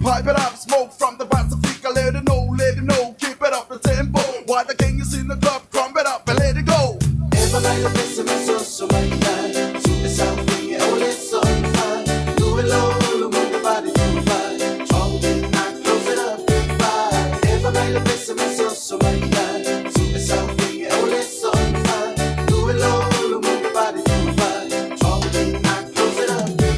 Pipe it up, smoke from the Pacific. Let it know, keep it up the tempo. While the king is in the club, crumb it up and let it go. Eva baila pésima, so baila. Sube esa swing, ole son fun. Do it low, move your body to the vibe. All night, close it up, goodbye. Eva baila pésima, so baila. Sube esa swing, ole son fun. Do it low, move your body to the vibe. All night, close it up, goodbye.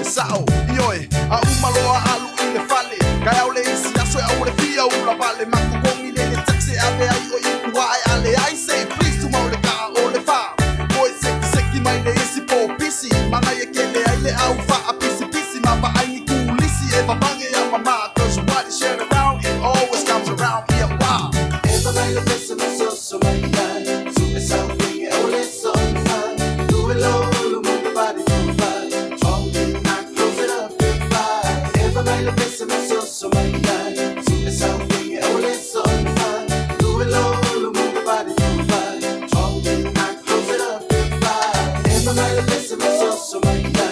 Sao, ioi, a umaloa alu ile fale. Kaya ule isi ya soe ule fia ula vale. Maku kongi nene taxi ale ai o iku ai ale. I say please to maule ka ole fa. Boy seki mai le isi po pisi. Mana ye kele ai le au fa a pisi. Mama ai ni kulisi eva bange ya mama. Cause what is shared around, it always comes around. Yeah, wow. Eva baila pésima, so baila. Sube esa swing, ole son fun. Do it low, move your body to the vibe. All night, close it up, goodbye. Eva baila pésima, so baila. Sube esa swing, ole son fun. Do it low, move your body to the vibe. All night, close it up, goodbye. Eva baila pésima, so baila.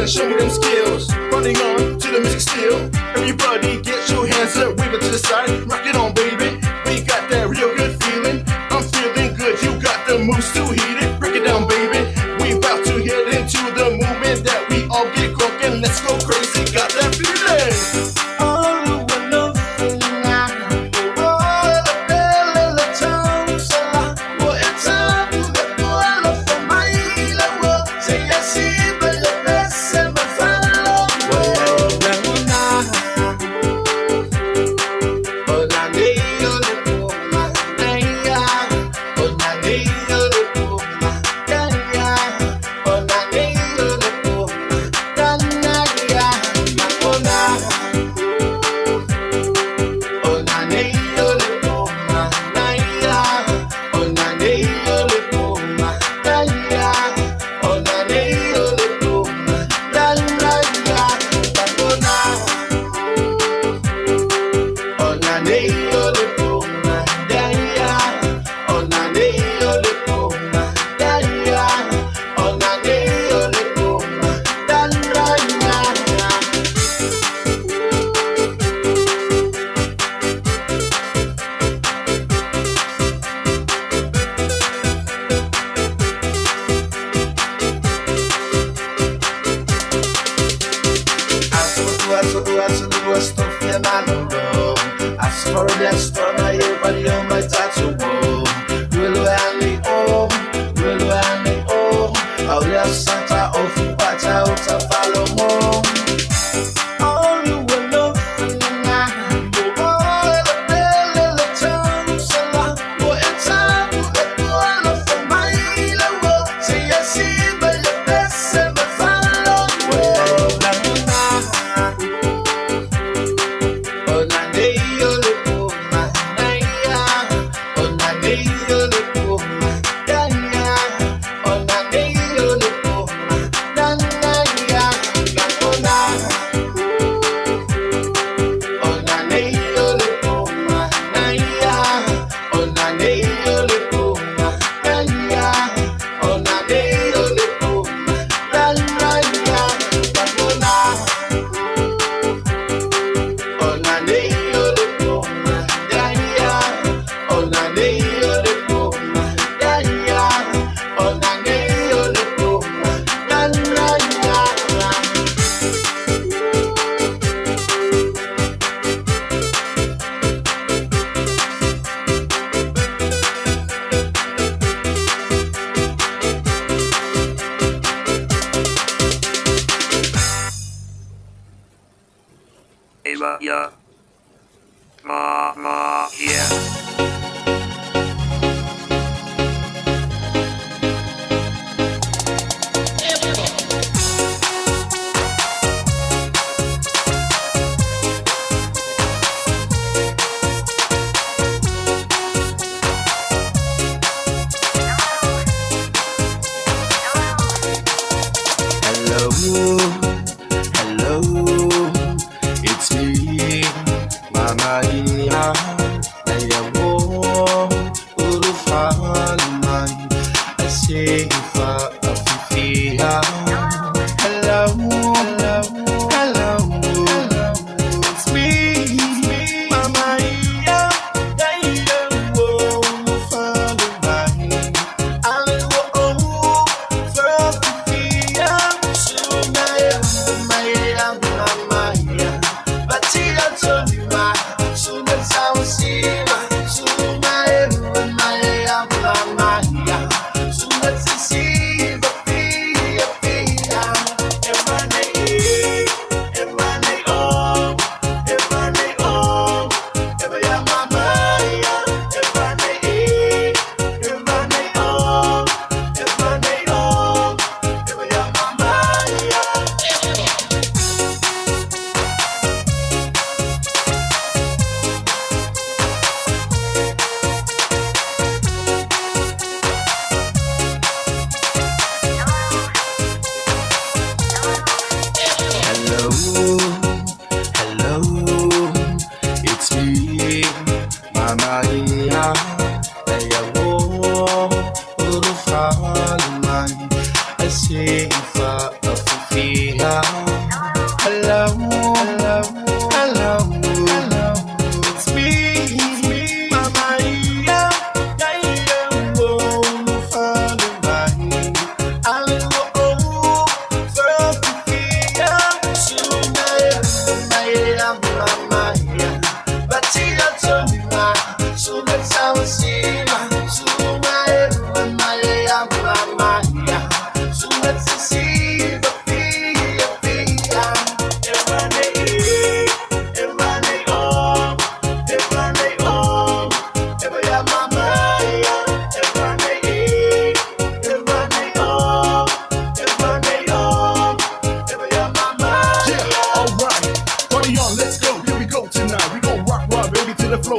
gonna show me them skills. Running on to the music still. Everybody get your hands up, wave it to the side. Rock it on, baby. We got that real good feeling. I'm feeling good, you got the moves to heat it. Break it down, baby. We about to get into the movement that we all get cooking. Let's go crazy, got that feeling. Yeah. Yeah. See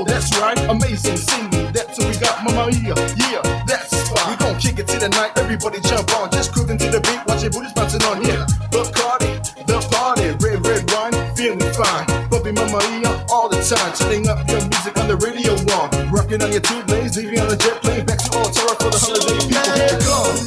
That's right, amazing scene. That's what we got, Mama Mia. Yeah, that's fine. We gon' kick it to the night. Everybody jump on, just cruising to the beat, watching booties bouncing on. Yeah, Bacardi, the party, red wine, feeling fine. Bumping Mama Mia all the time, turning up your music on the radio one, rocking on your two lanes, leaving on the jet plane back to Altara for the holiday. People, here it comes.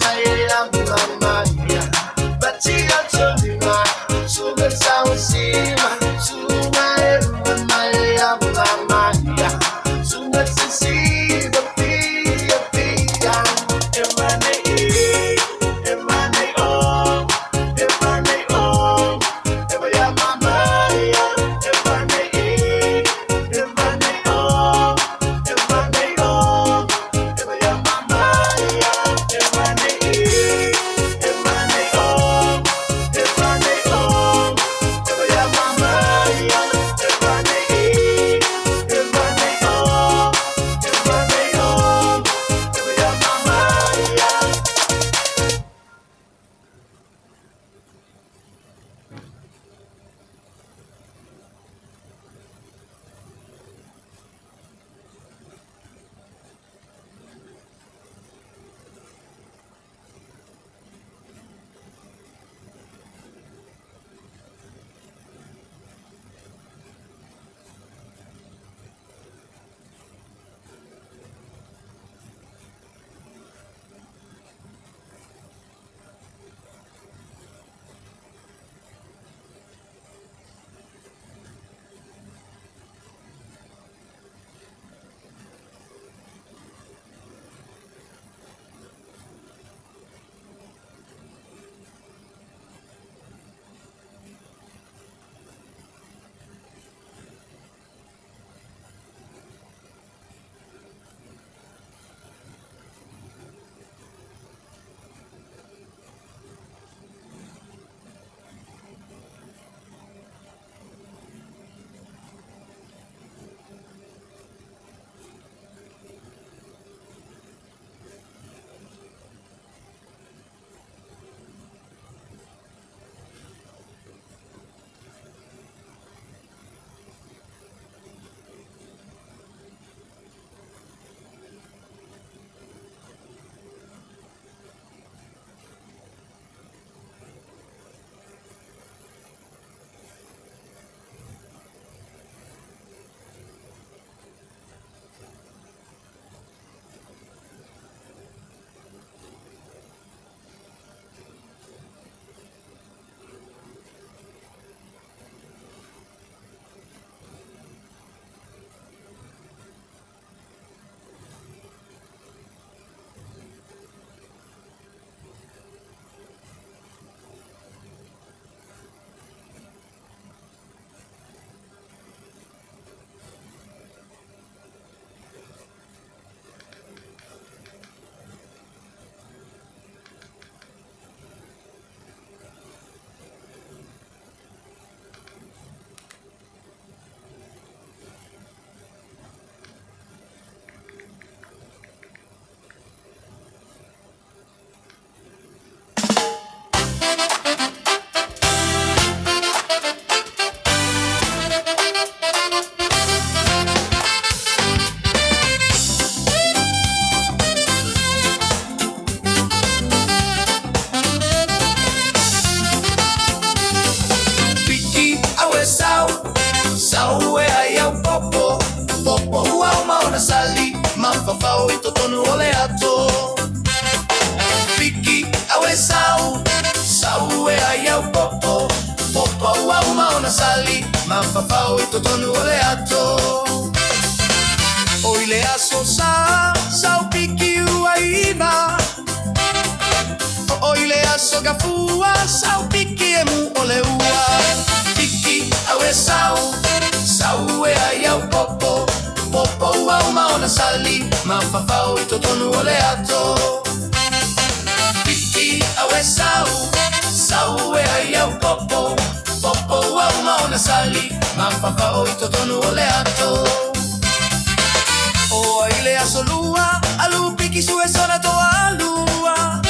Sali, mafafao itotonu ole ato. Piki awe sau, sau e ayau popo. Popo wa uma sali, mafafao itotonu ole ato. Oile aso sau piki uaiva. Oile aso gafua, sau piki emu ole ua. Piki awe sau e ayau popo. Popo wa uma sali, mafafao itotonu ole ato. awe sau e ai au popo au maona sali mafapa o itotonu ole ato o aile asolua alu piki sue sona to alua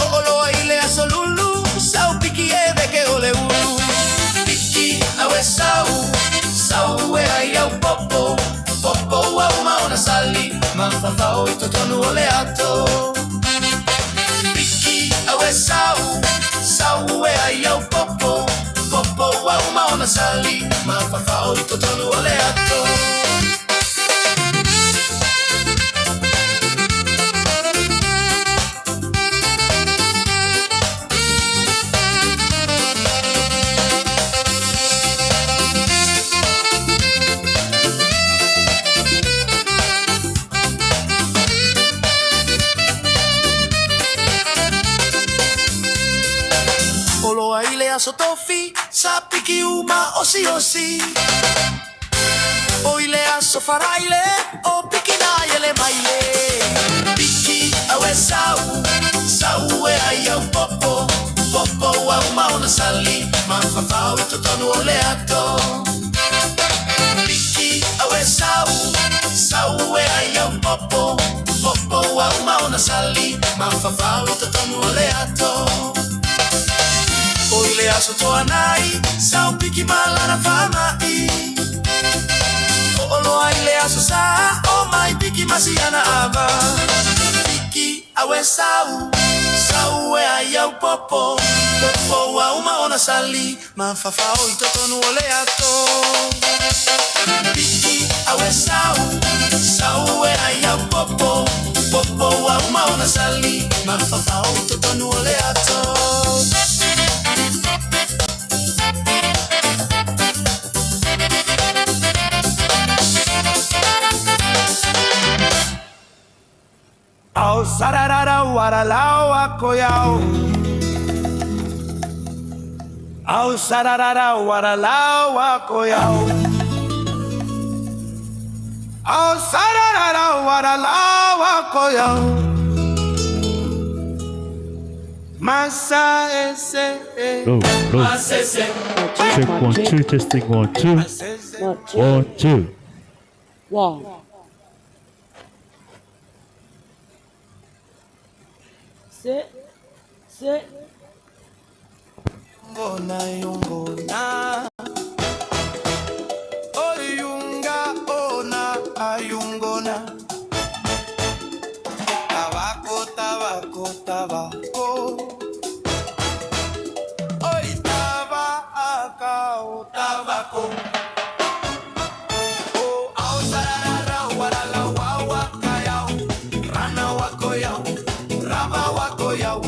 o olo aile asolulu sau piki e veke ole ulu piki awe sau e ai au popo au maona sali mafapa o itotonu ole ato piki awe sau e ai au popo au maona sali mafapa o itotonu ole ato Sotofi sa piki uma osi o ile aso faraile o piki na ele maile piki awe sau e ai au popo au maona sali mafafau itotonu ole ato piki awe sau e ai au popo au maona sali mafafau itotonu ole ato o ile aso toa nai sau piki malana famai o olo a ile aso sa o mai piki masiana ava piki awe sau e ai au popo au maona sali mafafao itotonu ole ato piki awe sau e ai au popo au maona sali mafafao itotonu ole ato Au sararara waralau akoyau Au sararara waralau akoyau Au sararara waralau akoyau Masa ese Masa ese Check 1 2 testing 1 2 1 2 1 Sit. Yungona. Oh, yunga, ona, ayungona. Tabako. Oi, tabako. Oh, au sarara, warala, wawa, kayau. Rana wako yau, raba wako yau.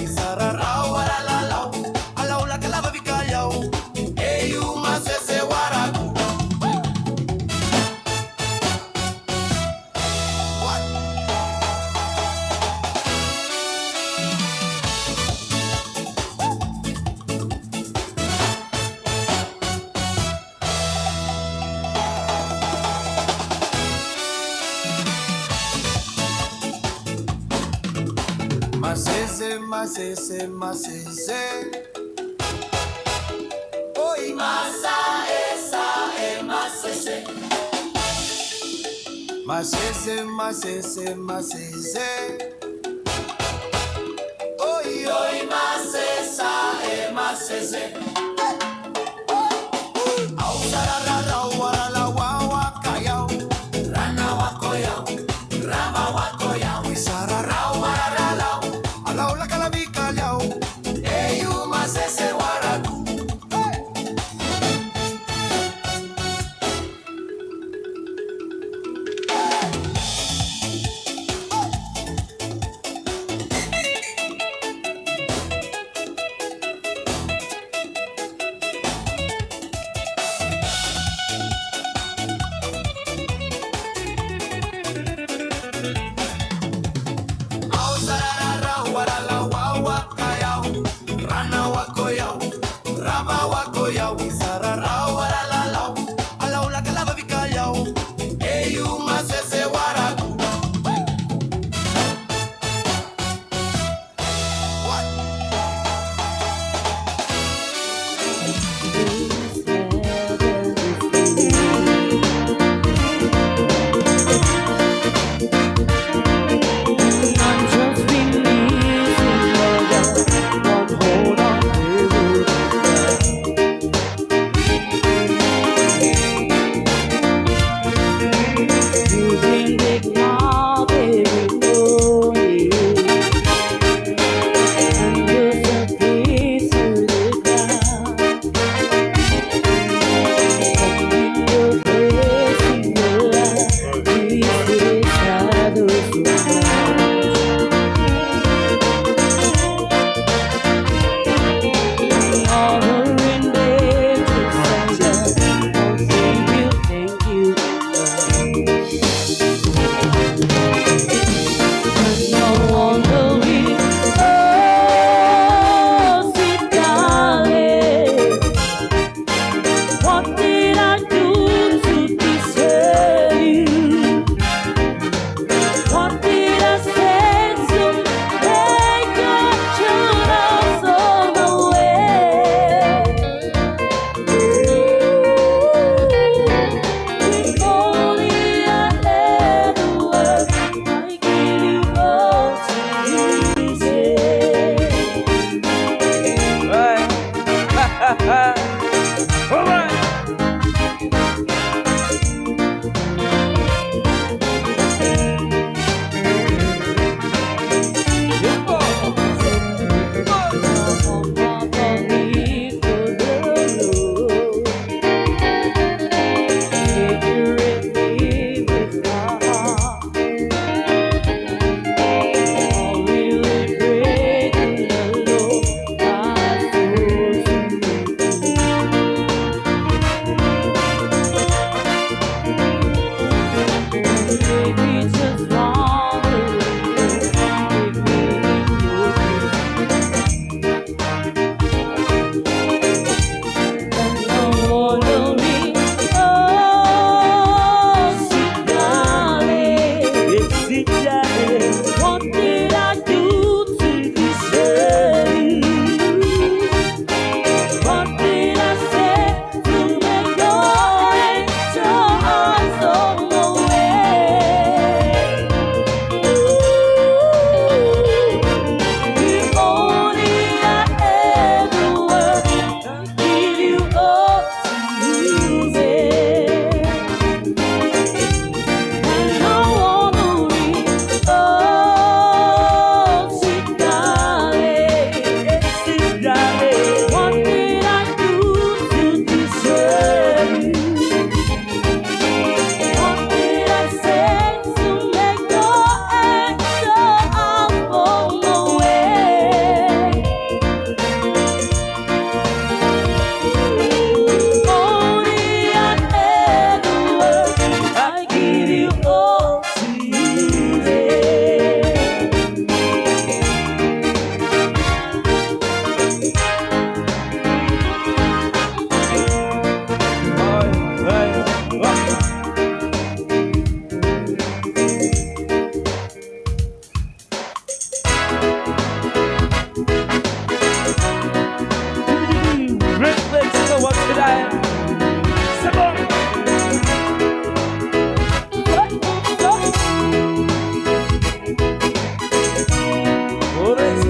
Masese. Oi, masa esa masese. Masese. Oi, masesa masese. Au sarara wala wawa kayau. Rana wako yau, rama wako yau. Sarara wala alau la kalabika yau. Eyu masese waraku.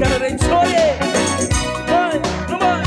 gotta enjoy it. Come on.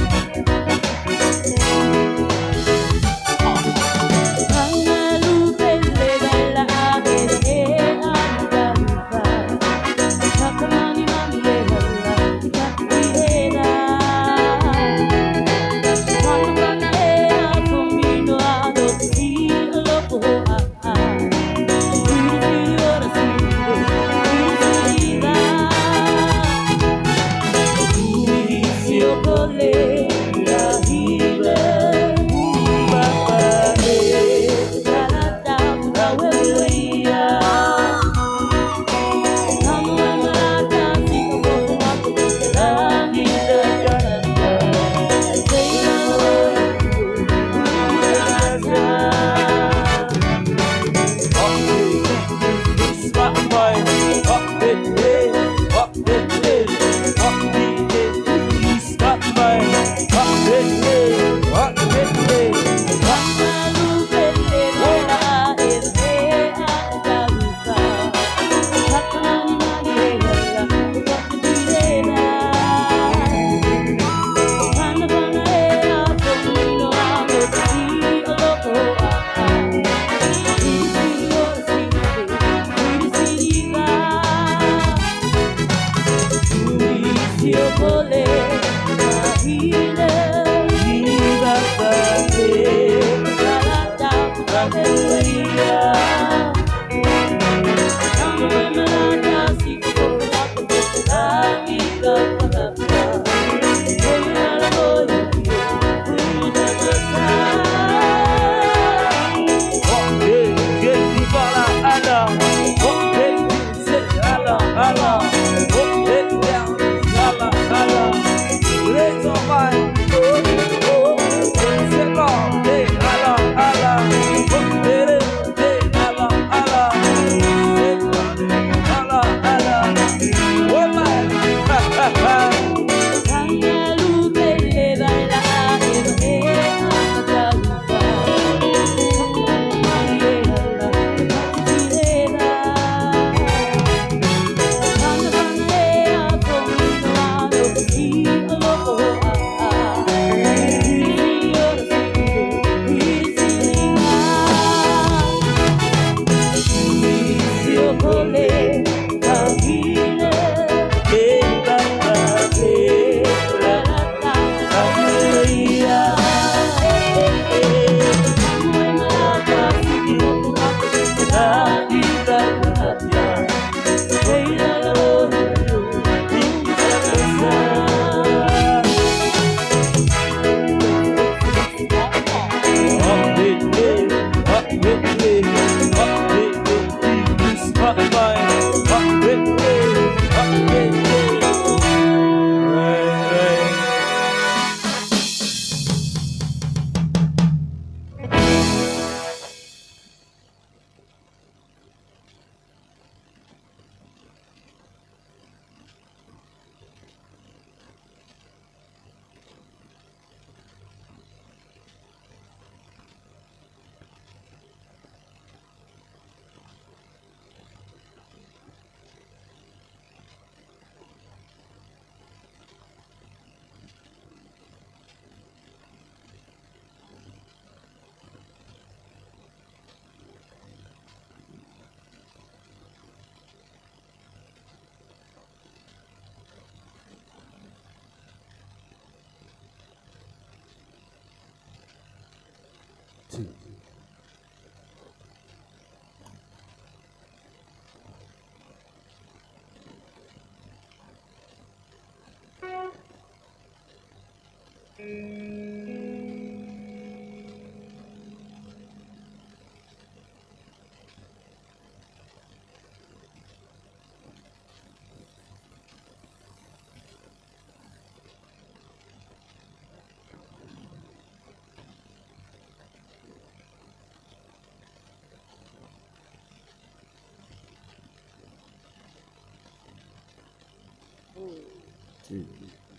Two.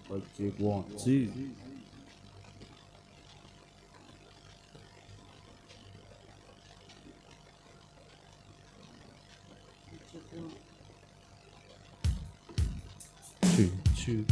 Okay, 1, 2. Two, 2.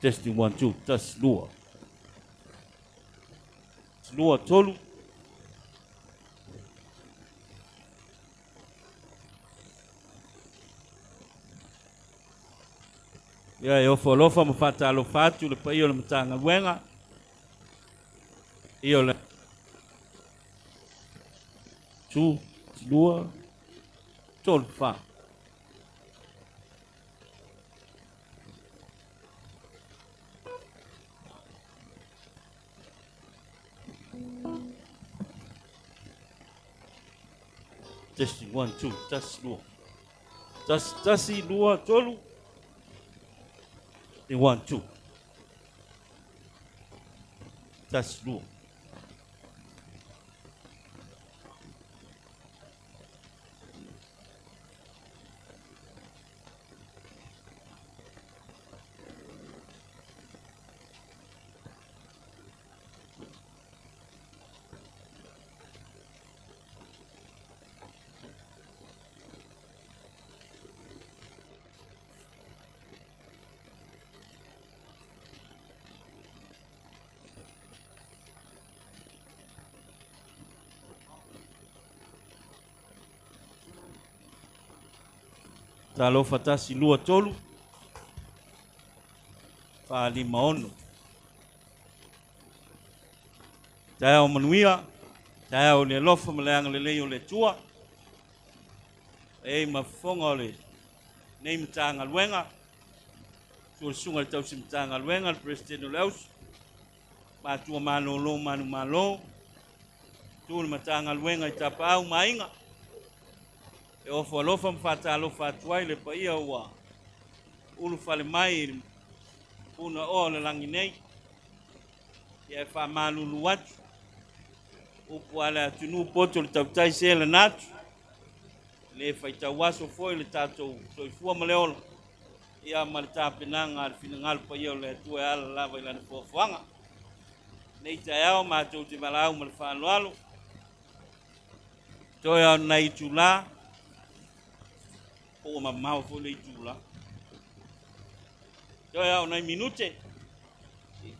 Testing 1, 2. Tas lua. Lua tolu. Ya yo folofa mafata lo fatu le pa yo le matanga wenga. Yo le 2, lua tolu fa. Testing 1, 2. Tas lua. Tas lua tolu. 1, 2. Tas lua. Talo fatasi lua tolu. Fa lima ono. Taya o manuia. Taya o le lofa maleanga le leo le tua. E mafonga o le. Nei matanga luenga. Tua sunga le tausi matanga luenga. Le presidente o leus. Matua malo lo manu malo. Tua le matanga luenga I tapa au mainga. E o folofa mfata alofa atuai le pa ia ua ulu fale mai una o le langi nei ia e wha malulu atu upu ale atunu poto le tautai se le natu le whaita waso foi le tatou soifua ma le ola ia ma le tāpenanga al finangalu pa ia o le atue ala lava ila ne fuafuanga nei tai au mātou te malau ma le whaaloalo toi au nei tula o ma mau fo le tula. Toi au nei minute.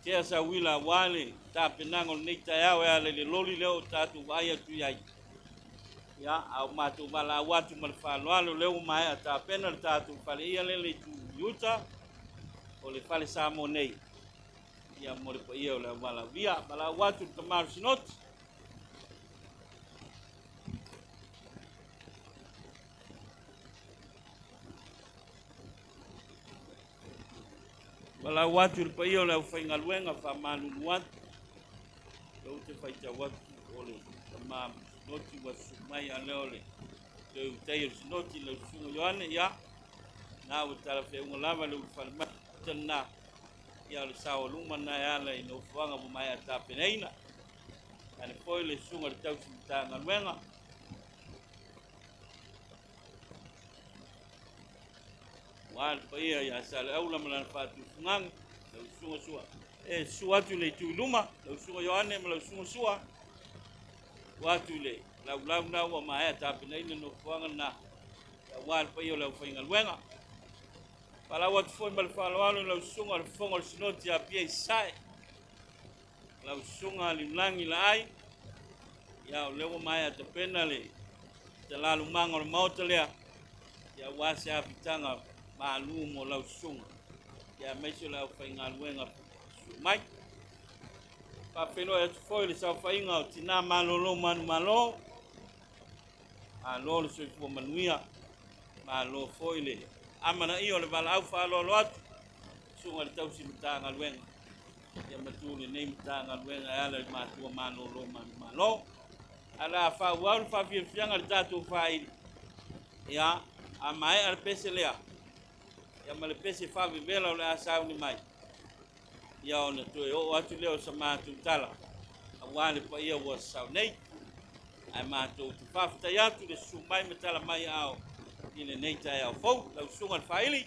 Te sa wila wale ta penango nei tai au ale le loli leo tatu vai atu ai. Ya au matu mala watu mal falo leo mai ta pena tatu fale ia le tu yuta o le fale sa mo nei. Ya mo le ia le wala via mala watu tamar sinot. Wala watu le paio le whainga luenga wha manunu watu. Leu te whaita watu ole tamam noti wa sumai a leo le. Leu teir noti leu sunga yoane ia. Nā wa tala whiunga lava leu whanma tana. Ia le sawa luma na ala I no whanga mo mai a tāpeneina. Ane poi le sunga le tausi mtanga luenga. Wal paia ya sale aula malan fatu fungang le sunga sua e suatu le tu luma le sunga yoane le sunga sua watu le lau na wa mai ta pina no fuanga na wal paia le fainga luenga pala wat foi mal falo le sunga le fonga sinoti a pia sai le sunga lilangi lai ya le wa mai ta pena le te lalu mangol mautelea ya wasi apitanga malu mo lau sunga ya meso lau whainga luenga mai pa whenua e tu foi le sa whainga o tina malolo manu malo a lo le soifua manuia ma lo foi le amana I o le wala au whalolo atu sunga le tausi mtanga luenga ya matu le nei mtanga luenga ala le matua malolo manu malo ala wha wau le whawhiawhianga le tātou whairi ya a mai al pese lea ya male pese favi vela le asau ni mai ya ona toe o atu leo sa matu tala awale pa ia wa sau nei ai matu tu fafta ya tu le sumai metala mai au ile nei tai au fo la sunga faili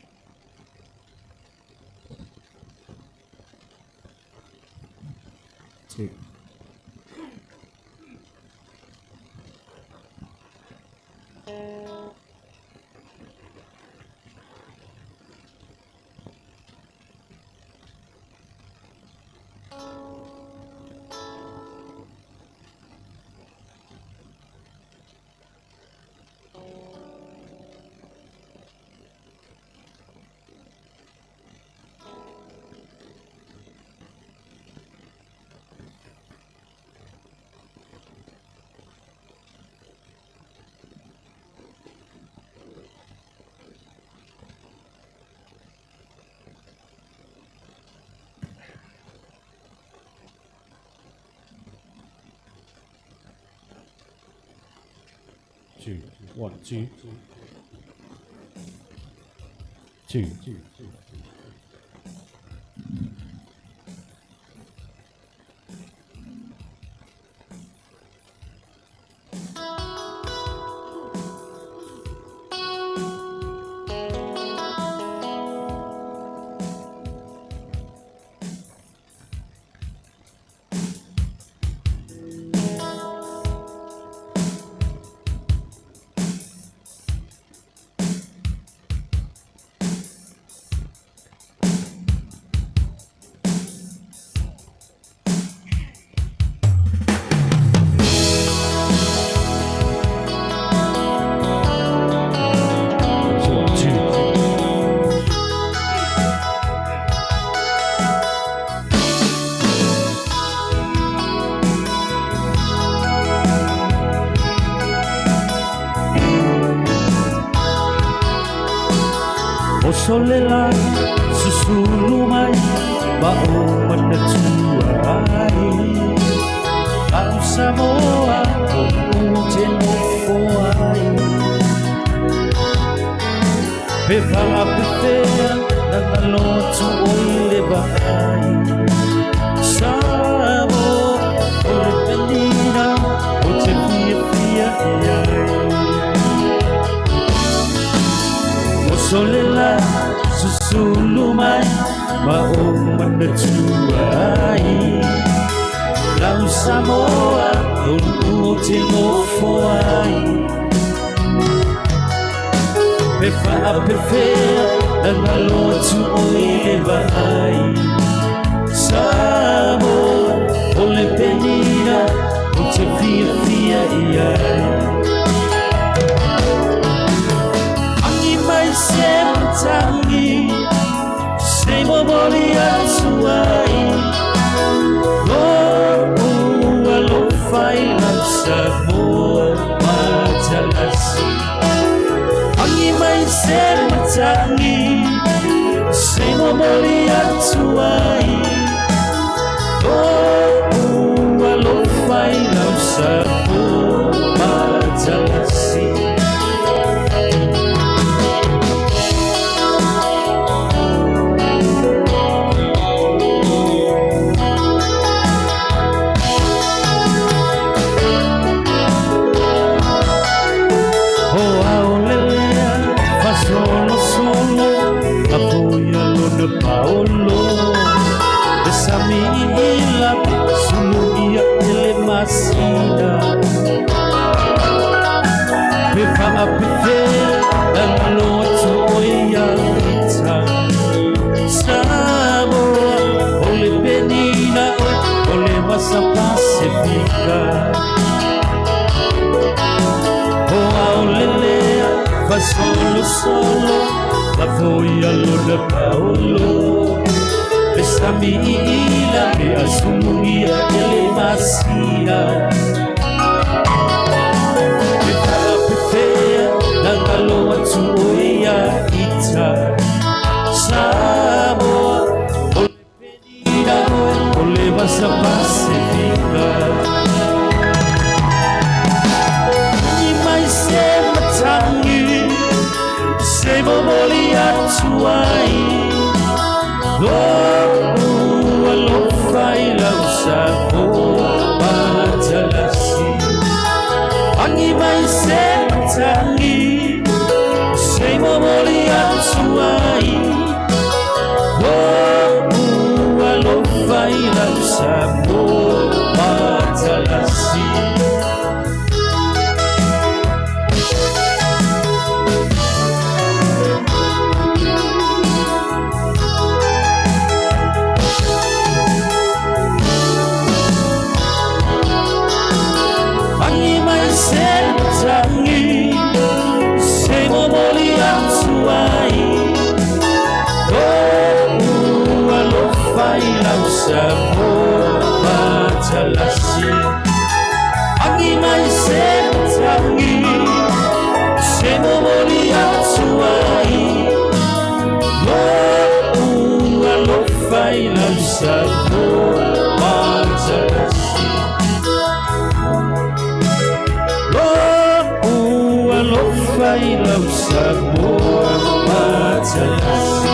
Two. 2, 1, 2, 2. Solela susulumay bauman na tuay ang Samoa umutin mo foay befang apetea ng alotu oile bahay Samo ulit kanina ote pia Solela susulumay maong manatuay Lau Samoa unutin mo foay Pefa apefea ng alotu oile bahay Samoa ole penina ote pia iyay Tangi say moboli atuai alo fai sa mo matalasi angi mai tangi say moboli atuai alo fai sa mo matalasi Paolo besami ilap suluia ele masida befa apete dan lotu oya kita Samoa ole penina ole masa pasifika ole lea fa solo la foia lona Paolo besami ila me asumuia ele masina betala pefea na kaloa tuoia ita Samoa ole penina ole masa pasifika imai se matangi se moboli atuai alo fai lau sa mo matalasi angi mai se tangi se moboli atuai alo fai lau sa mo matalasi tangi se moboli atuai alo fai lau sa mo matalasi angi mai se tangi se moboli atuai alo fai lau sa mo matalasi tausala Matagasi.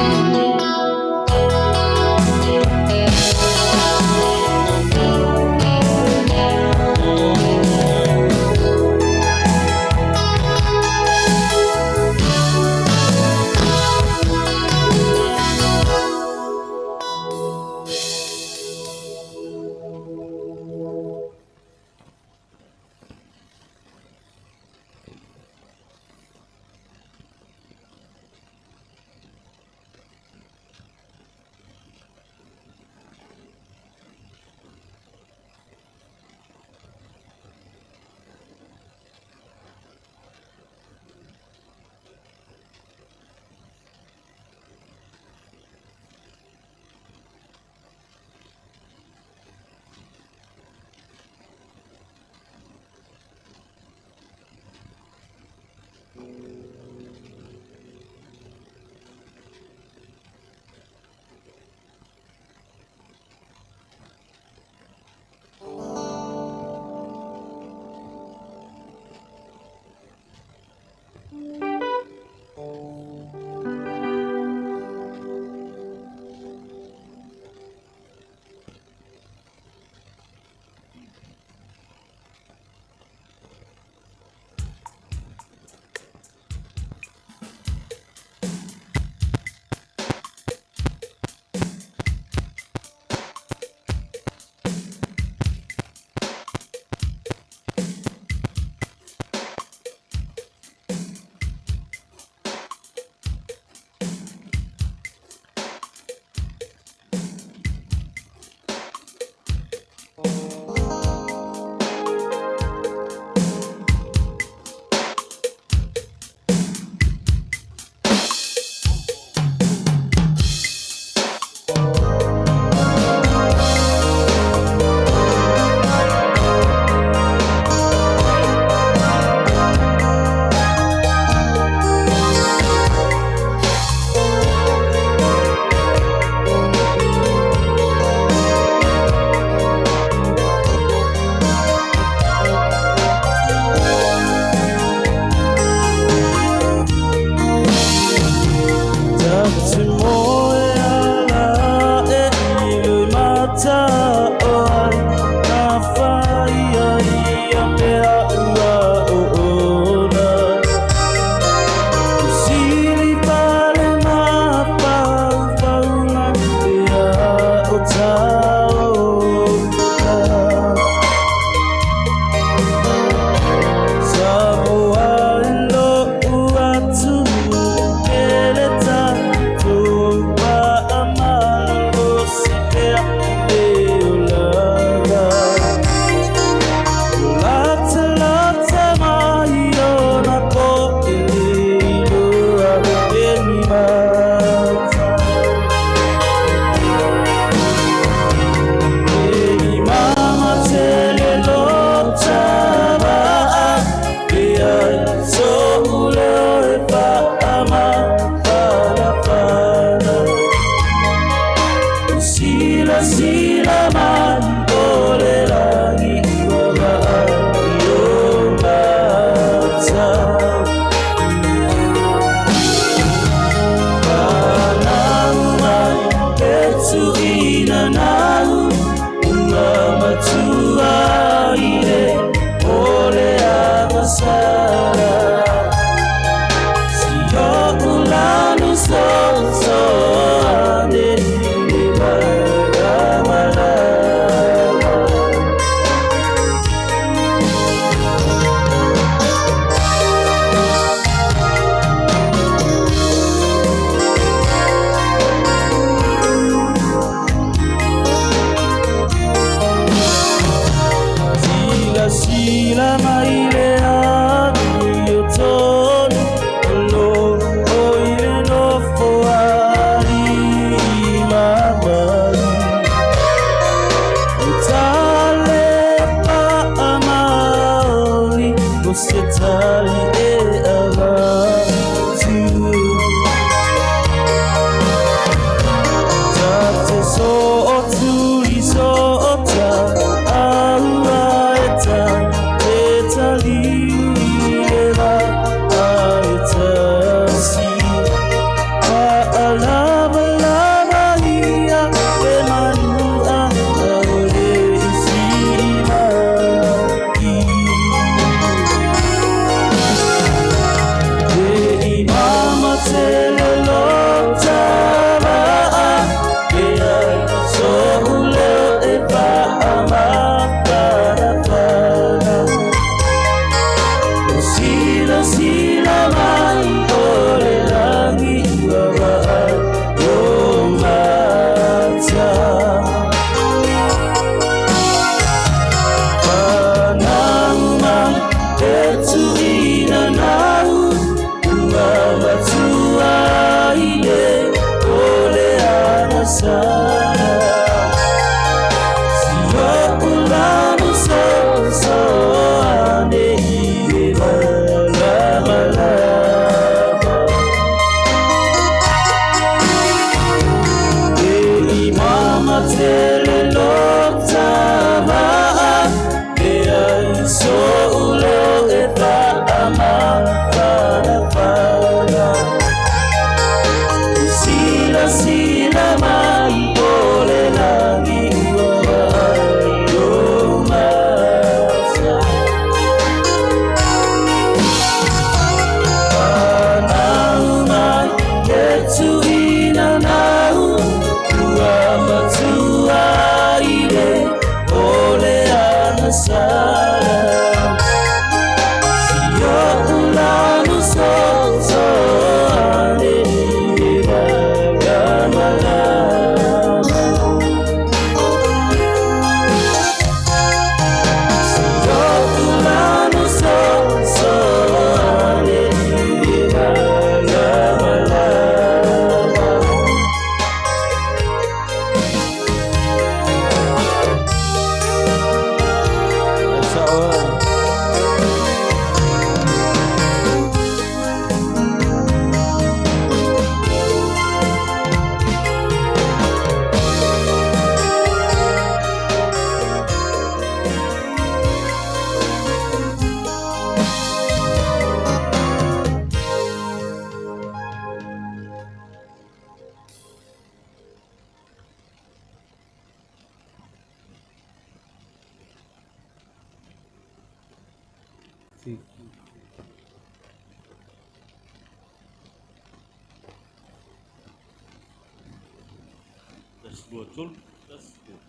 lua tolu, tasi lua.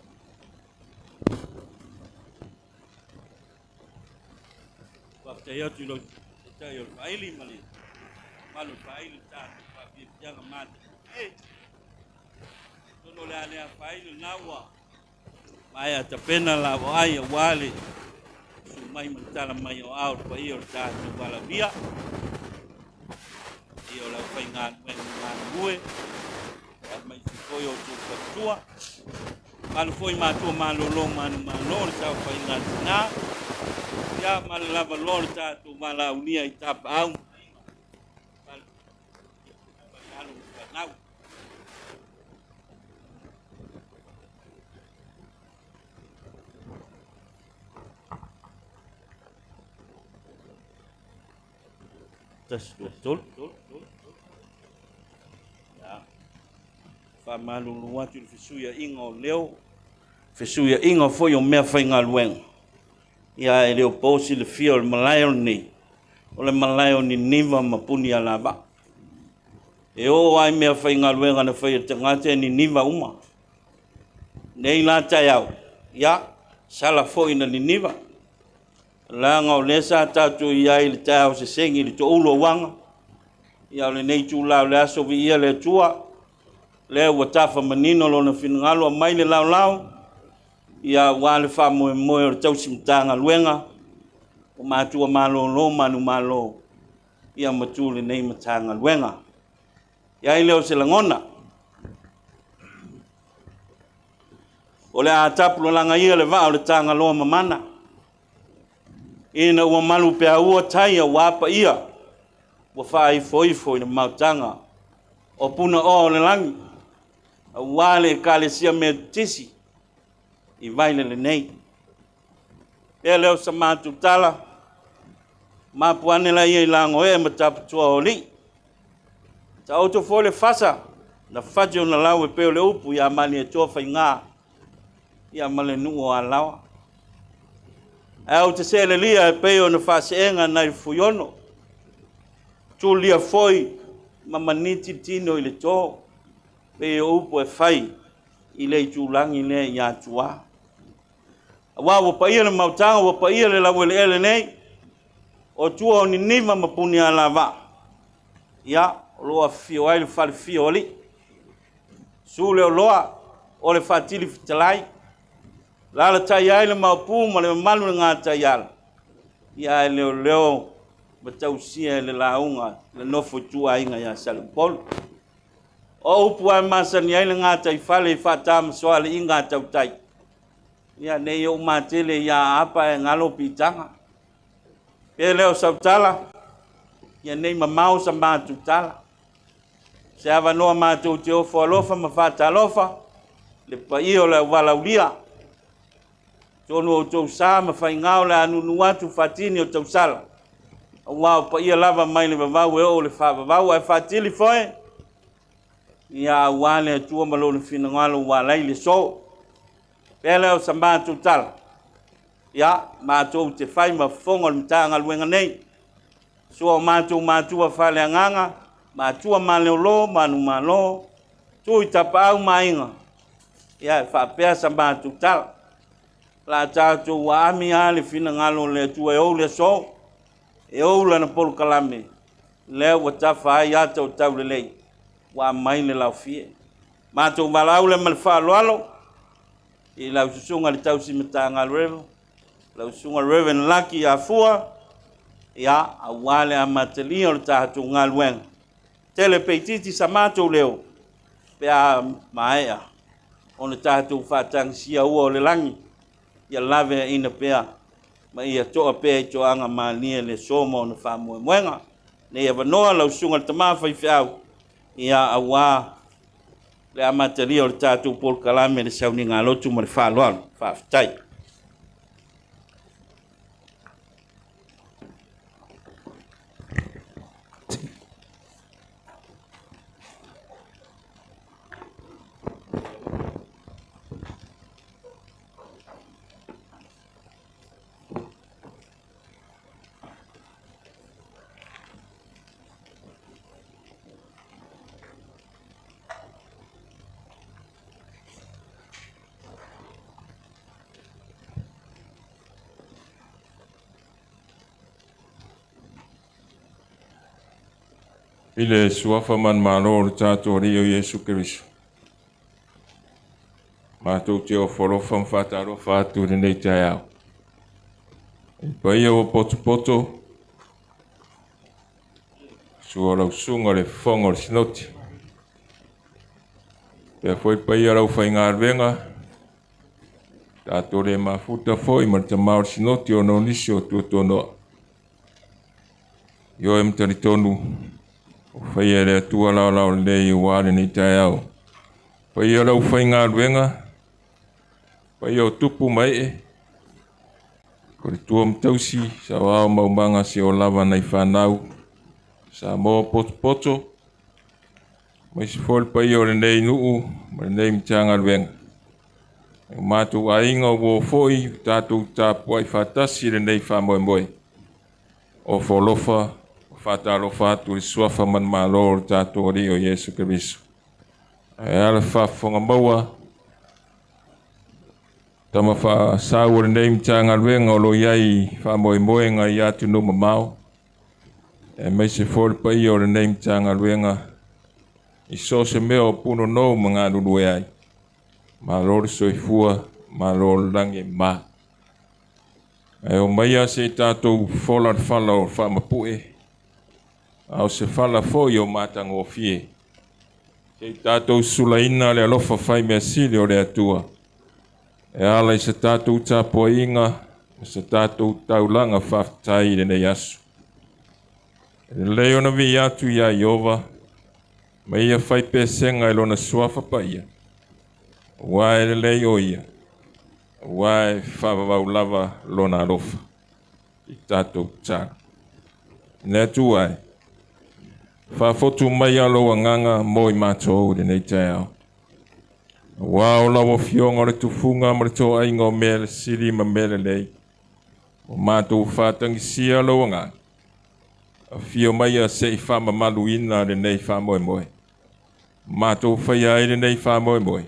Waftai atu ilo tai o faili mali. Malu faili tatu wapitianga mate. Tono le alea faili nawa. Maya tapena la wai wale. Su mai mantala mai o au pa io tatu wala via. Io la fai ngan wen ngan bue. Mai si koyo tu katua. Malu foi matua malu lo manu manu sa fai ngan na. Ya malava lor tatu mala unia itap au. Now. Tas betul. Ya. Fa malu luatu fisuya ingo leo. Fisuya ingo foi o mea fainga lueng. Ya leo posi le fio malayo ni. Ole malayo ni niva mapuni alaba. E o ai mea whainga luenga na whai tangate ni niva uma. Nei la tai au. Ya, sala fo ina ni niva. La ngau lesa tatu iai le tai au se sengi le to ulo wanga. Ia le nei tu lau le aso vi ia le tua. Le watafa manino lo na finangalo a mai le lau lau. Ia wale wha moe moe o tau simtanga luenga. O mātua malo lo manu malo. Ia matu le nei matanga luenga. Ia leo se langona. O le atapu langa ia le vao le tanga loa mamana. Ina ua malu pea ua taia wapa ia. Ua wha ifo ina mautanga. O puna o le langi. A wale Ekalesia Metotisi. I Vailele nei. Pea leo sa matu tala. Mapuane la ia ilango e matapu tua o li. Ta auto fole fasa na fajo na lawe peo le upu ya mali e tofa inga ya male nuo alawa au te sele lia peo na fase enga na fuyono tu lia foi mamaniti tino ile to peo upu e fai ile tu langi le ya tua wa pa ile mautanga wa pa ile lawe le ele nei o tuo ni nima mapuni alava ya loa fio ai le fal fio ali sule o loa o le fatili fitalai la la tai ai le mapu ma le malu nga tai ala ya le leo matausia le launga le nofo tu ai nga ya salpol o upu ai masani ai le nga tai fale fatam so ale inga tau tai ya ne yo matele ya apa e ngalo pitanga pe leo sabtala ya nei mamau sa matu tala se ava noa matu te ofo alofa ma fata alofa le pa io le wala ulia tonu o tau sa ma whaingao le anunu atu fatini o tau sala wao pa ia lava mai le vavau e o le whavavau e fatili foe ia wale tua malo le finangalo walai le so pele o sa matu tala ia matu te whai ma fonga le mtanga luenga nei so matu fale anganga matua malolo manu malo tu itapau mainga ya fa pesa matu tal la tatu wa ami ale fina ngalo le tu e o le so e o la na pol kalame le wata fa ya to tau le wa mai le la fie matu malau le malfa lolo i la usunga le tau simitanga revo la usunga reven lucky afua ya awale amateli o tatu ngalwen tele peititi samato leo pea maea on tatu fatang sia o le langi ya lave ina pea ma ia to pe to anga mali le somo no famo mwenga ne ia vanoa la usunga tama fai fiau ia awa le amateli o tatu por kalame le sauni ngalo tu mo fa lo fa tai Ile suafa man malo tato rio Yesu Kristo. Matou te o forofa mfataro fatu rene tayao. Paia o poto suora usunga le fonga le sinoti. Pea foi paia rau whainga arvenga. Tato le mafuta foi marita maor sinoti o no nisi o tuotono. Yo em taritonu. Whaia le atua lao le i wale ni tayao. Paia rau whainga arvenga. Paia o tupu mai e. Ko le tua mtausi, sa wao maumanga se o lava nei whanau. Sa mo poto. Mai se fol pai o le nei nuu, ma le nei mtanga ruenga. Mātou a inga o foi, tātou tāpua i whatasi le nei whamoe moe. O wholofa, whatalofa atu le suafa man malo tātou ri o Yesu Kristo. E ala whafonga maua, tama wha sau le nei mtanga ruenga o lo iai whamoe moe nga i atu numa mau. E mai se fol pai o le nei mtanga ruenga. I so se meo puno no mga nunu ai. Ma lor soifua, ma lor lange ma. E o maia se tātou fola fala o whamapue. Au se fala foi o matang o fie. Kei tātou sulaina le alofa whai mea sili o le atua. E ala i se tātou tāpua inga, se tātou taulanga whaftai le nei asu. Leo na vi atu ia Iova. Ma ia whai pesenga ilo na suafa pa ia. Wae le leo ia. Wae whawawau lava lona alofa. I tātou tāra. Nea tu ai. Whafotu mai alo a nganga mo i mātou de nei tēao. Wao lawa fionga le tufunga ma le tō ainga o mele siri ma mele lei. O mātou whatangi si alo a nganga. A fio mai a se i whama maluina le nei whamoe moe. Mātou whaia i le nei whamoe moe.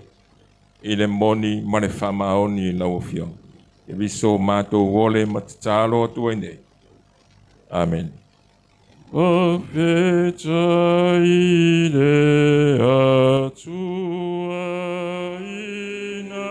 I le moni ma le whama oni i lau fio. E viso mātou wole matatalo atua i nei. Amen. O peta i le atua i na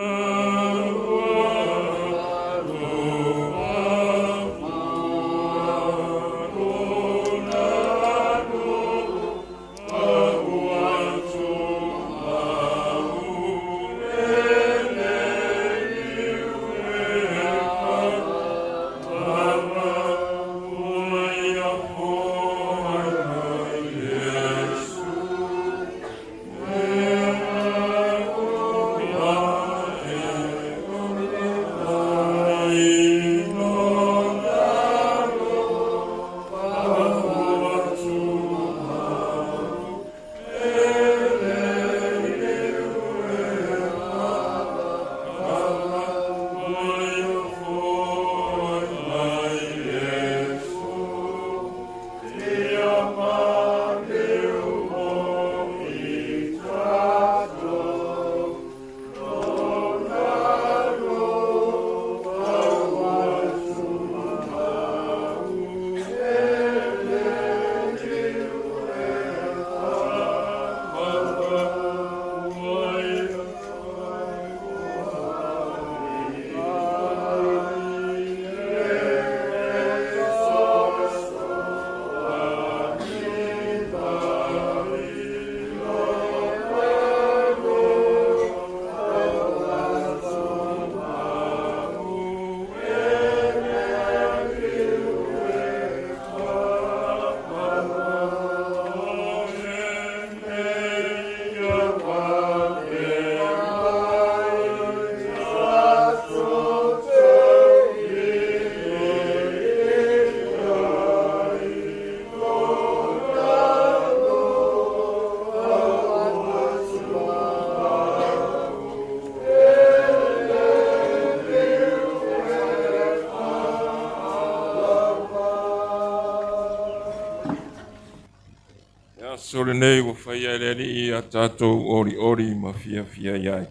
Sore nei o whaia reri i a tātou ori ma fia iai.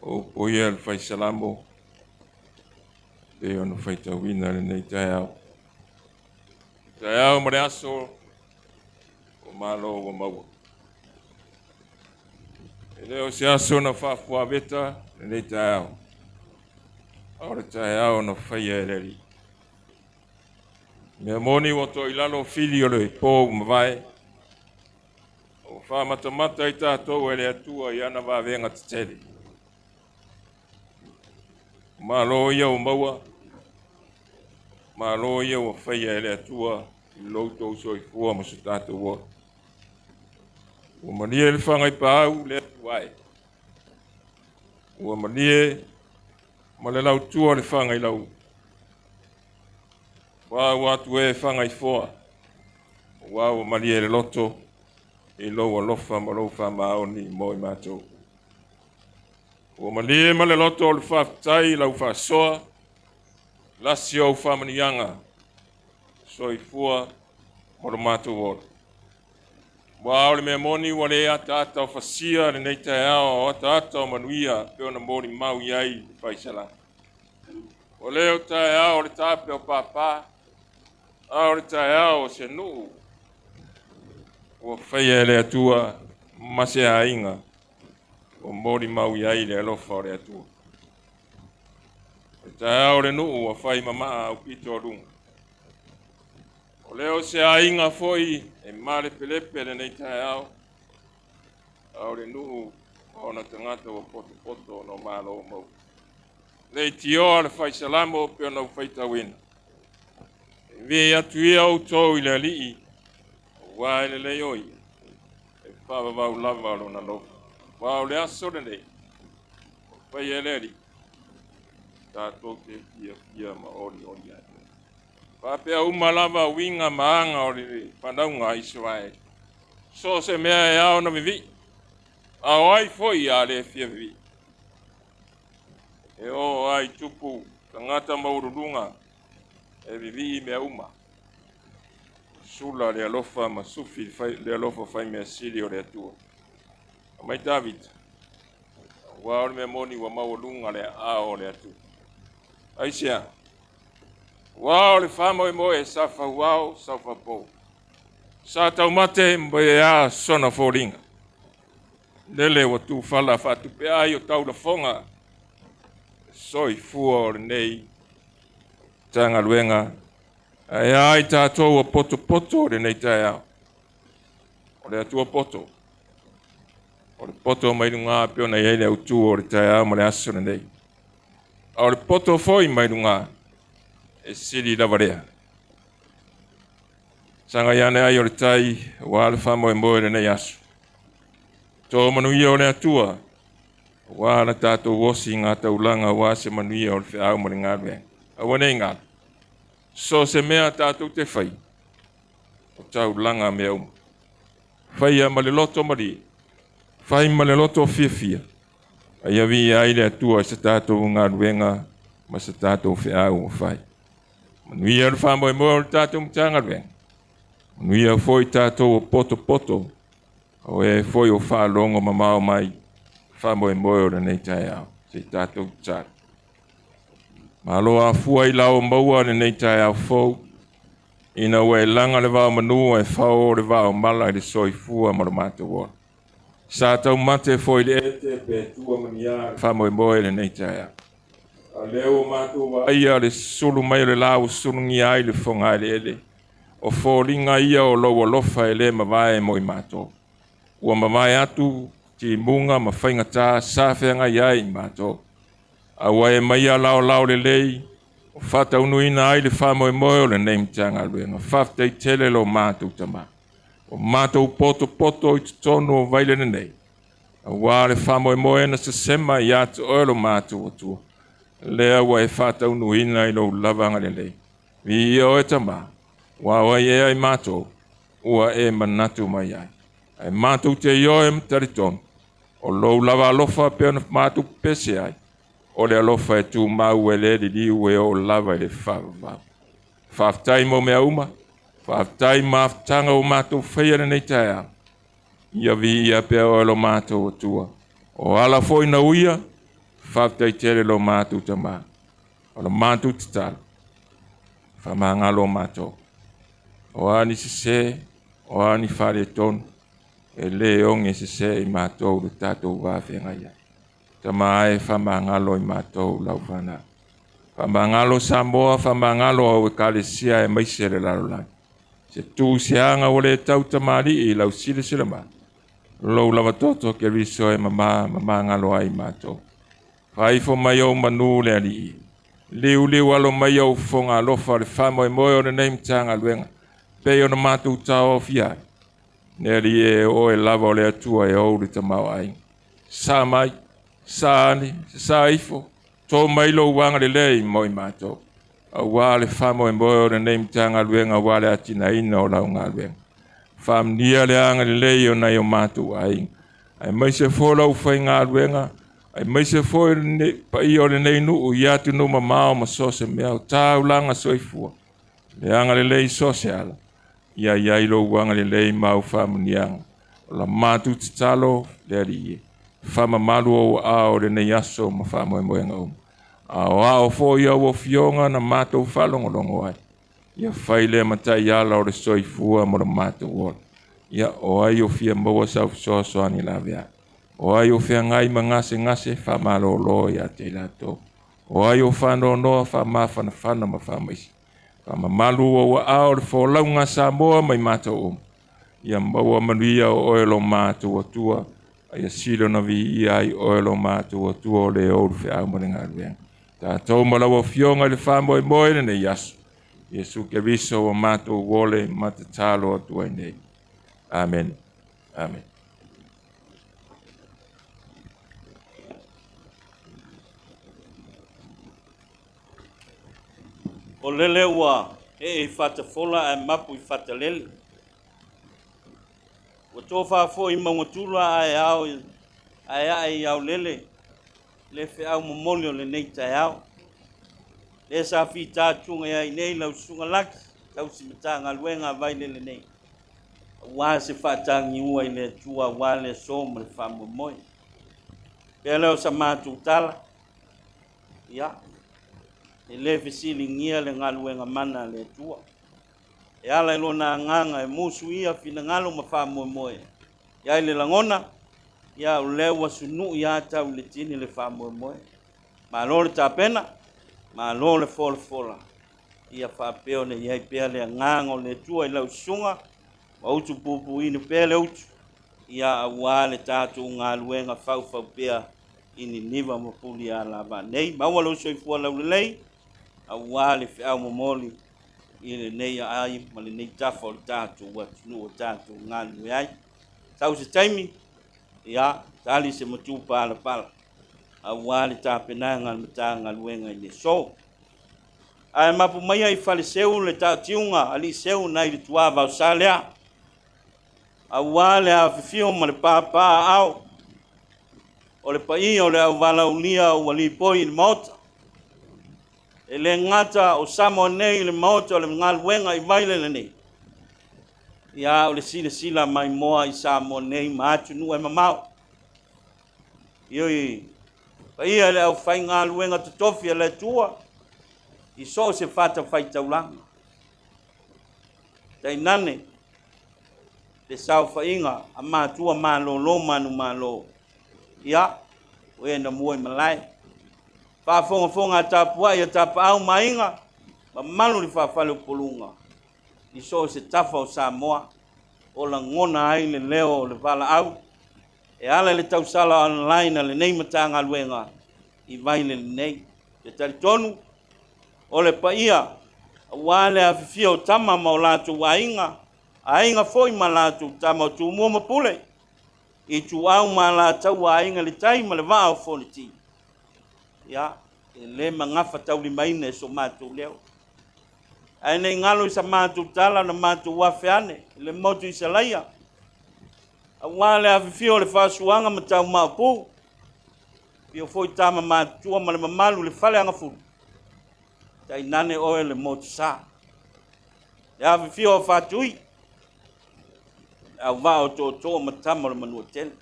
O poia le whai salamo. Pe ono whai tawina le nei tai au. Tai au ma re aso malo wa maua. Leo se aso na whafua beta, nei tae au. Aore tae au na whaia eleri. Mea moni wa to ilalo fili o le pō mawai. O wha matamata I tātou e le atua I ana wawenga te tere. Malo ia o maua. Malo ia o whaia e le atua I loutou so I fua ma su tātou o. Ua manie le whangai pāu le atuai. Ua manie ma le lau tua le whangai lau. Wā atu e whangai foa. Wā ua manie le loto I loa lofa ma lau whamaoni mo I mātou. Ua manie ma le loto le whaftai lau whasoa. Lasi au whamanianga. So I fua mo le mātou ora. Wa ole me moni wale ata ata o fasia le nei tae ao ata ata o manuia pe ona mori mau iai faisala. O leo tae ao le tape o papa, ao le tae ao o se nuu. O whaia le atua mase a inga o mori mau iai le alofa o le atua. Le tae ao le nuu o whai mamaa au pito o runga. O leo se a inga foi e male pelepe le nei tae au. Au le nuu o na tangata o poto no malo o mau. Le tio le fai salamo pe ona ufaita wina. Ve atu ia au tau I le alii. Wa ele le oi. E whawa wau lava alo na lofa. Wa o le aso le nei. Fai ele li. Tātou te kia ma ori ai. Papea umalava winga maanga o le whanaunga Israel. So se mea e ao na mivi. Ao ai foi a le whiavi. E o ai tupu tangata maururunga e vivi mea uma. Sula le alofa ma sufi le alofa fai mea siri o le atua. Mai David. Wa o mea moni wa maurunga le ao le atua. Aisia. Wao le whamo moe safa wao safa po. Sa tau mate mboe a sona fōringa. Lele wa tu whala whatu pe ai o tau la whonga. Soi fua o le nei. Tagaluega. Ai ai tātou o poto o le nei tae au. O le atua poto. O le poto mai runga pe ona iei le autu o le tae au ma le aso le nei. O le poto foi mai runga. E siri lavarea. Sanga iane ai o le tai, wa le whamo e moe le nei asu. Tō manuia o le atua, wa na tātou wosi ngā taulanga wa se manuia o le whiau mo le ngāruenga. Awa nei ngā. So se mea tātou te whai, o taulanga mea uma. Whaia ma le loto mari, whai ma le loto fia. Ai avi ai le atua se tātou ngāruenga, ma se tātou whiau o whai. Manuia le whamo e moe o le tātou mtanga ruenga. Manuia foi tātou o poto. O e foi o whaalongo mamao mai. Whamo e moe o le nei tae au. Se tātou tātou. Malo a fua I lao maua le nei tae au fau. Ina ue langa le wao manua e whao le wao mala le soi fua ma le mātou ora. Sa tau mate foi le ete pe tua mania. Whamo e moe le nei tae au. A leo mātou wa aia le sulu mai le lau sulungi ai le whonga le ele. O fōringa ia o loa lofa e le mawae mo I mātou. Ua mawae atu ti munga ma whainga tā sāwhenga iai mātou. A wae mai a lao le lei. O whata unuina ai le whamo e moe o le neim tanga luenga. Whaftei tele lo mātou tama. O mātou poto I tutonu o Vailele nei. A wā le whamo e moe na se sema I atu oelo mātou o tua. Lea wa e whata unuina I lo lavanga le lei. Vi o e tama. Wa wa e ai mātou. Ua e manatu mai ai. Ai mātou te io e mtariton. O lo lava alofa pe ona mātou pese ai. O le alofa e tu mau e le li ue o lava e le whava. Whaftai mo mea uma. Whaftai maftanga o mātou whaia nei tae. Ia vi ia pe o lo mātou o tua. O ala foi na uia. Whaftai tere lo mātou tama. O lo mātou titala. Whamanga lo mātou. O ani se o ani whare tonu, e le onge se I mātou le tātou wāwhenga ia. Tamae whamangalo I mātou lau whana. Whamangalo Samoa, whamangalo au Ekalesia e maise le larolai. Se tū se anga o le tau tamari I lau sile sile ma. Lou lava toto ke riso e mama ngalo ai mātou. Whaifo mai au manu le ali. Liu alo mai au fonga lofa le whamo e moe o le neim tanga luenga. Pei o na mātou tau o fiai. Neri e o e lava o le atua e au le tamau ai. Sa mai, sa ani, sa ifo. Tō mai lo wanga le lei moi mātou. A wale whamo e moe o le neim tanga luenga wale atina ina o lau ngā luenga. Wham nia le anga le lei o nei o mātou ai. Ai mai se fōlau whai ngā luenga. Ai mai se fōi pa I o le nei nuu I atu no mamao ma sose mea o tāu langa soifua. Le anga le lei sose ala. Ia ilo wanga le lei mau whamu nianga. O la mātou titalo le ari ie. Whama malu o ao le nei aso ma whamu e moenga ao fōi au o fionga na mātou whalongolongo ai. Ia whai le matai ala o le soifua mo le mātou ola. Ia o ai o fia maua sau soso ani la vea. O ai o fea ngai mangase ngase whamalo lo ia te lato. O ai o whano noa whamawhana whana ma whamaisi. Whama malu o ao le wholaunga Samoa mai mātou Ia maua manuia o oelo mātou atua. Ia silo na vi ia I oelo mātou atua o le oulu whea au maringa ruenga. Tā tau malawa fionga le whamoe moe ne yasu. Yesu ke viso o mātou wole matatalo atua nei. Amen. Amen. O lele ua e whatafola e mapu I whatalele. O tō whafo I maungatula ai au lele. Le whi au momoli o le nei tai au. Le sa whi tātunga ai nei lau sunga laki. Tau si Matagaluega Vailele nei. Wā se whatangi ua I le tua wale so ma le whamomoe. Pea leo sa mātou tala. Ia. E le fesili ngia le ngaluenga mana le tua. E ala ilo na nganga e musu ia fina ngalo ma whamomoe. Ia le langona. Ia o lewa sunu ia tau le tini le whamomoe. Ma lo le tāpena. Ma lo le fola. Ia whapeo ne iai pea le ngango le tua I lau sunga. Wa utu pupu inu pea le utu. Ia awa le tātou ngaluenga whau pea ini niva mapuli a lava nei. Maua lo soifua lau le lei. Awa le whiau momoli. I le nei ai ma le nei tafa o le tātou watunu o tātou ngalue ai. Tau se taimi. Ia, tali se matu pala. Awa le tāpenanga le matanga luenga I le so. Ai mapu mai ai whale seu le tātiunga ali seu nai le tuava o salea. Awa le a whiwhio ma le pāpā au. O le pai o le au wala unia o wali poi le mota. E le ngata o samo nei le mota o le ngaluenga I Vailele nei. Ia o le sila mai moa I samo nei ma atu nu e mamau. Ioi, pai le au whai ngaluenga tutofi le tua. I so se whata whai taulanga. Tai nane. Le sau whainga a mātua mālo manu mālo. Ia, oe na mua I malai. Whafonga tāpua ia tāpa au mainga. Ma manu li whawhale polunga. I so se tafa o Samoa. O la ngona ai le leo le vala au. E ala le tausala online le nei Matagaluega I Vailele nei. Te taritonu. O le paia. Wale a fifio tama ma o lātou ainga. Ainga foi ma lātou tama o tu mua mapule. I tu au ma lātou ainga le tai ma le vaa o foniti. Ia. E le mangafa tau li maine so mātou leo. Ai nei ngalo I sa mātou tala na mātou wafeane. Le motu I sa laia. A wale a fifio le whasuanga ma tau māpū. Pio foi tama mātua ma le mamalu le whale anga furu. Tai nane oe le motu sa. Le a fifio a whatui. A wao tō ma tama le manua tele.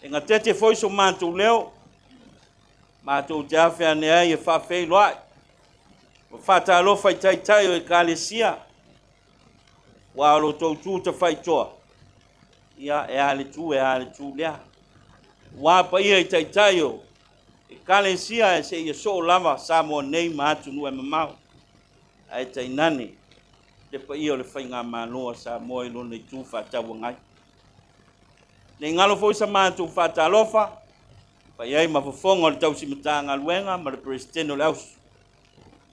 E ngā tete foi so mātou leo. Mātou te awhea ai e whawhei loai. O whata alofa I tai o Ekalesia. wa lo to tu te fai toa ia e ale tu lea wa pa ia tai taio Ekalesia se ia so lava sa mo nei ma tu no e mamau ai tai nani te pa ia le fai ngā manoa sa mo i lo nei tu fa tau ngai nei ngalo foi sa ma tu fa talofa pa ia ma fofongo le tau si Matagaluega ma le president o le aus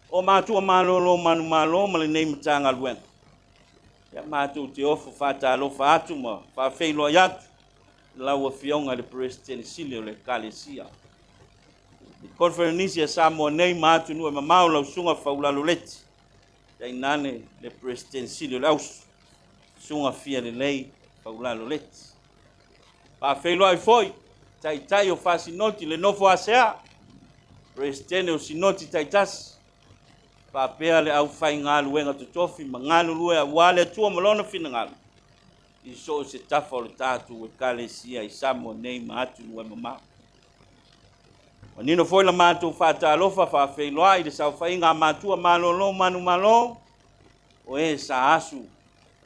o ma tu malo manu malo ma le nei Matagaluega ya ma tu te ofo fa talofa atu ma fa feilo yat la wa fionga le president silio le Ekalesia konferensia sa mo nei ma tu no e mamau la sunga fa ulalo leti dai nane le president silio le aus sunga fia le lei fa ulalo leti pa feilo ai foi tai o fa sinoti le nofo asea president o sinoti tai tas pa pea le au fai ngā luenga tutofi ma ngā lue a wale tua malona fina ngā i so se tafa o le tātu Ekalesia i samo nei ma atu lue mamau o nino foi la mātou whata alofa wha whailoa i le sau whai ngā mātua malolo manu malo o e sa asu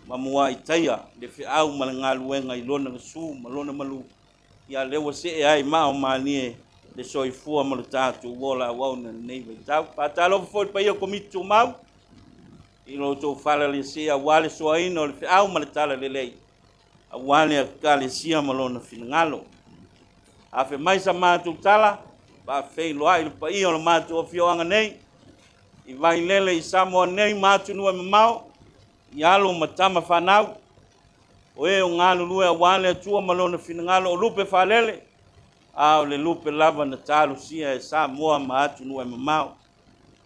ma mua i taia le whi au ma ngā luenga i lona na su ma lona malu ia lewa se e ai mao manie le soifua ma le tātu wola wauna nei vai tau patalo foi pa ia komitu mau i lo to fala le se a wale soaina o le whi au ma le tala le lei a wale Ekalesia ma lona finangalo a fe mai sa mātou tala pa fei loa i le pa ia o le mātou o fioanga nei i Vailele i Samoa nei mātou nua mamau i alo matama whanau o e o ngā lulue a wale atua ma lona finangalo o lupe whalele au le lupe lava na talo sia e Samoa ma atu nua mamau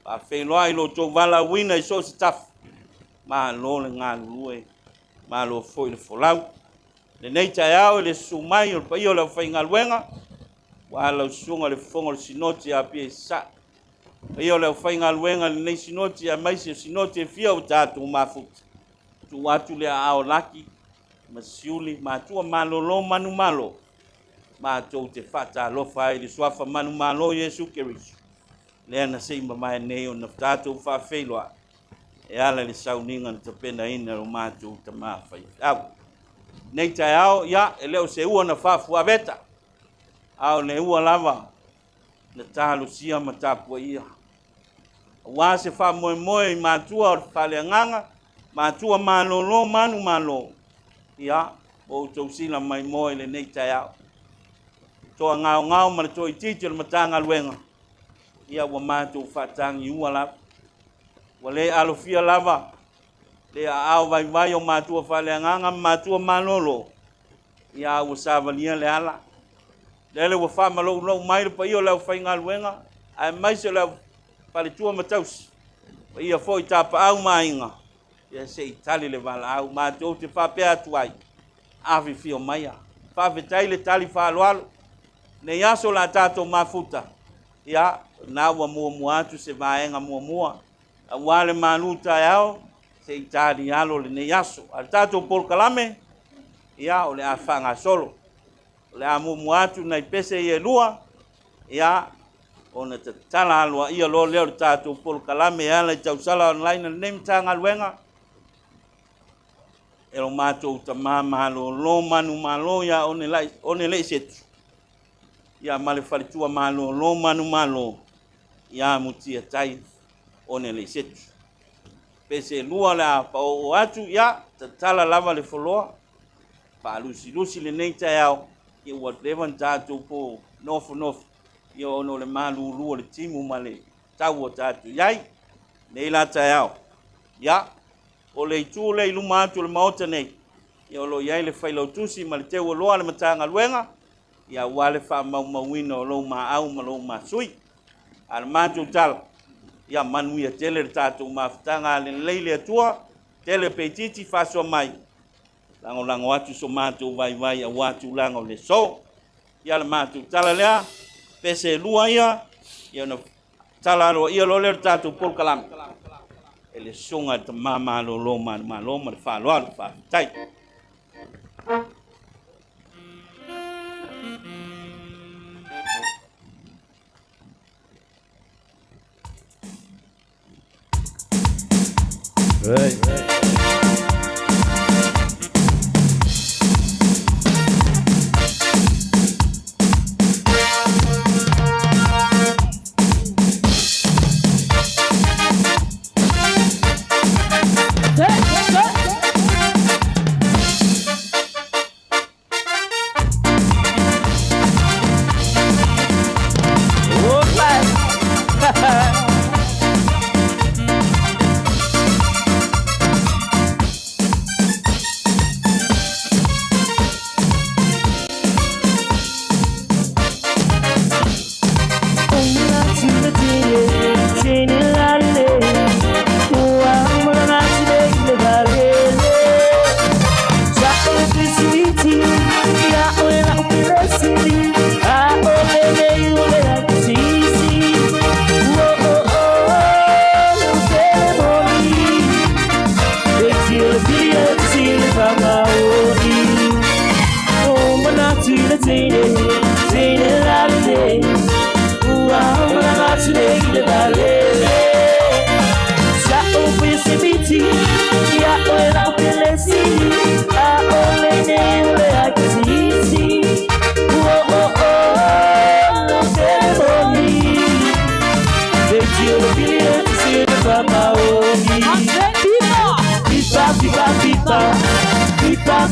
pa fei loa i lo tō wala wina i so si tafu ma lo le ngā lulue ma lo foi le folau le nei tai au le sumai o le pa ia o le Whaingaluenga wa lau sunga le fonga le sinoti a pia i sa pa ia o le Whaingaluenga le nei sinoti a maisi o sinoti e fia o tātou mafuta tu watu le a ao laki ma siuli ma tua malolo manu malo ma tau te whata alofa i le suafa manu malo Yesu Kerisu lea na seima mai nei o na tātou whawheiloa e ala le sauninga na tapena ina o mātou ta mawhai au nei tai au ia e leo se ua na whafua veta au le ua lava na talo sia ma tapua ia wa se wha moe moe i mātua o whaleanganga mātua malolo manu malo ia o tau sila mai moe le nei tai au toa ngao ma le toi titi o le Matagaluega ia ua mātou whatangi ua lava wa le alofia lava le au vai o mātua whaleanganga mātua malolo ia ua savalia le ala le ua whamalo lau mai le pa ia o lau Whaingaluenga ai mai se lau paletua matausi pa ia foi tapa au mainga ia se i tali le vala au mātou te whapea atu ai afi fio maia whawhetai le tali whaloalo ne yaso la tātou mafuta ia na ua mua atu se vaenga mua a wale manuta yao se i tali alo le ne yaso a tātou polkalame ia o le a whanga solo le a mua atu na i pese i e lua ia o na te tala alua ia lo leo le tātou polkalame ia le tausala online le ne Matagaluega e lo mātou ta mamalo lo manu malo ia one le setu ia male falitua malo lo manu malo ia mutia tai one le setu pese lua la pa o atu ia ta tala lava le foloa pa lusi le nei tai au ia whatever tātou po nofu ia ono le malu lua le timu male tau o tātou iai nei la tai au ia o le itu le iluma atu le maota nei ia lo iai le whailautusi ma le teo loa le Matagaluega ia wale wha mauina o lou maau ma lou masui a le mātou tala ia manu ia tele le tātou mawhitanga le leile atua tele peititi whasoa mai lango atu so mātou vai a watu lango le so ia le mātou tala lea pese lua ia na tala alo ia lo le tātou polkalame ele songa te mama lo ma le fa lo fa tai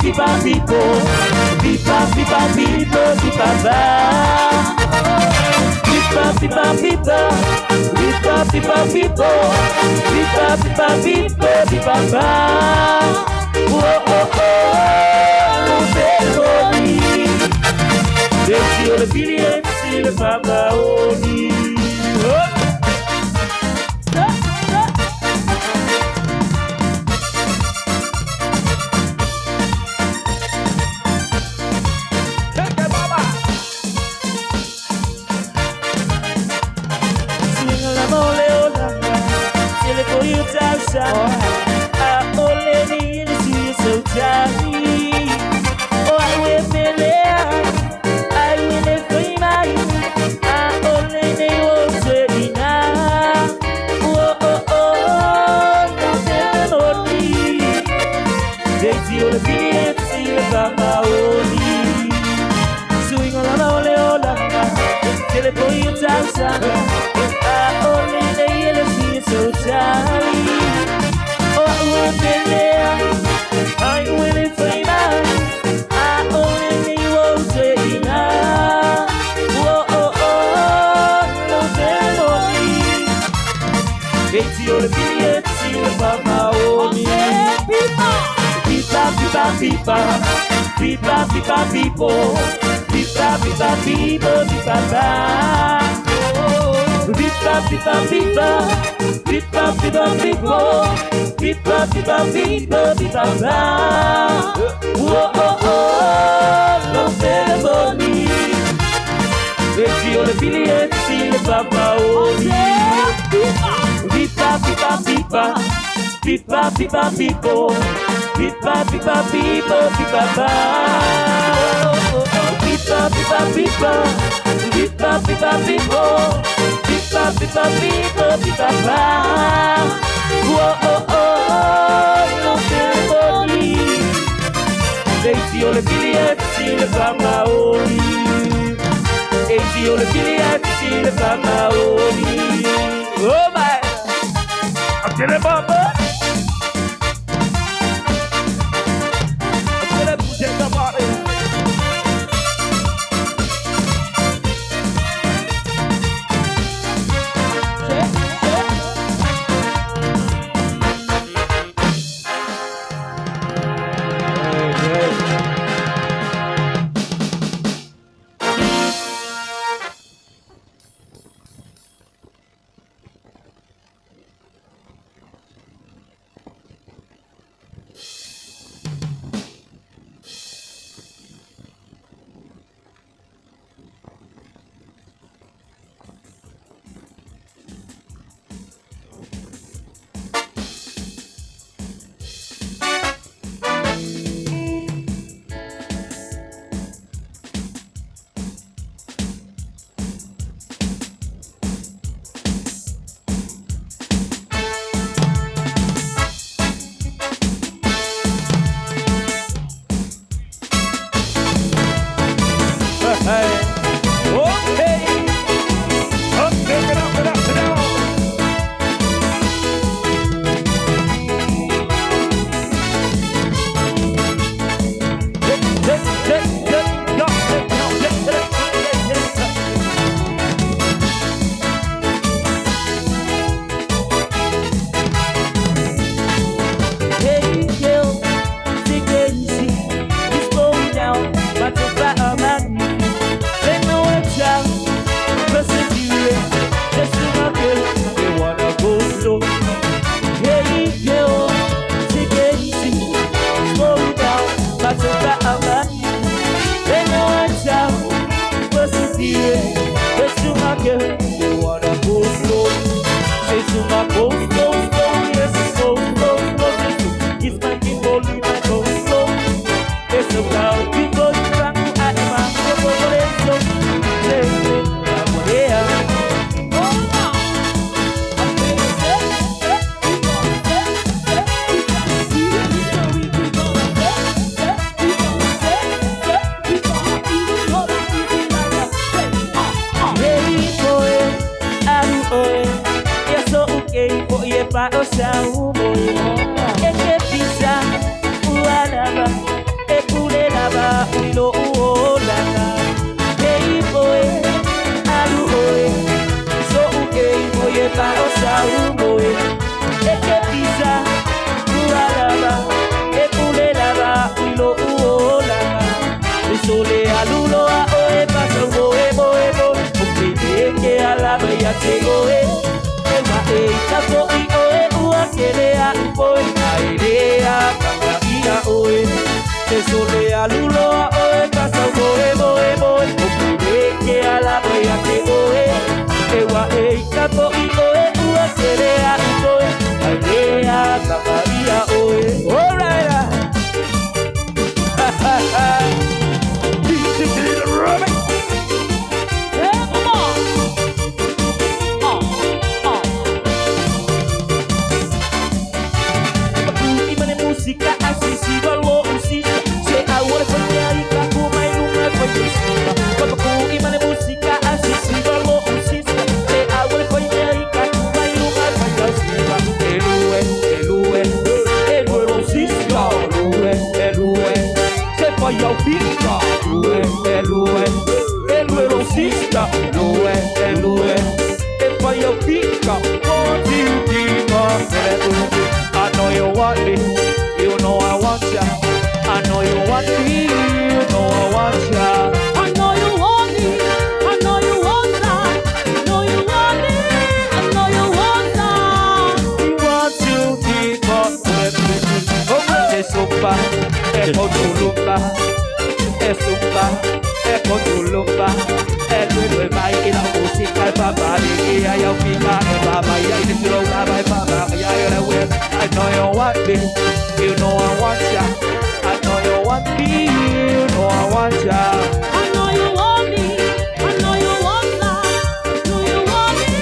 viva people, viva viva people, viva va. Viva viva viva, viva viva people, viva viva people, viva va. Oh oh oh, Beloni. Desi ole billion, si le papa oni. Viva, viva, viva, people, viva, viva, people, viva, viva, viva, viva, viva, viva, people, viva, viva, people, viva, oh, oh, oh, non ceremony, vecchio le biglietti, si le papaoni, viva, viva, viva, viva, viva, people. Viva, viva, viva, viva, viva, viva, viva, viva, viva, viva, viva, viva, viva, viva, oh, oh, oh, non ceremony. Zio le biglietti, le papaoni. Zio le biglietti, le papaoni. Oh my, I'm getting bumper. selea boy aidea kanga ia oe te solea luloa oe kasa boe boe boe okudeke ala boy ate oe ewa eikapo I oe ua selea boy aidea kanga ia oe. Alright. Música assisi valor usista se a hora foi ka kuma numa foi usista papo imane música assisi valor usista se a hora foi ka kuma numa foi usista elue usista elue se foi ao fica elue usista elue se foi ao fica pode I know you want me, you know I want ya. I know you want me, you know I want ya. I know you want me, I know you want that. I know you want me, I know you want that. We want to keep up with the sopa, echo to lumba, sopa, echo to lumba. Every night in a music, I baba, I know you want me, you know I want ya. I know you want me, you know I want ya. I know you want me, I know you want that. Do you want me?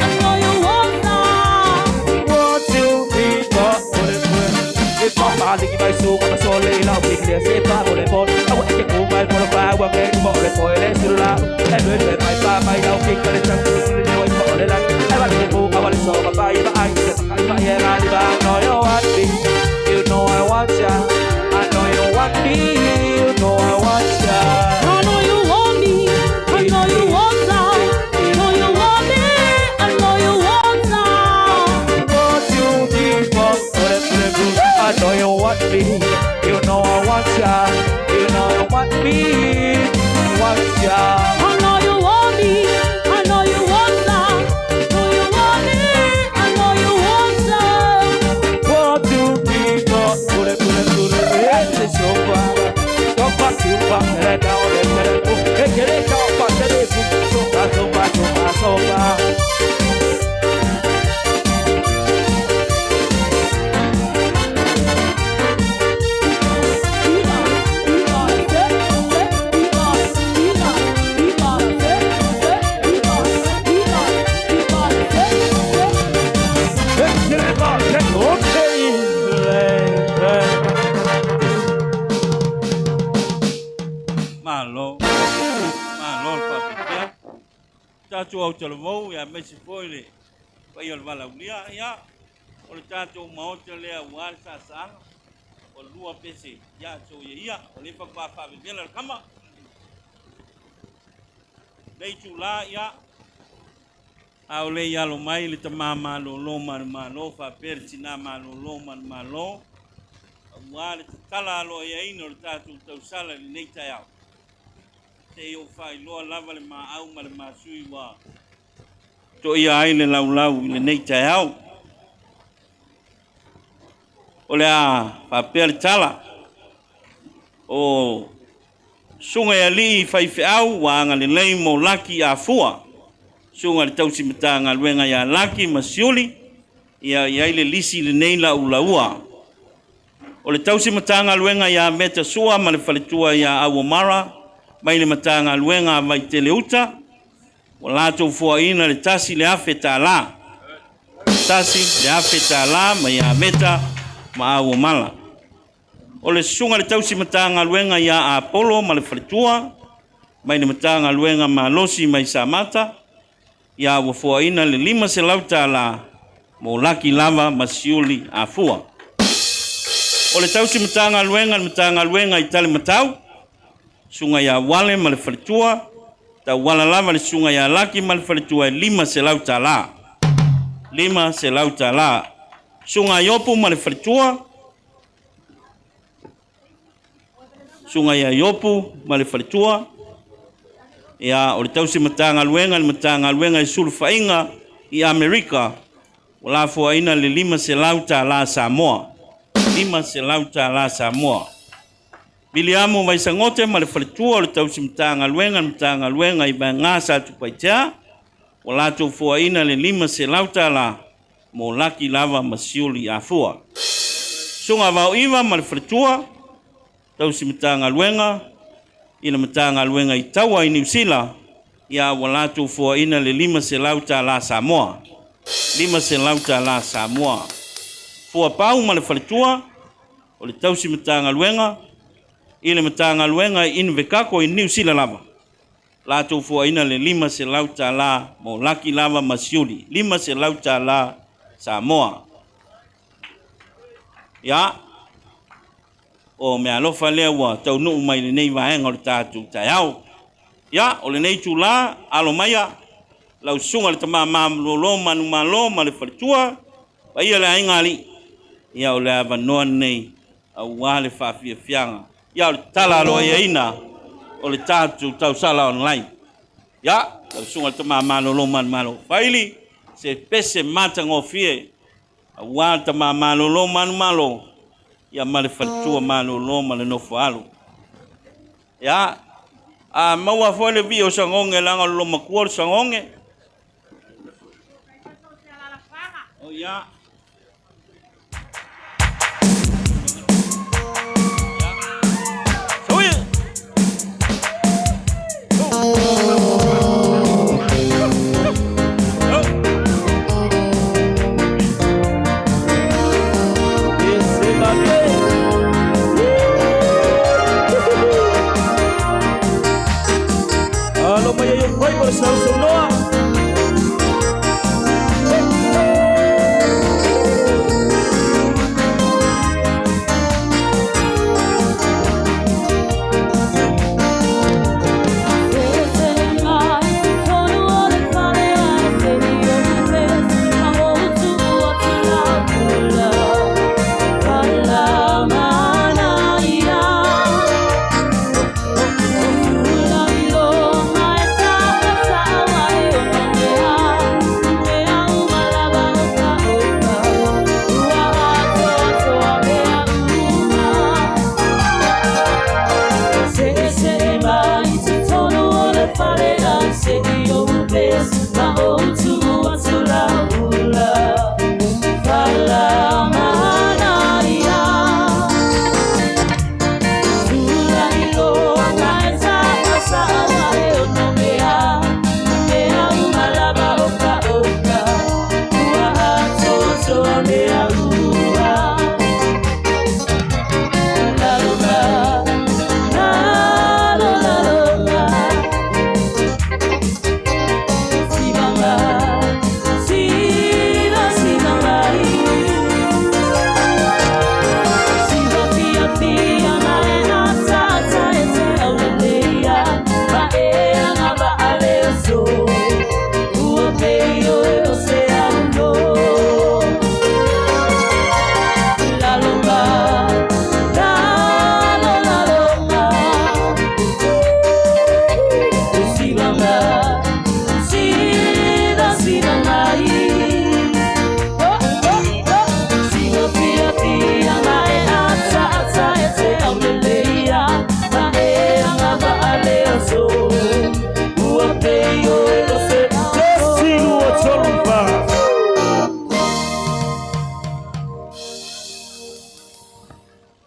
I know you want that. Want to be got for it. If my body give my soul, my soul lay down, big there, say pa for the ball. I want to get move my for the fire, we're getting for the boy, let's do that. And when my fire, my out, kick the chunk to the noise for the land. I want to move, I want to solve my fire, my eyes, my hair, I know you want me, you know I want ya. I know you want me, you know I want ya. I know you want me, I know you want that. I know you want me, I know you want that. Want to give up for the people. I know you want me, you know I want ya. You know you want me, want ya. I know you want me, I know you want that. Do you want me? I know you want that. Want to give up for the people. It's so far. Don't pass you back, let down, let go. Hey, get it out, but let it go. So far. Tātou au talamau ia mesi foile pai al wala ulia ia o le tātou maota lea uare sāsanga o lua pese ia so ia o le whakawhawhawhila le kama nei tūlā ia au le ialo mai le tamā mālo malo whapere tina malo uare te tala alo ia ino le tātou tausala li nei tai au te o fai loa lava le maau ma le masui wa to ia ai le laulau le nei tai au o le a papel tala o sunga ia li fai feau wa anga le lei mo laki a fua sunga le tausi matanga luenga ia laki masiuli ia le lisi le nei la ulaua o le tausi matanga luenga ia meta sua ma le faletua ia awamara mai le matanga luenga mai teleuta o lato fuaina le tasi le afeta la mai a meta ma awamala o le sunga le tausi matanga luenga ia apolo ma le faletua mai le matanga luenga ma losi mai samata ia wa fuaina le lima se lauta la mo laki lava masiuli afua o le tausi matanga luenga i tale matau sunga ya wale ma le faletua ta wala lava le sunga ya laki ma le faletua lima se lauta la sunga yopu ma le faletua sunga ya yopu ma le faletua ia o le tausi matanga luenga i sulfainga i Amerika Wala fuaina le 5 selau tala Samoa. 5 selau tala Samoa. Biliamo vai sangote ma le faletua le tausi mtanga luenga i ba ngasa tu paitea. Wala tu fuaina le 5 selau tala mo laki lava masiuli afua. Sunga vau iwa ma le faletua tausi mtanga luenga ina mtanga luenga i taua i New Zealand ya wala tu fuaina le 5 selau tala Samoa. 5 selau tala Samoa. Fua pau ma le faletua o le tausi mtanga luenga ile mtanga luenga in vekako i New Zealand lava. La tu fuaina le 5 selau tala mo laki lava masiuli. 5 selau tala Samoa. Ya. O me alofa lea wa tau nuu mai le nei vaenga o le tātu taiau. Ya, o le nei tula alo maia lau sunga le tama mamlolo manu malo ma le faletua pa ia le ainga ali. Ya o le avanoa nei au wale whawhia fianga. Ya o le tala aloa ia ina o le tātu tausala online. Ya, lau sunga le tama mamlolo manu malo. Whaili se pese mata ngofie au wale tama mamlolo manu malo. Ya male faletua malolo ma le nofo alu. Ya, maua foi le vi o sangonge langa lo makua sangonge. Oh ya.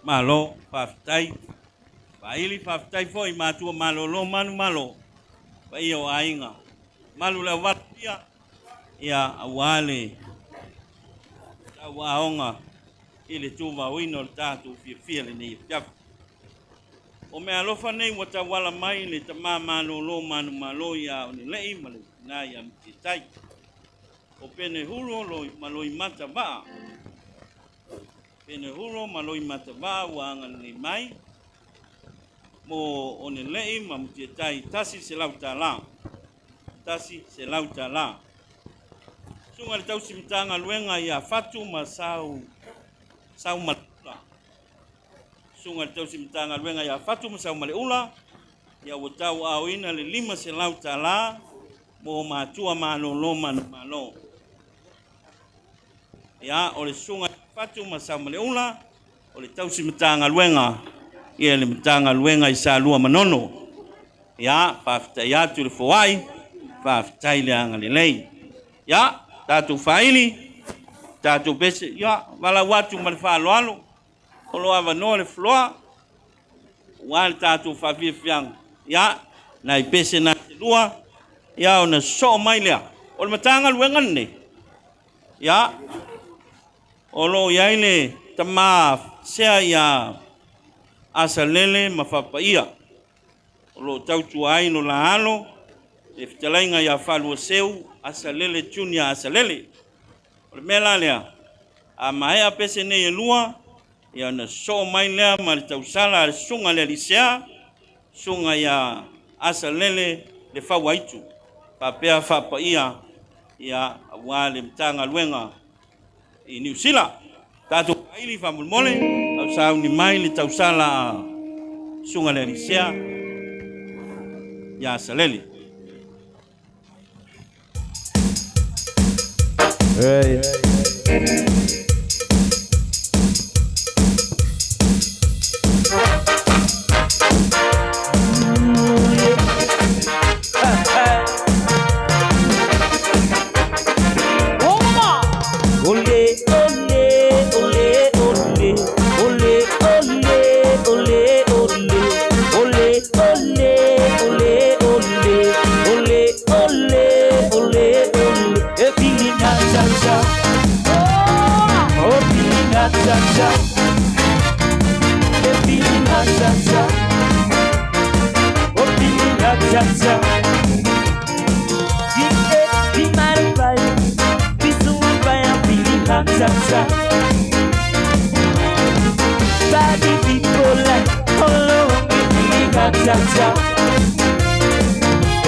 Malo, whaftai. Waili whaftai foi mātua malolo manu malo. Wai o ainga. Malu la watia. Ia awale. Awaonga. Ile tuwa wino tātu fia le nei piaf. O me alofa nei wata wala mai le tama malolo manu malo ia o ni lei malu. Na ia mtitai. O pene huro lo maloi mata waa. Pene huro maloi matava wanga ni mai mo one lei mamti tai tasi se lautala sunga le tau simtanga luenga ia fatu masau matula sunga le tau simtanga luenga ia fatu masau maleula ia watau awina le 5 se lautala mo matua malolo malo Ya, o le sunga fatu masama le ula, o le tausi Matagaluega, ia le Matagaluega I sa lua manono. Ya, whawhitai atu le fawai, whawhitai le anga le lei. Ya, tātou whaili, tātou bese, ya, wala watu ma le whaaloalo, o lo awa noa le floa, wale tātou whawhiawhianga. Ya, nai bese na te lua, ya, o na so mai lea, o le Matagaluega ne. Ya, o lo iaile tama sea ia asalele mawhapaia. O lo tautua ai no la halo, e whitalainga ia whalua seu, asalele tunia asalele. O le mela lea, a mahea pese nei e lua, ia na so mai lea ma le tausala le sunga le lisea, sunga ia asalele le whawaitu. Papea whapaia ia wale Matagaluega I New Zealand. Tātou kaili whamulmole, au sau ni mai le tausala sunga le lisea, ia salele. Hey.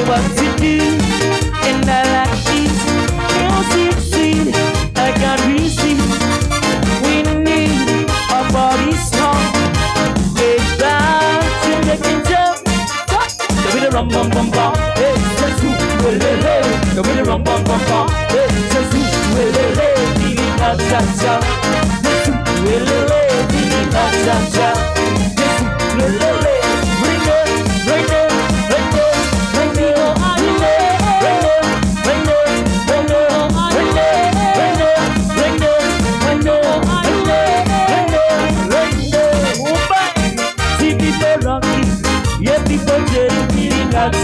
What to do, and I like it. Music sweet, I can receive. We need our body strong. Get down to the jump. Go with the rum bum bum bum. Hey, just who will it? Go with the rum bum bum bum. Hey, just who will it? Feeling hot, hot, hot. Just who will it? Feeling hot, hot, hot. Just who will it? Bring it, bring it.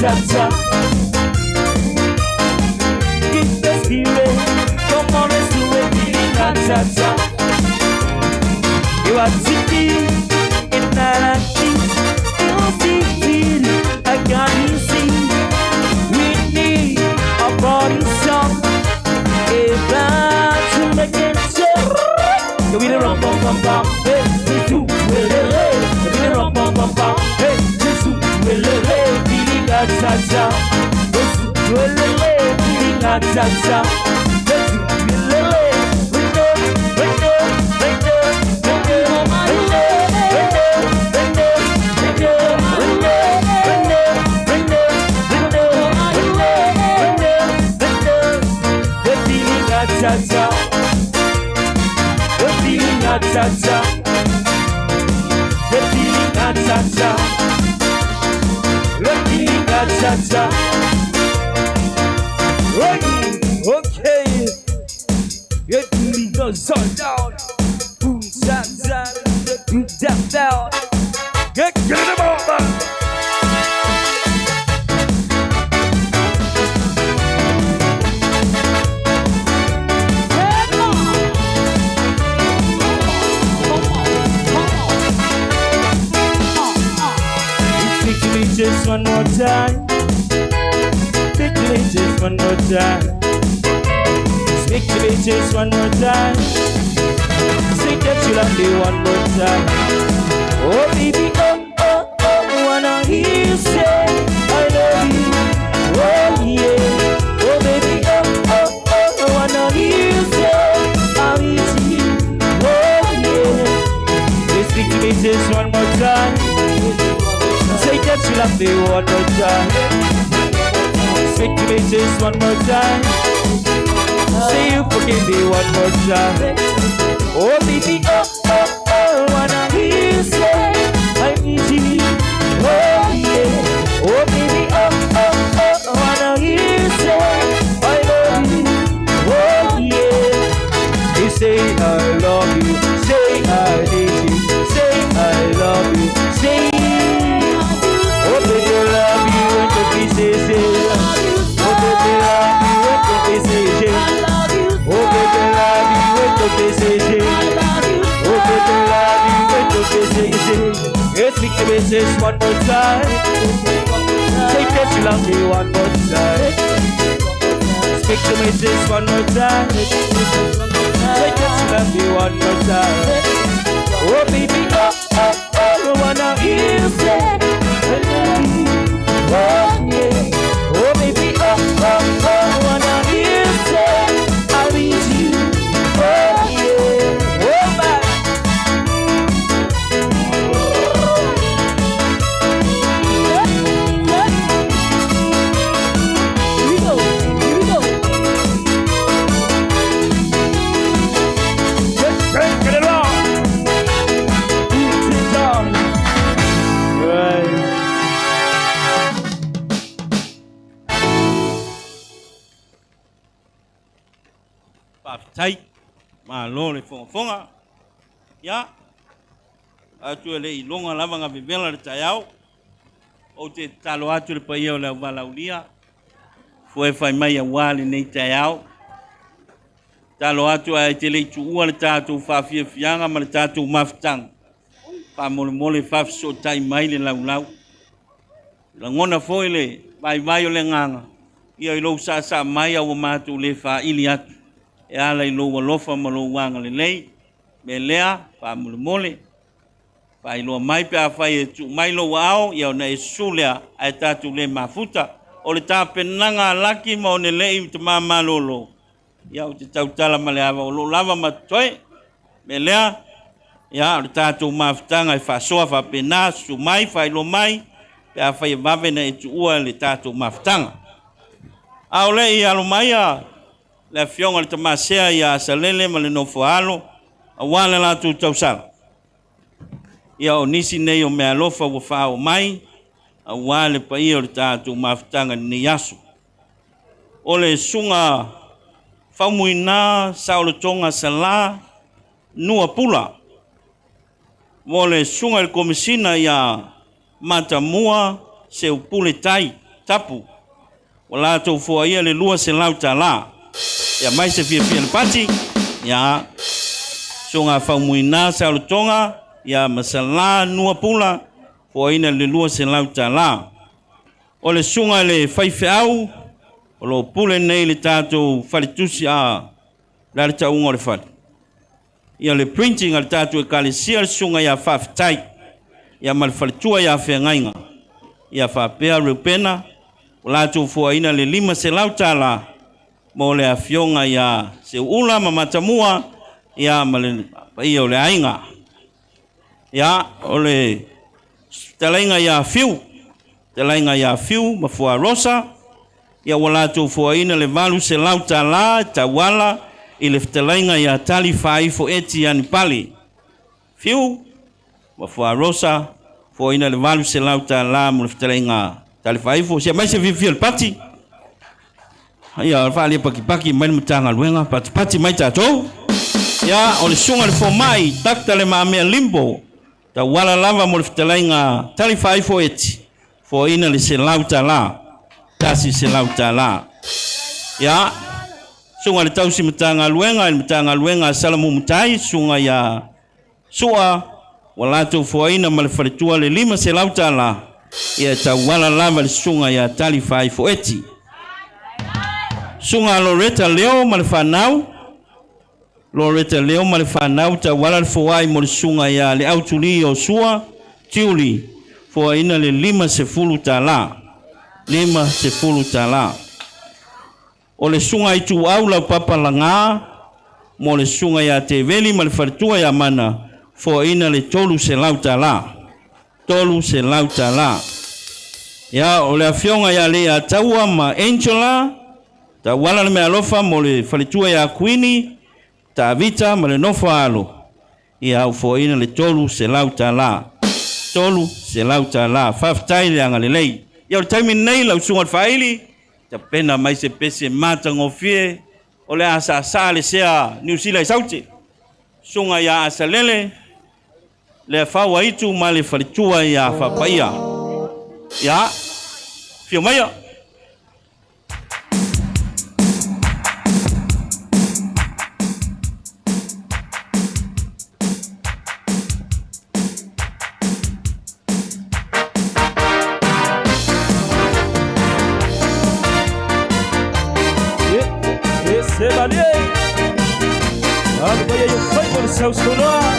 Cha-cha. Keep the spirit, come on, let's do it, feeling cha-cha. You are sitting in that music feel, I can't see. We need a body song, if that's make it show. Go with the rum bum bum bum, hey, we do, go with the rum bum bum bum, hey, just do, cha-cha, let's do it, feeling cha-cha, let's do it, bring it, bring it, bring it, bring it, cha-cha, the feeling cha-cha, the feeling cha-cha, the feeling cha-cha. Okay, get me the sun down, boom, cha-cha, boom, down, get them over. Just one more time. Speak to me just one more time. Speak to me just one more time. Say that you love me one more time. Oh baby, oh, oh, oh, wanna hear you say I love you. Oh yeah. Oh baby, oh, oh, oh, wanna hear you say I miss you. Oh yeah. Just speak to me just one more time. Say that you love me one more time. Speak to me just one more time. Say you forgive me one more time. Oh baby, oh, oh, oh, wanna hear you say I need you. Oh yeah. Oh baby, oh, oh, oh, wanna hear you say I love you. Oh yeah. You say I love you, say I need you, say I love you, say oh baby, I love you and don't be say. Oh baby, I love you and don't be say. Oh baby, I love you and don't be say. Oh baby, I love you and don't be say. Let's make the message one more time. Say that you love me one more time. Speak the message one more time. Say that you love me one more time. Oh baby, oh, oh, oh, I wanna hear you say I love you. Oh yeah. Oh baby, oh, oh, oh, I wanna hear you say I need you. Oh yeah. Oh my. Here we go. Here we go. Get it on. Sit down. Right. Tai ma lo le fonga ya atu le ilonga lava nga vivela le taiao o te talo atu le paia o le valaulia foi fai mai a wale nei taiao talo atu ai te le tuua le tatu fafia fianga ma le tatu maftang pa mole faf so tai mai le laulau la ngona foi le vai o le nganga ia i lo sa mai au matu le fa ili atu e ala i loa lofa ma lo wanga le lei me lea pa mole pa i loa mai pe a fai e tu mai lo ao ia na e sulea ai tatu le mafuta o le tapenanga laki ma o ne lei te mama lolo ia o te tautala ma le ava o lo lava ma toi me lea ia o le tatu mafutanga e fasoa fa pena su mai fai lo mai pe a fai e vave na e tu ua le tatu mafutanga au le i alo mai a le fionga le tamasea ia salele ma le nofo alo a wale la tu tausala ia o nisi nei o mea lofa wa fao mai a wale pa ia o le tatu mafutanga ni yasu o le sunga faumuina saulotonga sala nua pula mo le sunga le komisina ia matamua se upule tai tapu wala to fo ia le lua se lauta la ya mai se fia le pati ya sunga faumuina saulotonga ya masala nua pula fo ina le lua se lauta la o le sunga le faifeau o lo pule nei le tatou falitusi a la le taunga o le fali ia le printing al tatou ekalesia le sunga ia faafetai ia ma le falitua ia feagainga ia faapea reupena o latou fuaina le 5 se lautala mo le afioga ia se ula ma matamua ia ma le paia o le aiga ia o le talainga ia fiu ma fuarosa ia wala tu fuaina le valu se lautala tawala i le ftalainga ia tali faifo eti ani pali fiu ma fuarosa fuaina le valu se lautala mo le ftalainga tali faifo se mai se vivia le pati ia fali paki mai Matagaluega pati mai tatou ia o le sunga le fomai takta le mamea limbo tawala lava mo le ftalainga tali faifo eti fuaina le se lautala tasi se lautala ya sunga le tausi Matagaluega salamu mutai sunga ya sua wala tu fuaina ma le faletua le 5 se lautala ia tawala lava le sunga ya tali faifo eti sunga Loretta leo ma le fanau tawala le fuai mo le sunga ya le autuli o sua tiuli fuaina le 5 se fulu tala 5 se fulu tala o le sunga i tu au lau papalanga mo le sunga ya te veli ma le faletua ya mana fuaina le 3 se lautala ya o le afionga ya le ataua ma Angela Ta wala le me alofa mo le falitua ya kuini ta vita ma le nofa alo. Ia au foina le tolu se lauta la. Tolu se lauta la. Whaftai le anga le lei. Ia o taimi nei lau sunga whaili. Ta pena mai se pese mata ngofie. O le asa sa le sea New Zealand sauti. Sunga ya asa lele. Le whaua itu ma le falitua ya whapaia. Ia. Fio maia. Sebalier, agora eu fui por seu solar.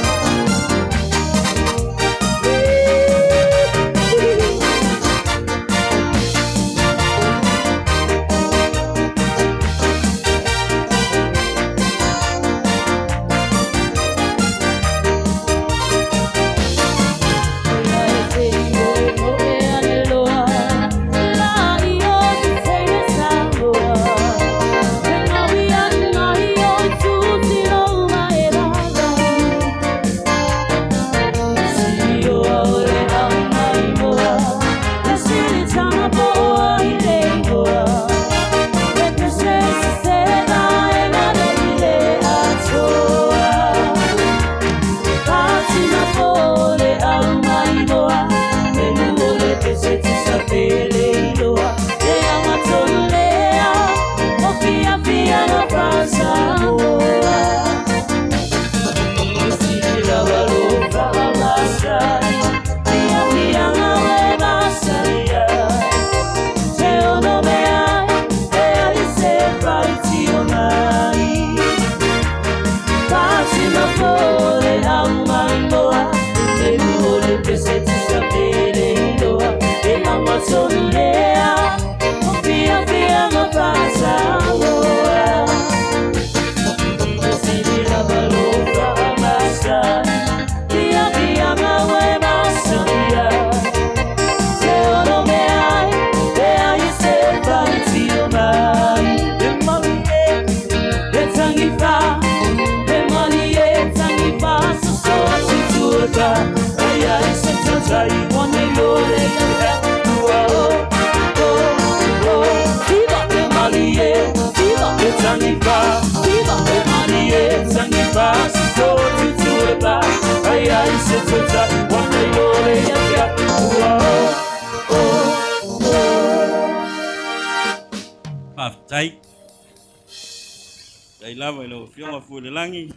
Dai lava lo fionga fu le langi.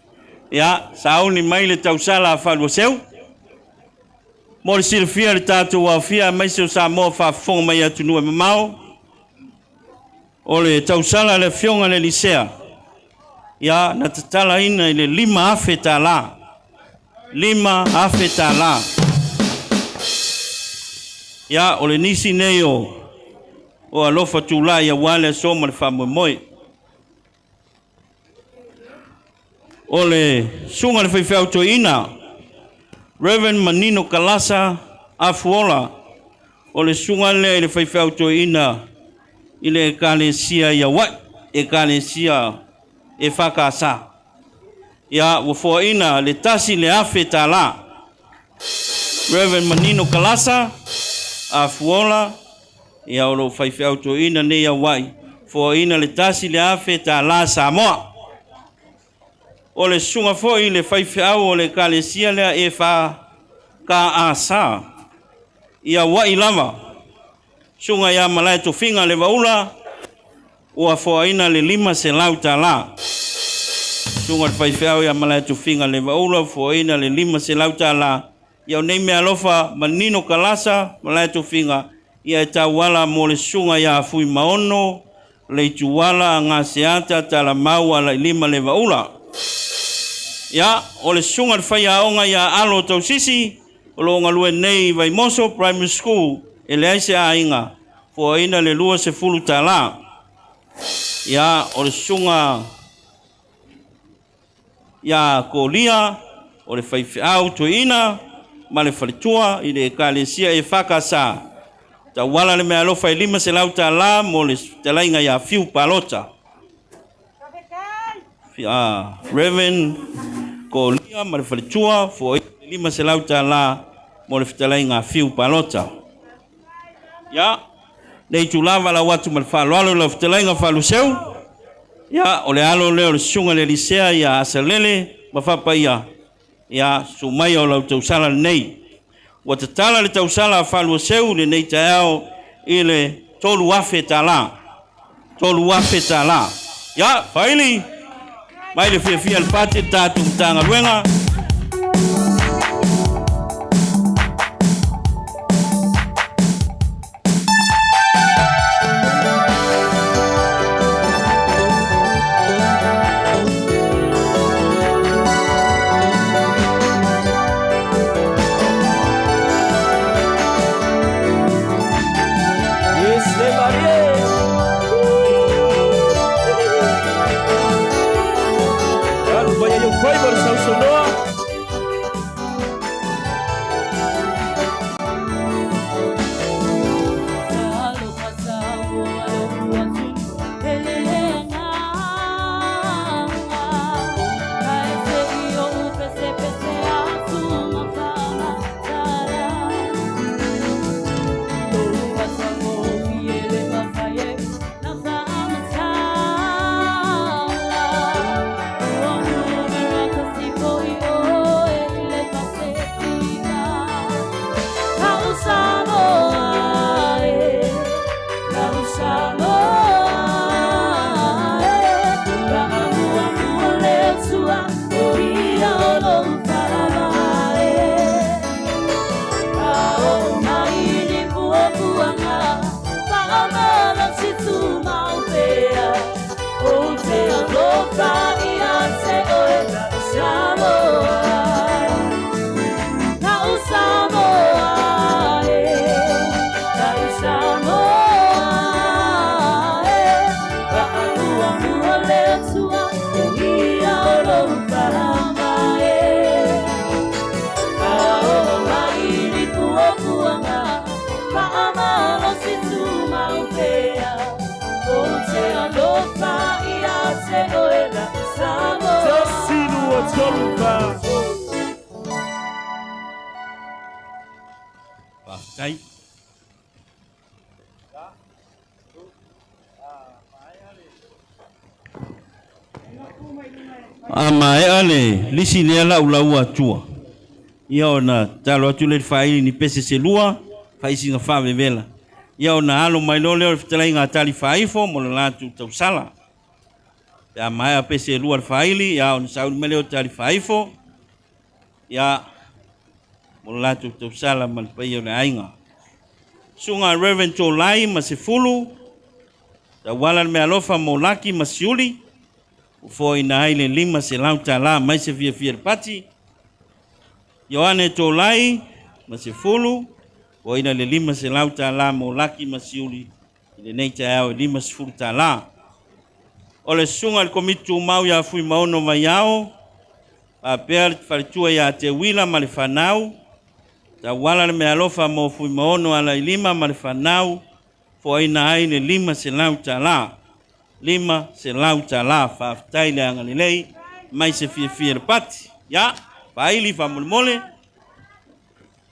Ia, sauni mai le tausala falua seu. Mo le silfia le tatu wa fia mai seu sa mo fa fonga mai atu nu mamao. O le tausala le fionga le lisea. Ia, na tatala ina le lima afeta la. Lima afeta la. Ia, o le nisi neo. O alofa tula ia wale soma le famu moi. O le sunga le whaifau to ina, Reverend Manino Kalasa Afuola, o le sunga le whaifau to ina, i le ekalesia ia wat, ekalesia e whakasa. Ia wafua ina le tasi le awheta la. Reverend Manino Kalasa Afuola, ia o lo whaifau to ina ne ia wai, fua ina le tasi le awheta la Samoa. O le sunga foi le whaifeau o le ekalesia lea e wha ka asa. Ia wai lava. Sunga ia malai to finga le waula. Ua foaina le lima se lauta la. Sunga le whaifeau ia malai to finga le waula. Foaina le lima se lauta la. Ia nei mea alofa Manino Kalasa malai to finga. Ia e tawala mo le sunga ia fui maono. Le tuwala ngā seata tala mau ala lima le waula. Ya, o le sunga le whai aonga ia alo tau sisi, o lo ngalue nei vai moso primary school, e le aise a inga, fo ina le lua se fulu ta la. Ya, o le sunga, ya kolia, o le whai au to ina, ma le whalitua, i le ekalesia e whakasa. Ta wala le mea lofa i lima se lau ta la, mo le talainga ia fiu palota. Reverend ko lia ma le faletua fo lima se lau tala mo le fitalai ngā fiu palota. Ya, nei tu lava la watu ma le whaaloalo la fitalai ngā whaaluseu. Ya, o le alo leo le sunga le lisea ya asalele ma whapaia. Ya, sumai o lau tausala nei. Wa te tala le tausala a whaaluseu le nei taeao i le tolu afe tala. Tolu afe tala. Ya, whaili. Mai le fia le pate tātou Matagaluega. Pastai. Mai ale lisi le la ula tua. Ia ona talo atu le fai ni pese se lua, fai singa fa vela. Ia ona alo mai lo le fitalai ngā tali faifo mo le latu tausala. Ya mai a pese lua faili, ia ona sauni mele o tali faifo. Ia mo le latu tausala man pai o le ainga. Sunga Reverend Tolai ma se fulu, ta wala me alofa mo laki ma siuli, ufo ina aile lima se lauta la mai se fia pati. Yohane Tolai ma se fulu, o ina le lima se lauta la mo laki ma siuli, ile neita ao lima se fulu ta la. O le sunga le komitu mau ya fui maono mai ao, a pēr faritua ya te wila ma le whanau, ta wala le me alofa mo fui maono ala i lima ma le whanau, fo ina ai le lima se lauta la. Lima se lauta la, whaftai le angalilei, mai se fia pati. Ya, whaili whamulmole.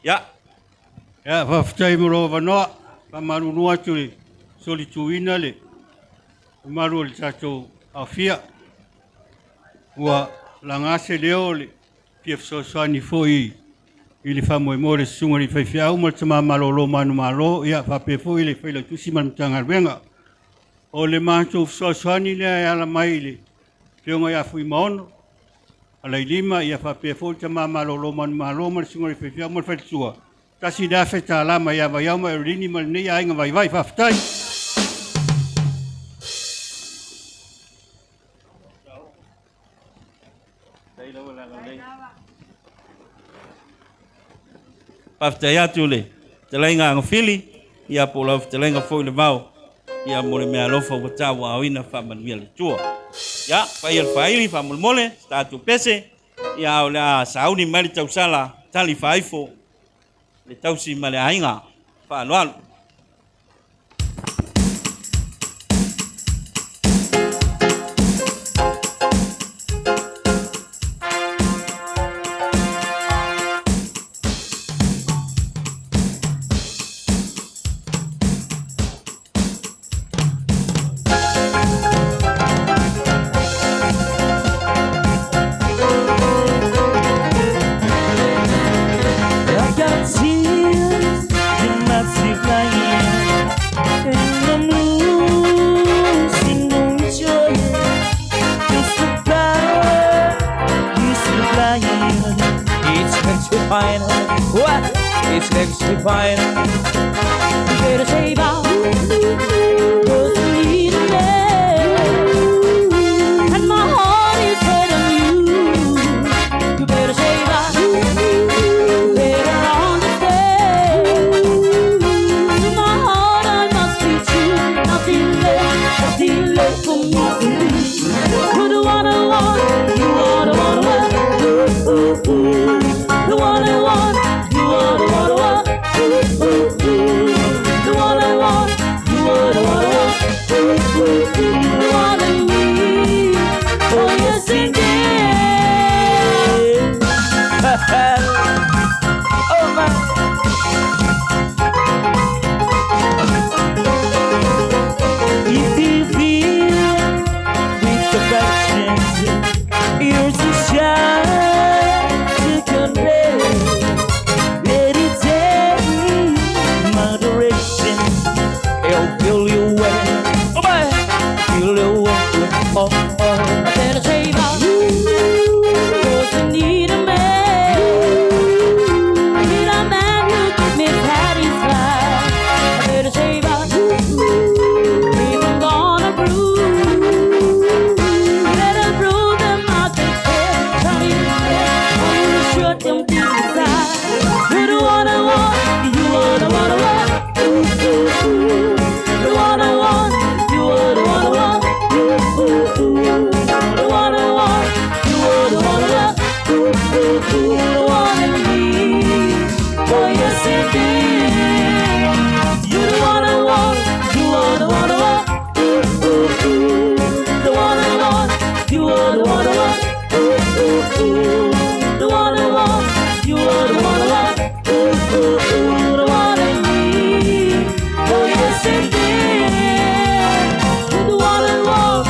Ya. Ya, whaftai moro wanoa, whamaru noa tui, soli tuina le, maru le tatou a fia. Ua langase leo le, pia fsosani foi, ili whamoe more sunga li whaifia umar tama malolo manu malo, ia whape foi le whaila tusi man Matagaluega. O le mātou fsosani le ala mai le, peonga ia fui maono, ala i lima ia whape foi tama malolo manu malo, mar sunga li whaifia umar whaitua. Tasi da feta lama ia vai auma e rini mal nei ainga vai whaftai. Whaftai atu le, te lainga anga whili, ia po lau te lainga foi le mau, ia mo le mea lofa ua tawa awina whamanuia le tua. Ia, whai al whaili, whamulmole, statu pese, ia au le a sauni mali tausala, tali whaifo, le tausi ma le ainga, whaaloalu. makes me fine. You better save out, 'cause you need a man, and my heart is set on you. You better save out, better understand. To my heart I must be true, nothing left for me to do. You're the one I want, you are the one I want. The one I want, you are the one I want. The one I want, you are the one I want. The one I need, oh yes indeed. Oh man. If you feel with affection, here's a shine to convey. Let it take my direction. It'll fill you well. Oh man, fill you well. Oh oh. I better save out, 'cause you need a man. I need a man who keep me satisfied. I better save out, if I'm gonna prove, better prove them out the care. Trying to shut them to the side. You're the one I want, you are the one I want. The one I want, you are the one I want. The one I want, you are the one I want. The one I need, oh yes indeed. You're the one I want, you are the one I want. The one I want, you are the one I want. The one I want, you are the one I want. The one I need, oh yes indeed. You're the one I want.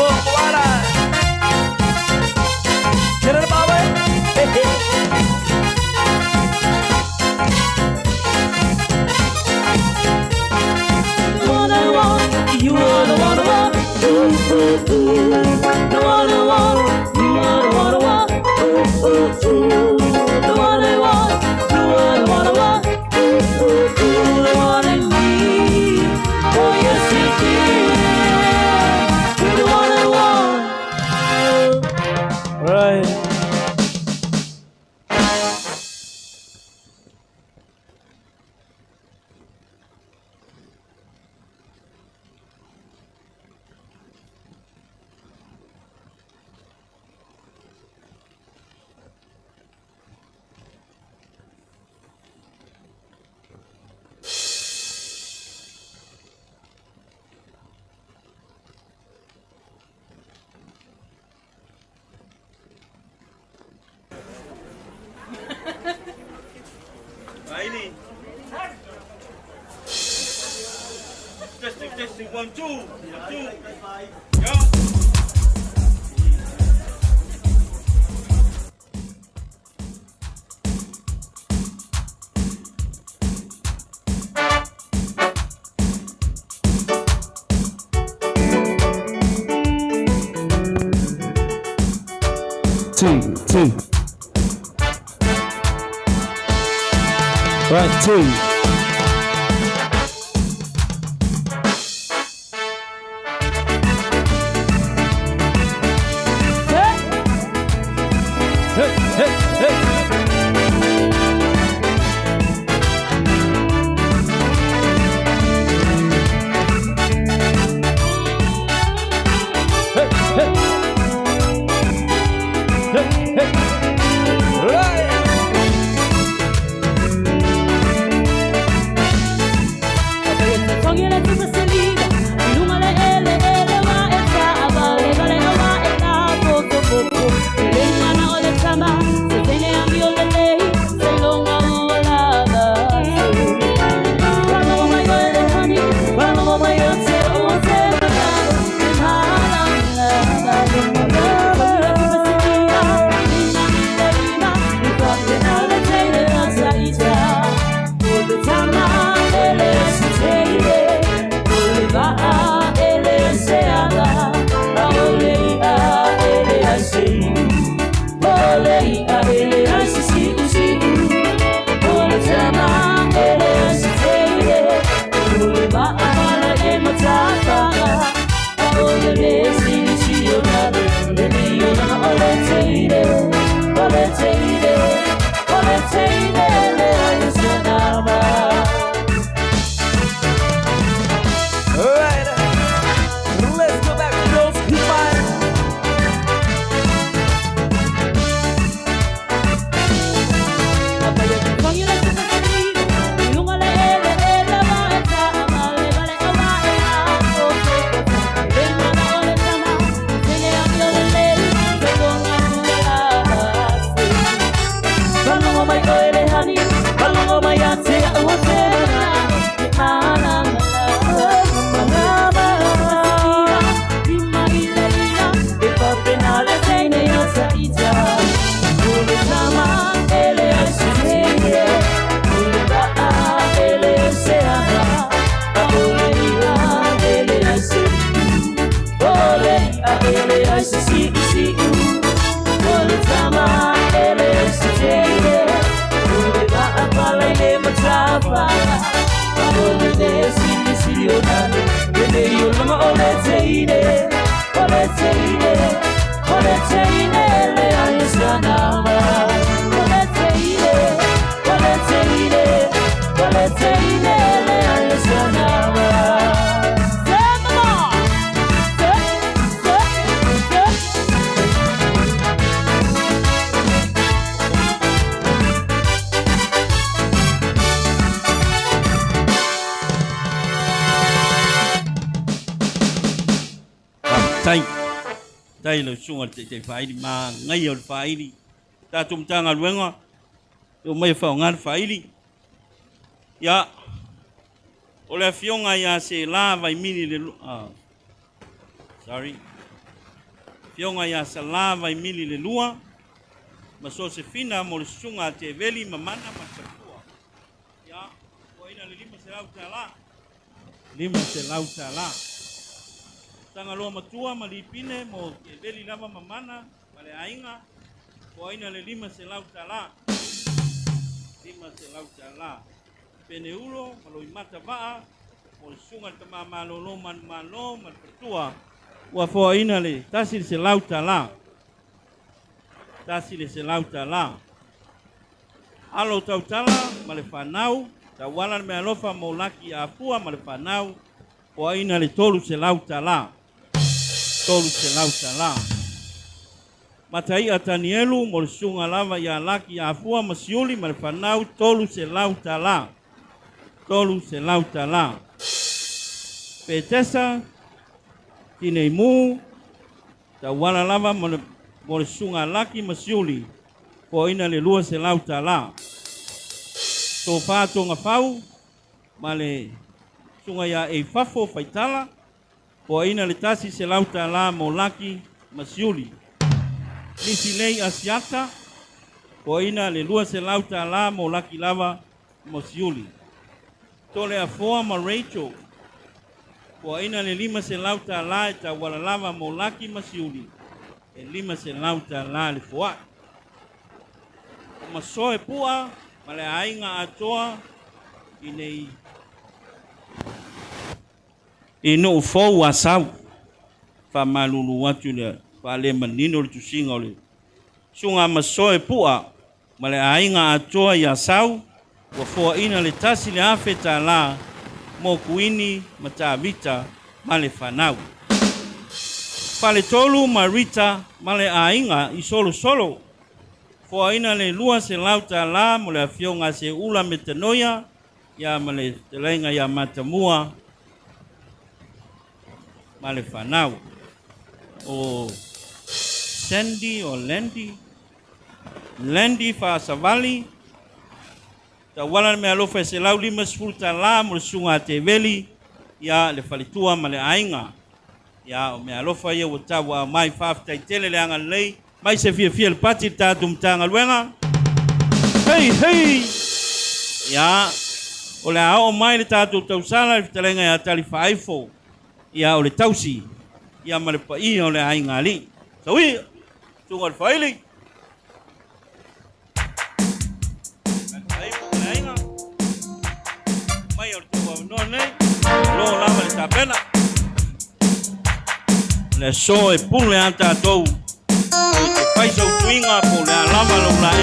Oh, what a... Get it, Bobby? Hey, hey. The one I want, you are the one I want. The one I want, you are the one I want. The one I want, you are the one I want. The one I need, oh yes indeed. You're the one I want. Right. Ini. Testing, 1, 2. 1, 2. Yeah. Two. Right, two. Hey, hey, hey. Hey, hey. Hey, hey. Right. fire. Ole te sili sili onane. Ele yolama ole te ine. Ole te ine. Ole te ine le ayesanama. Ole te ine. Ole te ine. Ole te ine le ayesanama. Tai lo sunga te whai ma ngai o whai ta tum tanga luenga o mai whao ngar whai ya o le fionga ya se la vai mini le sorry fionga ya se la vai mini le lua ma so se fina mo le sunga te veli mamana ma tatua ya o ina le lima se lau tala tanga loa matua ma lipine mo ke veli lava mamana ma le ainga ko aina le lima se lau tala pene ulo ma loi mata vaa mo le sunga te mamalo man malo ma patua ua fo aina le tasi se lau tala alo tau tala ma le whanau ta wala me alofa mo laki a pua ma le whanau ko aina le tolu se lau tala Matai atanielu mo le sunga lava ya laki a fua masiuli ma le whanau tolu se lau tala. Petesa tinei mu ta wala lava mo le sunga laki masiuli ko ina le lua se lau tala. So whātonga whau ma le sunga ya e fafo faitala ko ina le tasi se lau tala mo laki masiuli. Nisi lei asiata ko ina le lua se lau tala mo laki lava masiuli. Tole a foa ma Rachel ko ina le lima se lau tala e ta wala lava mo laki masiuli. E lima se lau tala le foa. O masoe pua ma le ainga atoa inei ino fo wasau fa malulu watu le fa le manino le tusinga le sunga masoe pua ma le ainga atoa ya sau wa fo ina le tasi le afeta la mo kuini matavita ma le fanau fa le tolu marita ma le ainga i solo fo ina le lua se lauta la mo le fionga se ula metanoia ya ma le telenga ya matamua ma le fanau o Sandy o Lendi fa savali ta wala me alofa se lau lima sfulta la mo le sunga te veli ya le falitua ma le ainga ya o me alofa ia wata wa mai fafta tele le anga lei mai se fia le pati ta tanga luenga hey ya o le ao mai le tatu tausala le telenga ya tali faifo ya o le tausi ya ma le pai o le ainga li sawi tunga le faili mai o tunga no nei lo lava le tapena le so e pule anta tou te fai sau tuinga po le alama lo la e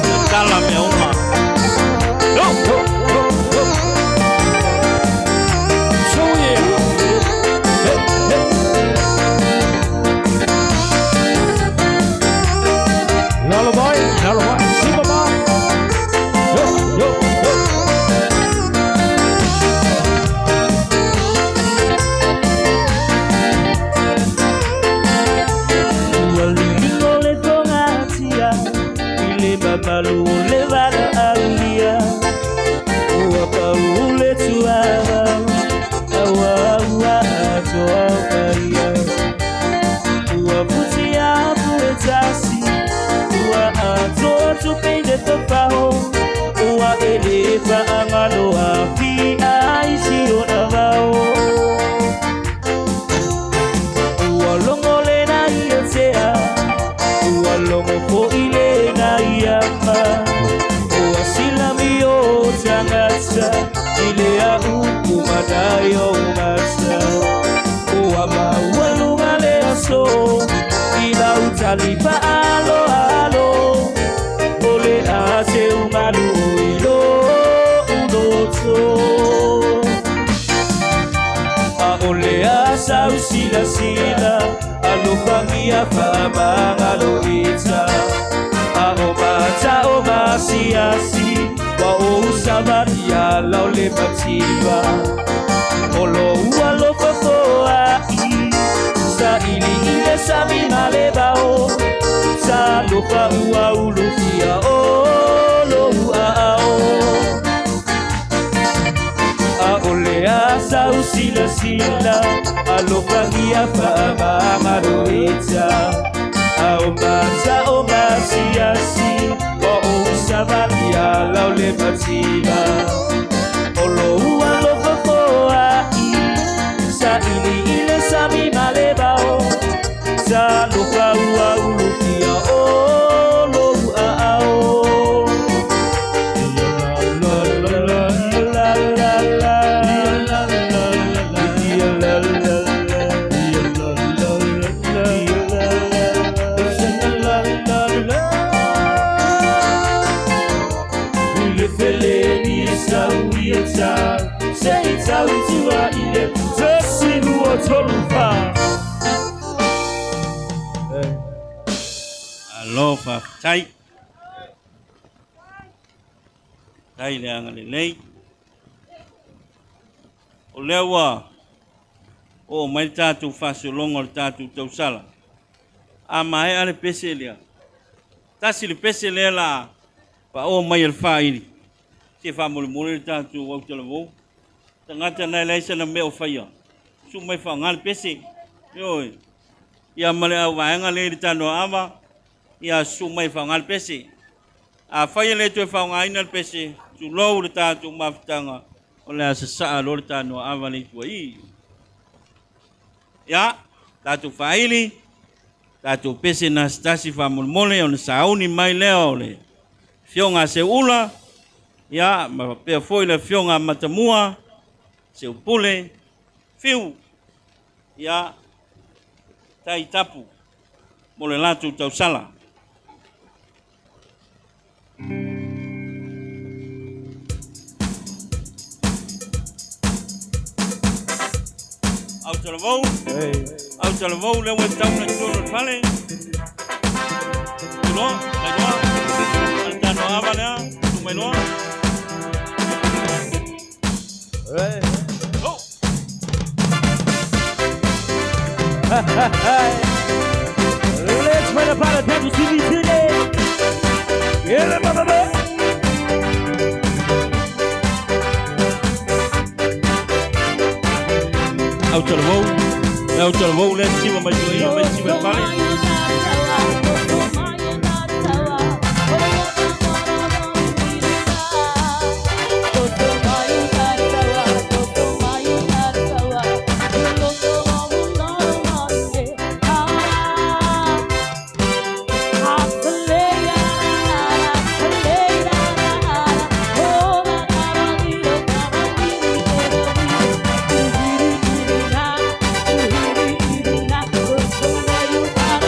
le tala me uma so yeah lullaby sing about yo Palu levada alia o palu le tuava awa toaia o putia puetasi o ato tu pende topao o elefa angalo afi aisi o navao o longole na iotea o longo po ile na yama o asila mi o tanga ita ilea ukumadayo umasa uama walungale aso ila utalipa alo alo ole ase umalu ilo udoto ole asa usila sila alupangia fama aloita aomata omasiasi wa usabari ya laule matiba olo ualo fofoa sa ili ile sami malebao sa lupa ua ulufia olo uao ole asa usila sila alopangia fama maroita aomasa omasiasi wa usabari ya laule matiba olo ualo fofoa sa ili ile sami malebao sa lupa ua ulufia olo uao Alofa tai tai le anga le nei o lewa o mai tatu fasolongo le tatu tausala a mai ale peselia tasi le peselela pa o mai el faili se fa mo le tatu o tele tangata na laisa na me o faia su mai fa ngal pese yo ya male wa ngale tano ama ya su mai fa ngal pese a faia le to fa ngai nal pese su lo le tatu maftanga o la sa lo tano ama le tuai ya tatu faili tatu pese na stasi fa mole on sauni mai leo le fionga se ula ya ma pe foi le fionga matamua se upule fiu ya tai tapu mole latu tausala Autalvou le wa tauna tolo pale no altano avala tu menor Let's put up on the table today. Yeah, mama. Autalvou, let's see what my doing, let's see what pale. You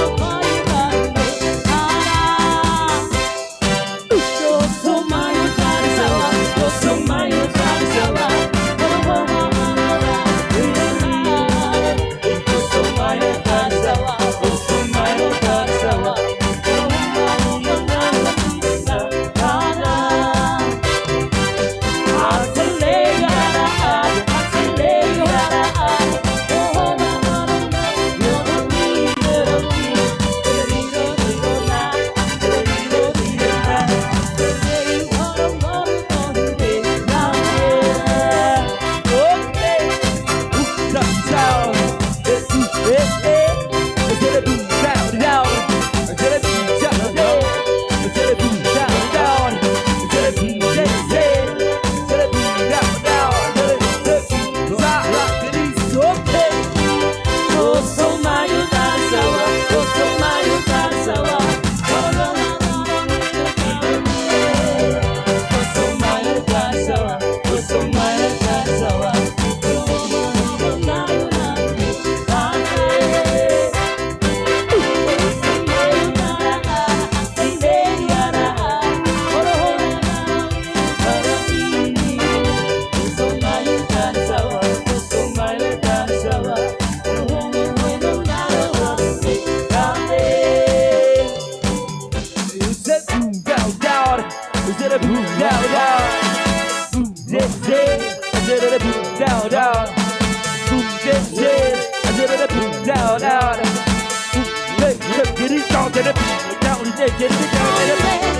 I said it boom down down. Boom I said it boom down down. Boom get it down to the boom down get it down to the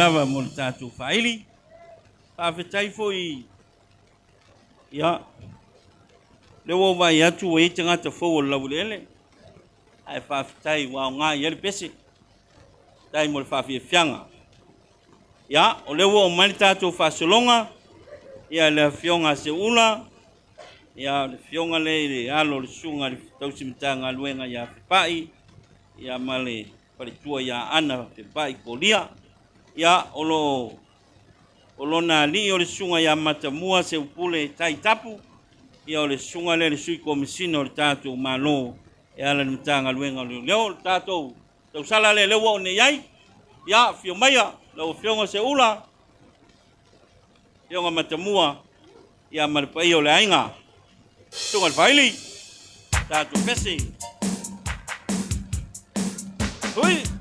lava mo tatu faili pa fetai foi ya le wo vai atu e tanga te fo la bulele ai fa fetai wa nga yel pesi dai mo fa fi fianga ya o le wo mani tatu fa solonga ya le fionga se ula ya le fionga le alo le sunga le tausimtanga luenga ya pai ya male pare tua ya ana te pai kolia ya olo na li o le sunga ya matamua se upule tai tapu ya o le sunga le sui komisino le tatu malo ya la mtanga luenga leo tatu tausala le lewo ne yai ya fio maya lo fionga se ula fionga matamua ya malpai o le ainga sunga faili tatu pesi hui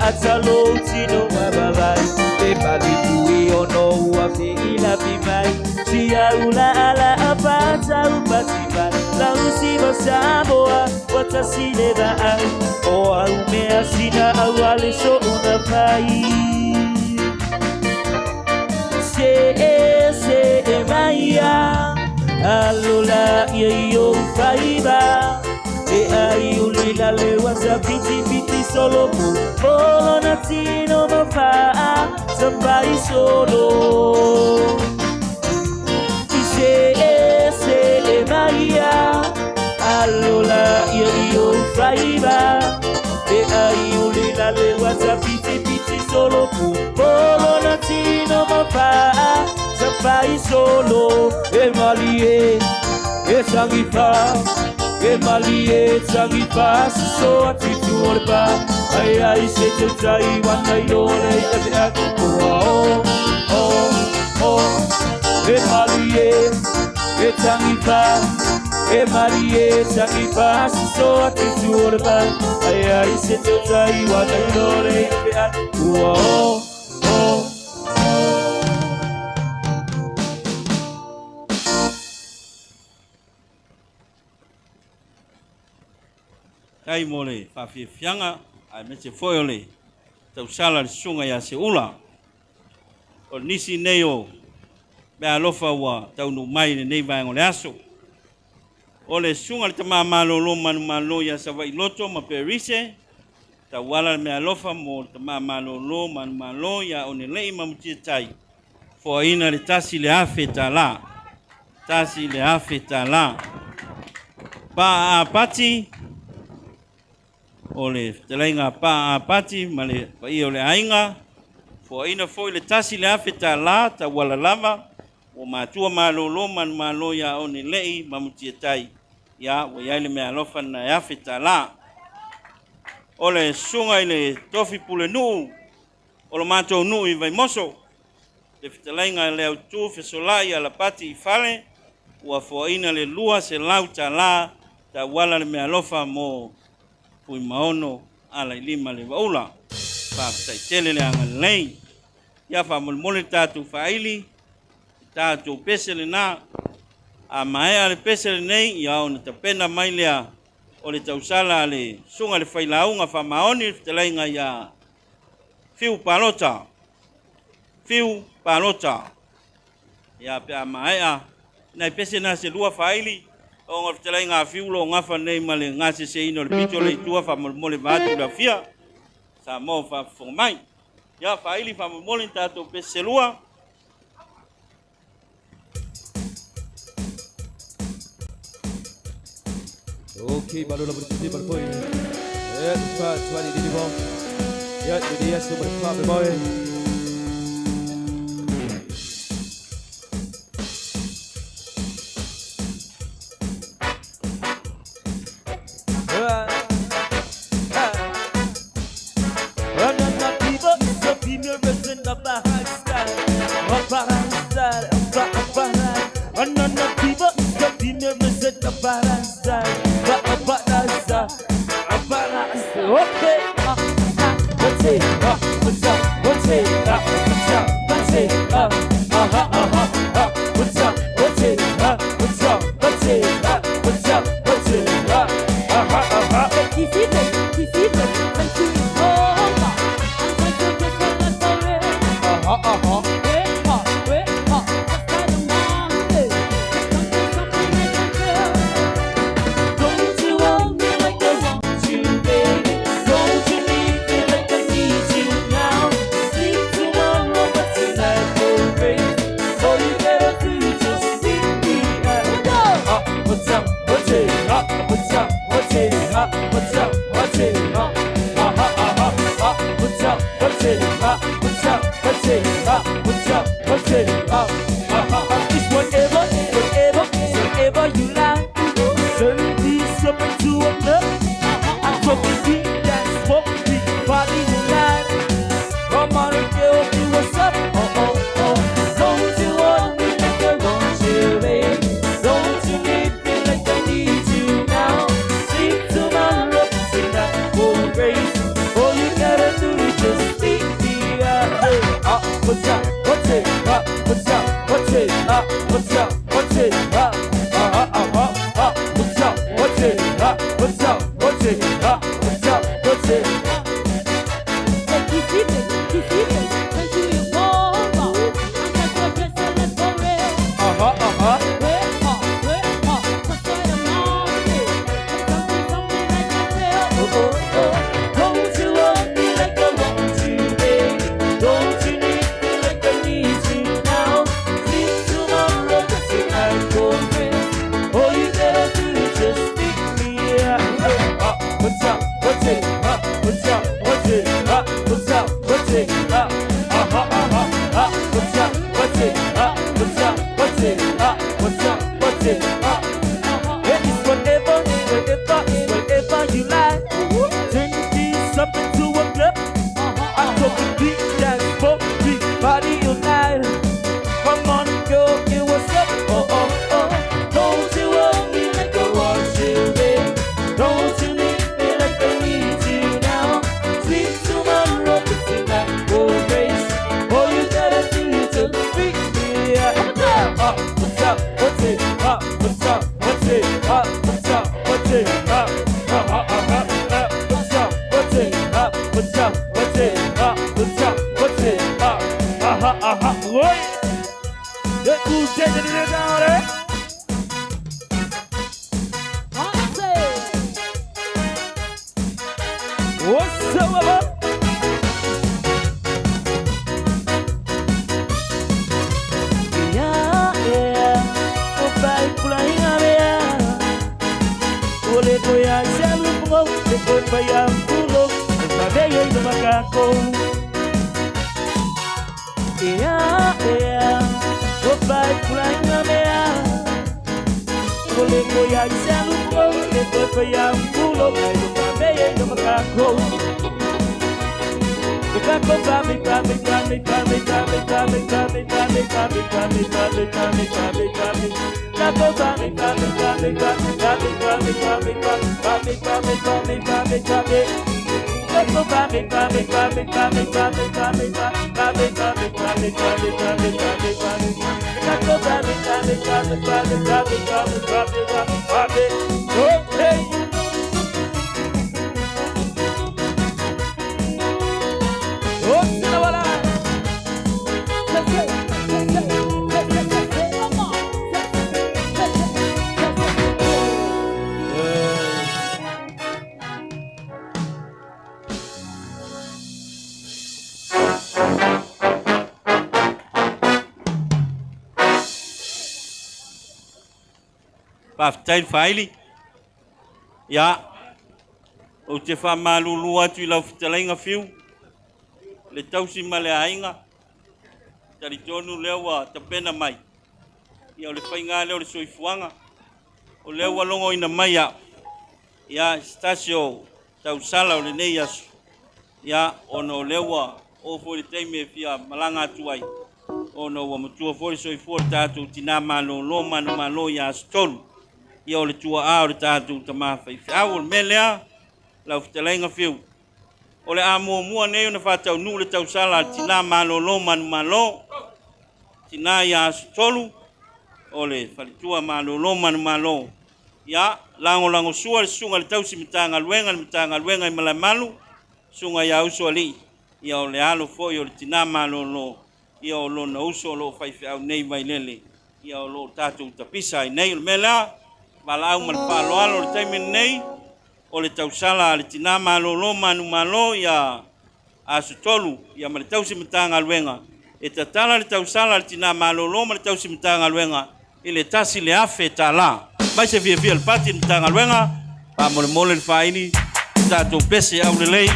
Ata lo tino mababai e balibu e ono wa fe ila bimai tia ula ala apata upatiba la usiba samoa watasile ba o aume asina awale so una pai se maya alula yo faiba e ai ulila le wasa piti solo polo natino ma fa sampai solo se maia allora io faiba e ai ulila le wasa piti solo polo natino ma fa sampai solo e malie e sangifa e malie sangi pas so atitu orba ai se te tai wana yole e aku e malie sangi pas so atitu orba ai se te tai wana yole e aku tai mo le whawhiawhianga, ai me se foi o le tausala le sunga ia se ula. O nisi nei o mea alofa ua taunu mai le nei vai ngole aso. O le sunga le tama malolo manu malo ia sa vai loto ma perise, ta wala me alofa mo tama malolo manu malo ia o ne lei mamutia tai. Fo ina le tasi le afe ta la. Tasi le afe ta la. Pa a pati, o le telenga pa a pati, ma le pai o le ainga, fo ina foi le tasi le afe ta la, ta wala lava, o matua malolo manu malo ia o ne lei mamutia tai. Ya, wa ia le mea alofa na e afe ta la. O le sunga i le tofi pule nuu, o lo matou nuu i vai moso. Le fitalainga le au tu fesolai ala pati i fale, ua foaina le lua se lau ta la, ta wala le mea alofa mo pui maono ala i lima le waula. Pa tai tele le anga lei. Ia fa mulmole tatu faili, tatu pese le na, a maea le pese le nei, ia o ne tapena mai lea, o le tausala le sunga le whailaunga wha maoni le fitalainga ia fiu palota. Fiu palota. Ia pe a maea, nai pese na se lua whaili, o ngā fitalainga fiu lo ngafa nei ma le ngase se ino le pito le tua wha mulmole vātu la fia, sa mo wha whongmai. Ia whaili wha mulmole tato pese lua, Okay, baru lah berhenti berpoin. Ya, cepat, cepat di bawah. Ya, jadi ya super cepat berpoin. Oh, Oi. The cool taking it down there. What's up, Baba? Oleh goyang selalu pengok, dekut bayang pulung, sebagai yang makako. Opai pulang ngamea. Oleh goyang selalu pengok, dekut bayang pulung, sebagai yang makako. Bekako kami. Paftain faili. Ya. O te whamalulu atu I lau whitalainga whiu. Le tausi male ainga. Tari tonu lewa tapena mai. Ia o le whainga leo le soifuanga. O lewa longo ina mai a. Ia stasio tausala o le nei asu. Ia ono lewa o fori teime fia malanga atuai. Ono wa matua fori soifua tatu tina malo lo mano malo ia stolu. Ia o le tua a o le tatu tamawhai. Au o le melea lau whitalainga whiu. O le a mua nei ona whatau nu le tausala tina malo lo manu malo. Tina ia stolu. O le whalitua malo lo manu malo. Ia lango sua le sunga le tausi Matagaluega I malamalu. Sunga ia uso ali. Ia o le alo foi o le tina malo lo. Ia o lo na uso lo whaiwhau nei Vailele. Ia o lo tatu tapisa I nei o le mela. Wala au man palo alo le taime nei. O le tausala le tina malo lo manu malo ia asu tolu. Ia ma le tausi Matagaluega. E tatala le tausala le tina malo lo ma le tausi Matagaluega. I le tasi le afe tala. Mai se via le pati Matagaluega. Pa mole le whaini. Tatu pese au le lei.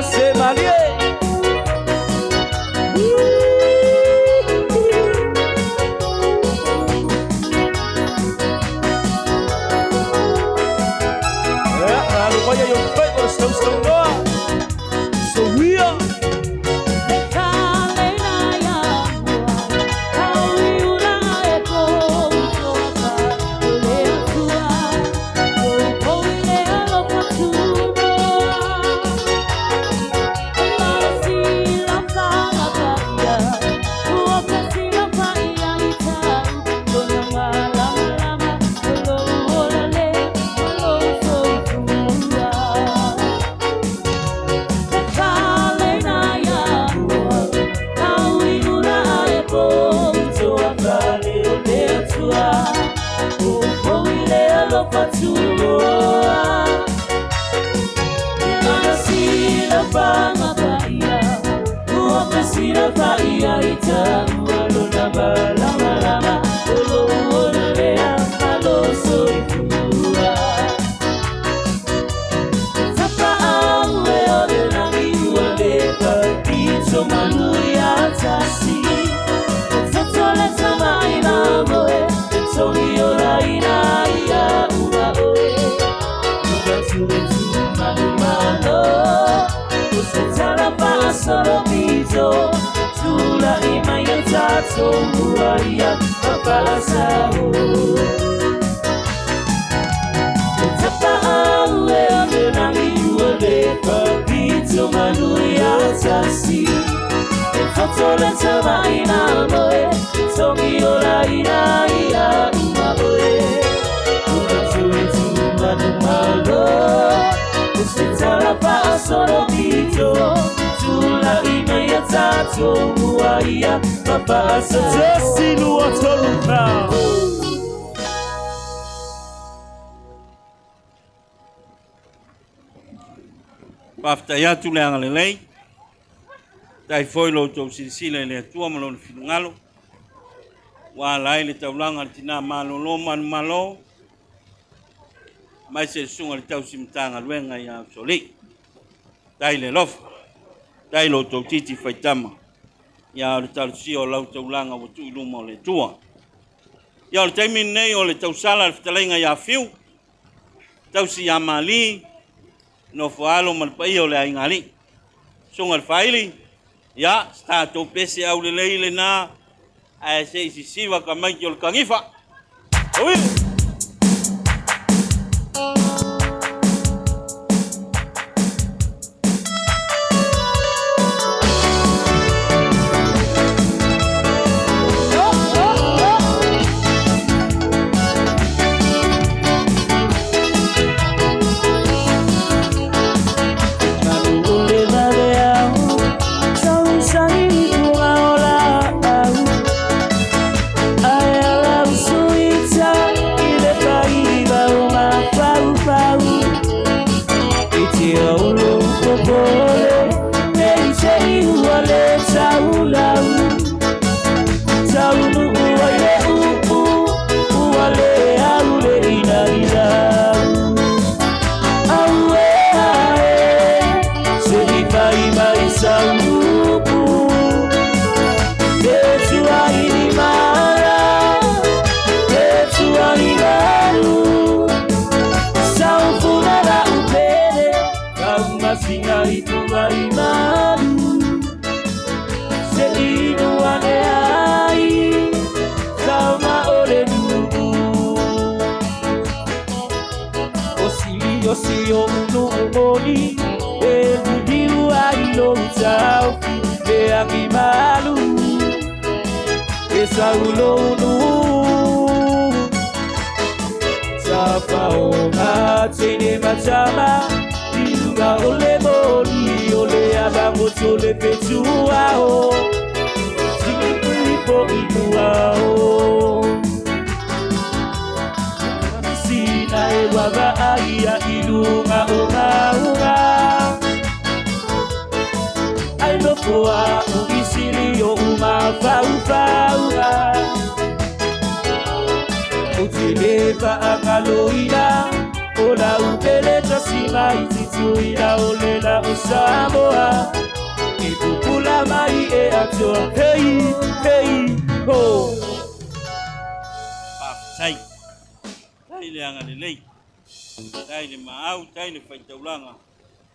Esse Maria. Olha eu foi gostando so real. Let's Tomuaia, Papa Sassi, Luatoluna. Pafta tu le angalelei. Tai foi lo tau silisile le tua malon finungalo. Wa lai le taulanga le tina malolo malo. Mai se sunga le tau simtanga luenga ya soli. Tai le lofa. Tai lo tau titi faitama. Ya le tau sio lau taulanga watu iluma le tua. Ya le taimi nei o le tausala le fitalenga ya fiu. Tau si amali. No foalo malpai o le aingali. Sunga le faili. Ya, stato pese au le leile na. Ai se isi siwa ka mai ki o le kangifa. Oi!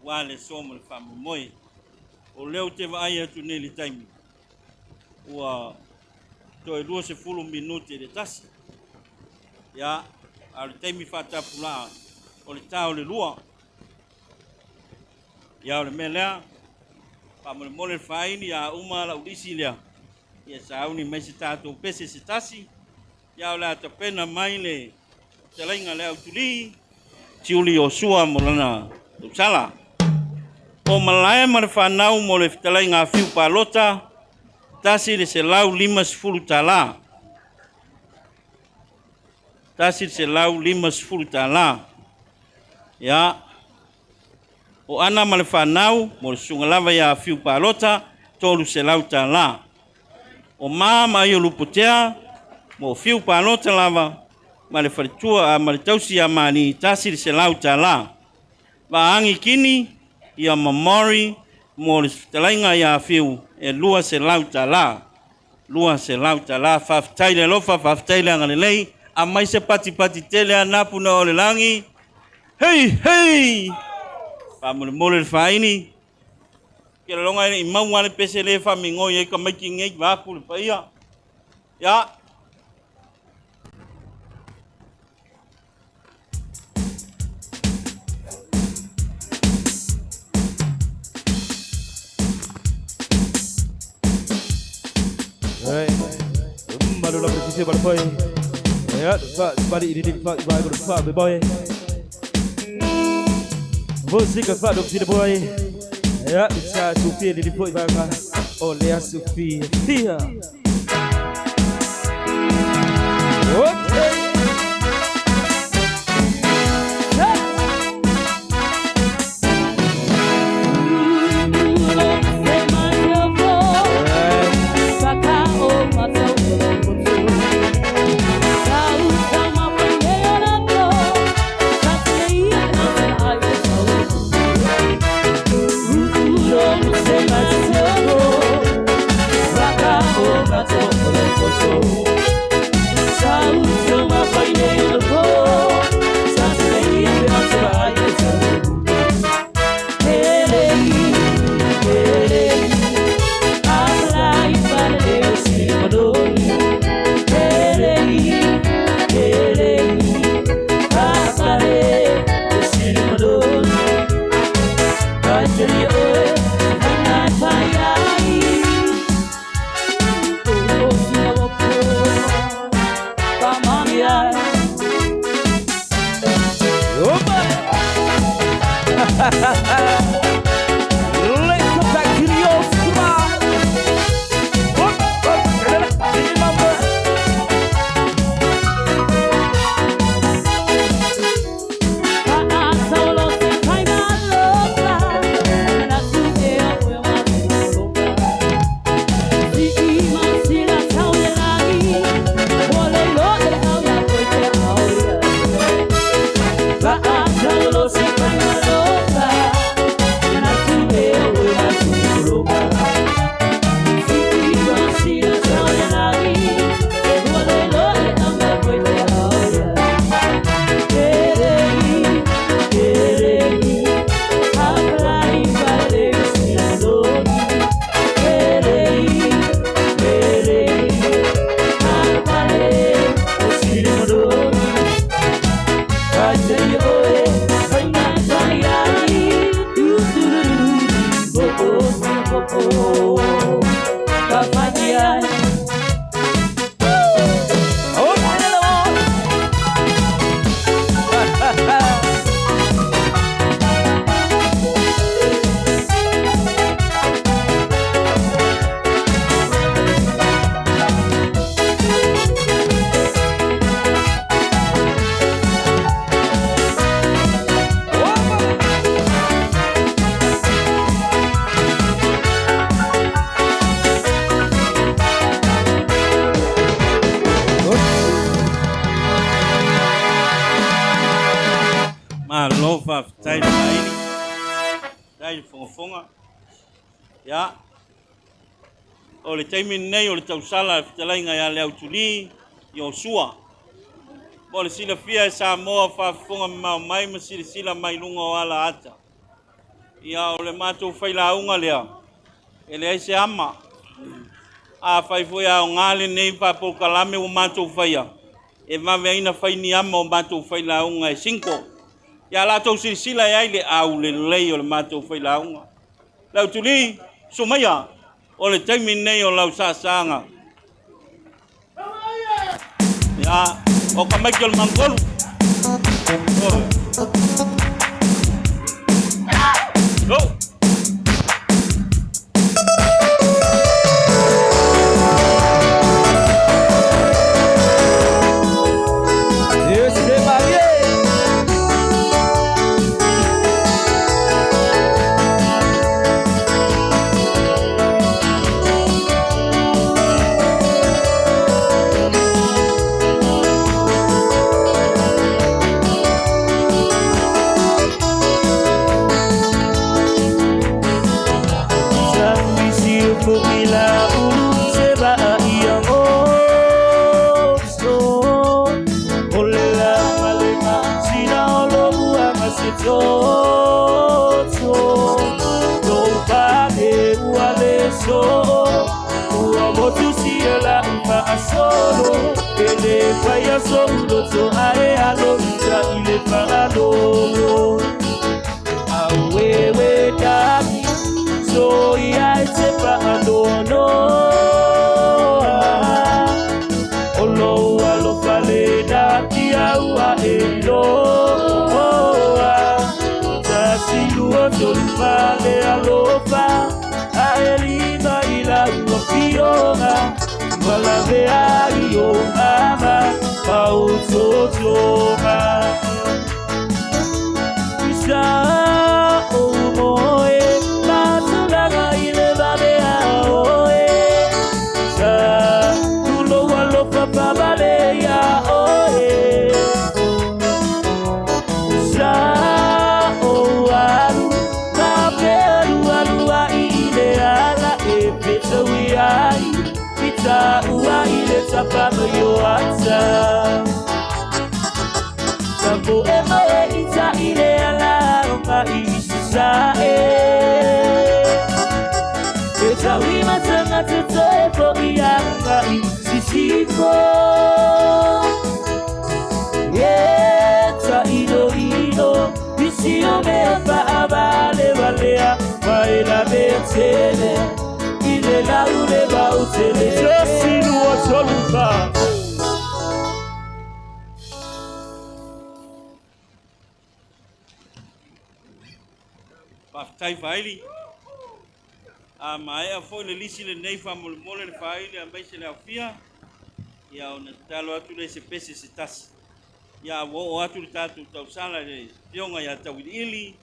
Wale somo le famu moi o leo te vai atu neli taimi ua to e 2 minuti de tasi ya al taimi fata pula o le tau le lua ya le melea famu le mole faini ya uma la udisi lea ya sauni mai se tato pese se tasi ya la ta pena mai le telainga le utuli tiuli o sua molana TAUSALA. O malaya marfanau mo le fitalai ngā fiu palota, tasi le se lau 50 tala. Tasi le se lau 50 tala. Ya. O ana marfanau mo le sungalava ya fiu palota, tolu se lau tala. O mama yo lupotea, mo fiu palota lava, ma le faritua, ma le tausi a mani, tasi le se lau tala. Vaangi kini, ia mamori mo le talainga ia fiu e lua se lauta la faftaile lofa faftaile ngalelei a mai se pati tele ana puna o le langi hei pa mo le faini ke longa i mau ale pese le fa mingo ye ka mai ki ngei va ku le paia ya Baru la presisi baru boy. Ya, balik ini pak baru pak boy. Musik pak dok sini boy. Ya, bisa sufi di boy bang. Olha a Sofia, tia. Okay. Alofa tai maini tai fonga ya o le taimi nei o le tausala fitalainga ya le autuli Yosua mo le sila fia sa moa fa fonga mai ma sila mai lunga o ala ata ia o le matou failaunga lea ele ai se ama a fai foi a ngale nei pa po kalame o matou faia e maveina faini ama o matou failaunga e 5 ya la tau sila ai le au le lei o le matou failaunga lau tuli sumaya o le taimi nei o lau sasanga ya o ka Michael Mangolu go solo ele faya solo so ae alo ja ile parado awewe daki so ia se parado no olo alo pale daki awa elo ta silu so pale alo pa ae lima ila vea yo mama pautotonga Isa omoe Matulaga ile vea oe Sa tulo walo papa bale ya oe Sa oalu Kaperu alua ile ala epeta wiai Ita ua ile tapama yo ata Sambo ema e ita ile ala Oka isisa Ita wima tanga tuto epo ianga isisiko Eta ilo ilo Isio mea pa abale valea Waela betele Ile la ule ba utele Jesi nuwa choluka Paftai faili. Mai a foi le lisi le nei fa mole le faili a baise le afia. Ya ona talo atu le se pese se tas. Ya wo atu le tatu tausala le pionga ya tawili.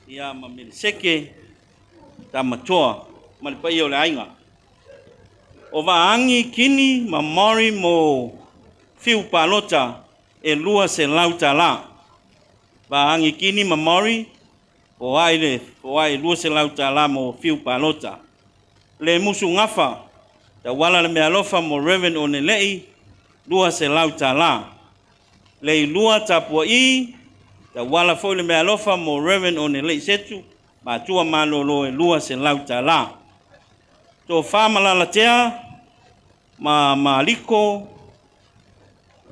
Ya mamele seke tamatoa mal pai o le ainga. O vaangi kini mamori mo fiu palota e lua se lauta la. Vaangi kini mamori o ai lua se lauta la mo fiu palota. Le musu ngafa ta wala le mealofa mo reven o nelei lua se lauta la. Le lua tapua i ta wala foi le mealofa mo reven o nelei setu ma tua malolo e lua se lauta la. To famala la tea ma maliko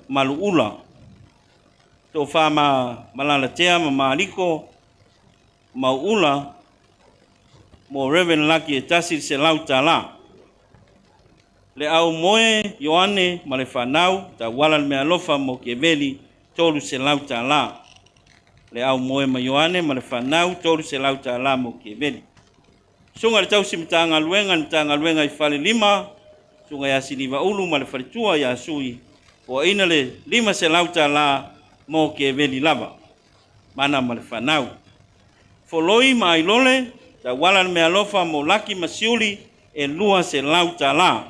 maluula. To fama malala tea ma maliko maula mo reven laki e tasi se lauta la. Le au moe Ioane ma le whanau ta wala le mea lofa mo keveli tolu se lauta la. Le au moe ma Ioane ma le whanau tolu se lauta la mo keveli. Sunga le tausi mtanga luenga I fale lima. Sunga ya siliva ulu ma le faritua ya sui. O ina le lima se lauta la mo keveli lava. Mana ma le whanau. Foloi ma ilole, ta wala mea lofa mo laki masiuli e lua se lauta la.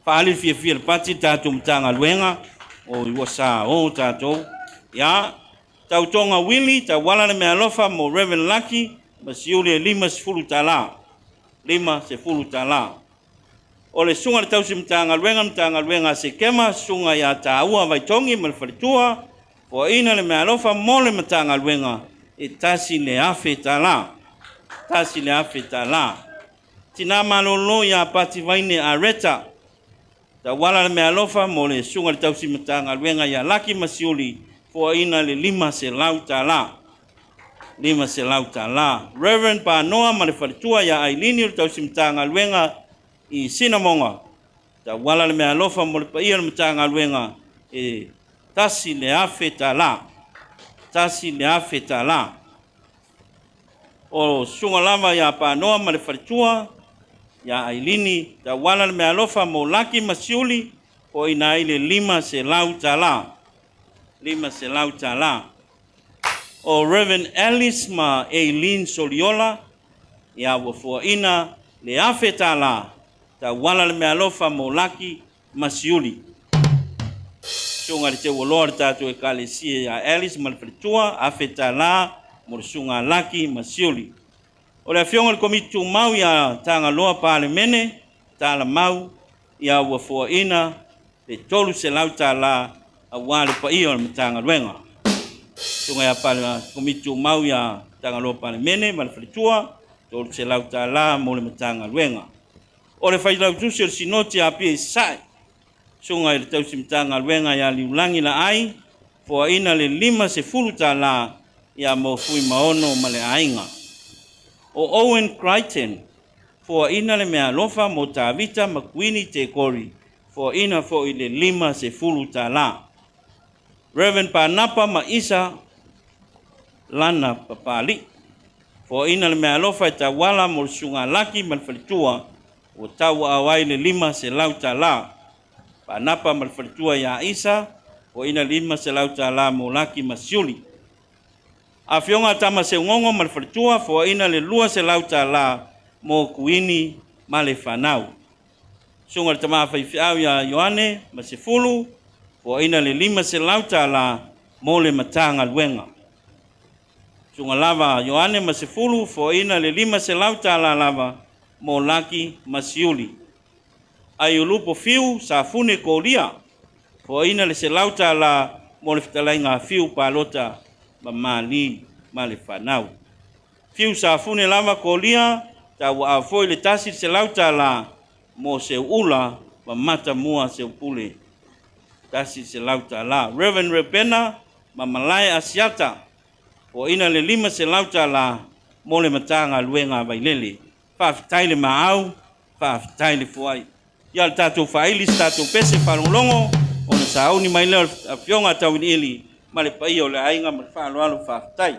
Faali fia pati tatu mtanga luenga, o iwasa o tatu. Ya, tautonga wili, ta wala mea lofa mo reven laki, masiuli e lima se fulu tala. Lima se fulu tala. O le sunga le tausi mtanga luenga se kema, sunga ya taua vaitongi malfaritua, o ina le mea lofa mo le mtanga luenga. E tasi le afe tala. Tasi le afe tala. Tina malolo ya pati vaine areta. Ta wala le mea lofa mo le sunga le tausi matanga luenga ya laki masiuli. Fua ina le lima se lauta la. Lima se lauta la. Reverend pa noa ma le faritua ya ailini le tausi matanga luenga I sinamonga. Ta wala le mea lofa mo le paia le matanga luenga. E tasi le afe tala. Tasi le afeta la. O sunga lava ya panoa ma le faritua ya ailini ta wala le mea lofa mo laki masiuli o ina ile lima se lauta la. Lima se lauta la. O Reverend Alice ma Eileen Soliola ya wafua ina le afeta la ta wala le mea lofa mo laki masiuli. Sunga le te woloa le tatu ekalesia ya Alice malfritua afeta la mo sunga laki masiuli. O le fionga le komitu mau ya tanga loa pale mene tala mau ya wafua ina le tolu se lauta la awale pa iyo le tanga luenga. Sunga ya pale komitu mau ya tanga loa pale mene malfritua tolu se lauta la mo le tanga luenga. O le failau tusi le sinoti api sai. Sunga le tausi mtanga luenga ya liulangi la ai, fua ina le lima se fuluta la ya mo fui maono ma le ainga. O Owen Crichton, fua ina le mea lofa mo tavita makuini te kori, fua ina fua ile lima se fuluta la. Reverend Panapa ma isa lana papali, fua ina le mea lofa ta wala mo sunga laki malfalitua, o tawa awai le lima se lauta la. Panapa mal falitua ya Isa o ina lima se lau tala mo laki masiuli. A fionga tama se ngongo mal falitua fo ina le lua se lau tala mo kuini male fanau. Sunga tama faifiau ya Yohane masifulu fo ina le lima se lau tala mo le Matagaluega. Sunga lava Yohane masifulu fo ina le lima se lau tala lava mo laki masiuli. Ai ulupo fiu sa fune kolia fo ina le se lau tala mo le fitalainga fiu palota ma mali ma le fanau. Fiu sa fune lava kolia ta wa foi le tasi se lau tala mo se ula ma mata mua se upule. Tasi se lau tala. Reverend Rebena ma malai asiata o ina le lima se lau tala mo le Matagaluega Vailele. Whaafitai le maau, whaafitai le fuai. Ia le tātou whaili, tātou pese whalonglongo, o na sauni mai leo a fionga tau ni ili, ma le pai o le ainga ma le whaaloalo whaafitai.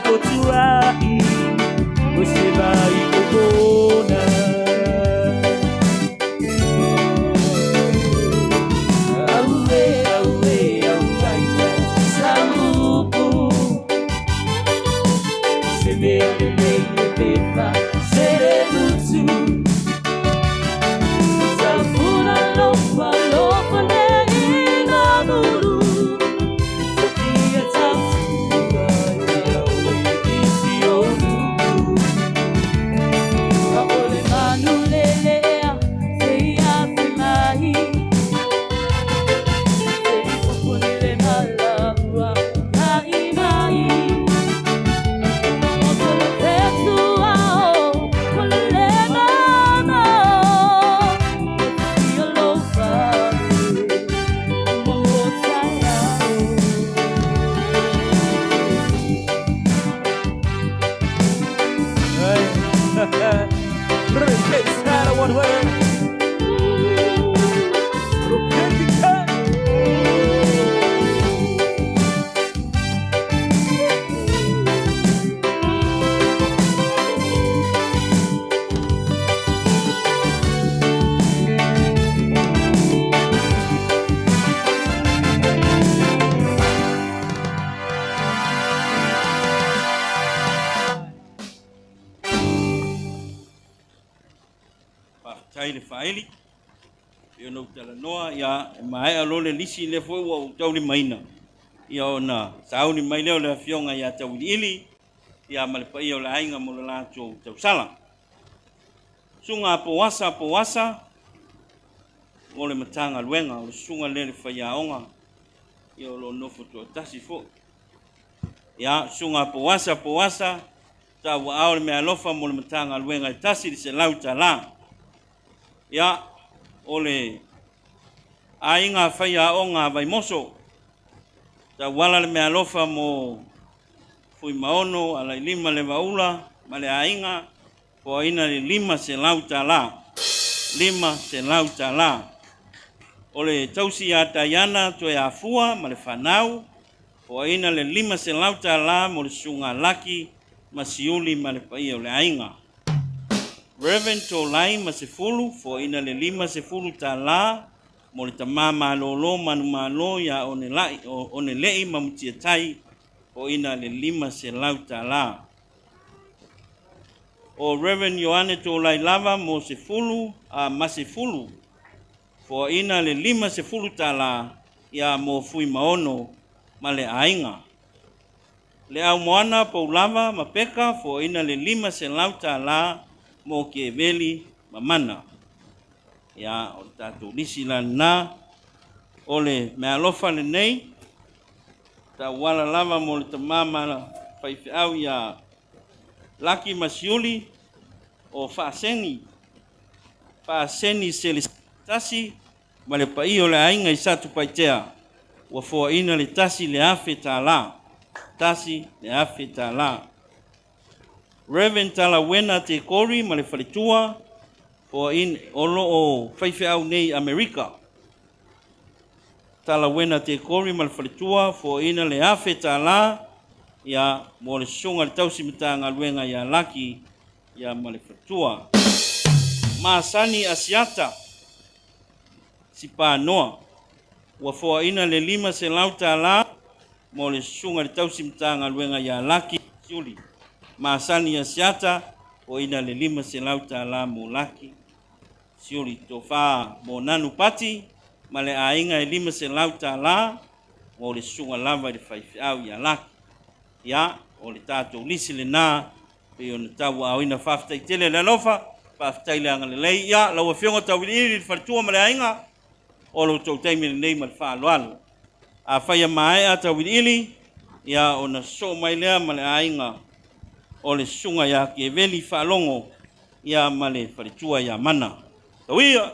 potuai o se vai o bona aue aue auai salupo se me lei pepa serenutu salpuna lopa lopa ne inamuru Sofia Tausuga ia isi onu Kaole manu lelea seia filai Sei kupunile malaua nai nai Otole petuao kulele nana Sofia lopa one way. Tai le faili yo no tala noa ya mai alo le lisi le foi wa tau ni maina ya ona sau ni mai le fionga ya tau ili ya mal pa yo la inga mo la tau sala sunga po wasa mo le matanga luenga o sunga le fa ya onga yo lo no foto tasi fo ya sunga po wasa ta wa au me alofa mo le matanga luenga tasi se lauta la ya ole ainga faya onga vai moso ta wala le me alofa mo fui maono ala lima le vaula male ainga po ina le lima se lauta la ole tausi ata yana to ya fua male fanau po ina le lima se lauta la mo le sunga laki masiuli male pai ole ainga Reverend Tolai Masefulu for ina le lima sefulu tala mo le tamama lolo manumalo ya onelei mamutiatai for ina le lima se lau tala. O Reverend Yohane Tolai Lava mo sefulu masefulu for ina le lima sefulu tala ya mo fui maono male ainga. Le au moana Paulava mapeka for ina le lima se lau tala mo ke veli mamana ya o tatu lisila na ole me alofa le nei ta wala lava mo le tamama faifi au ya laki masiuli o faaseni selistasi male pai ole ainga isatu paitea wa fo ina le tasi le afe tala Reverend Talawena te kori ma le falitua o in olo o faife au nei Amerika. Talawena te kori ma le falitua fo ina le afe tala ya mo le sunga le tausi mitanga luenga ya laki ya ma le falitua. Maasani asiata si pa noa wa fo ina le lima se lau tala mo le sunga le tausi mitanga luenga ya laki siuli. Masani ya siata o ina le lima se lauta la mo laki siuli tofa mo nanu pati male ainga e lima se lauta la o le sunga lava le faifi au ya laki ya o le tato lisi le na pe ona tawa au ina faftai tele le lofa faftai le angale lei ya la wa fionga tawili le fartua male ainga o lo tau taimi le nei mal fa loalo a faya mai a tawili ya ona so mai lea male ainga o le sunga ya ke veli falongo ya male faritua ya mana. Tawia.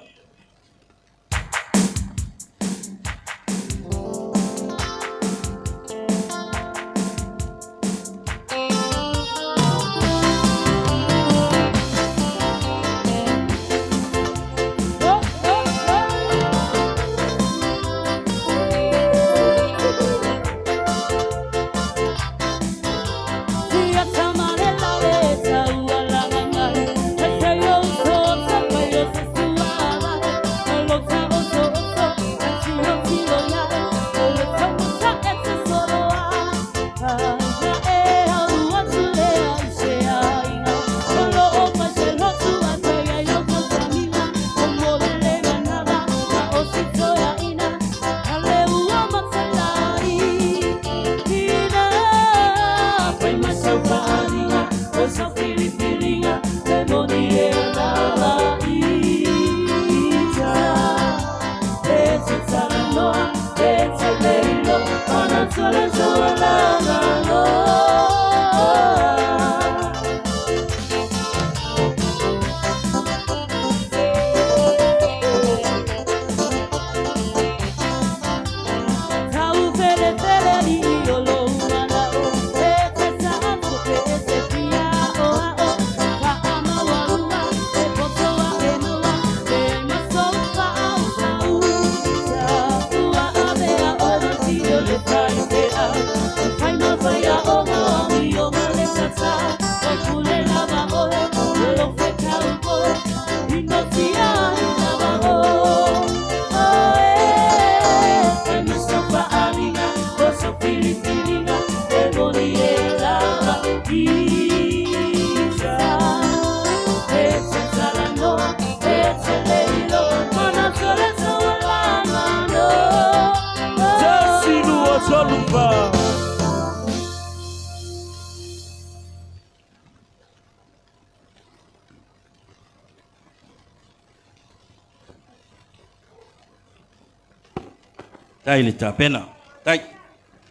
Tai le tapena. Tai.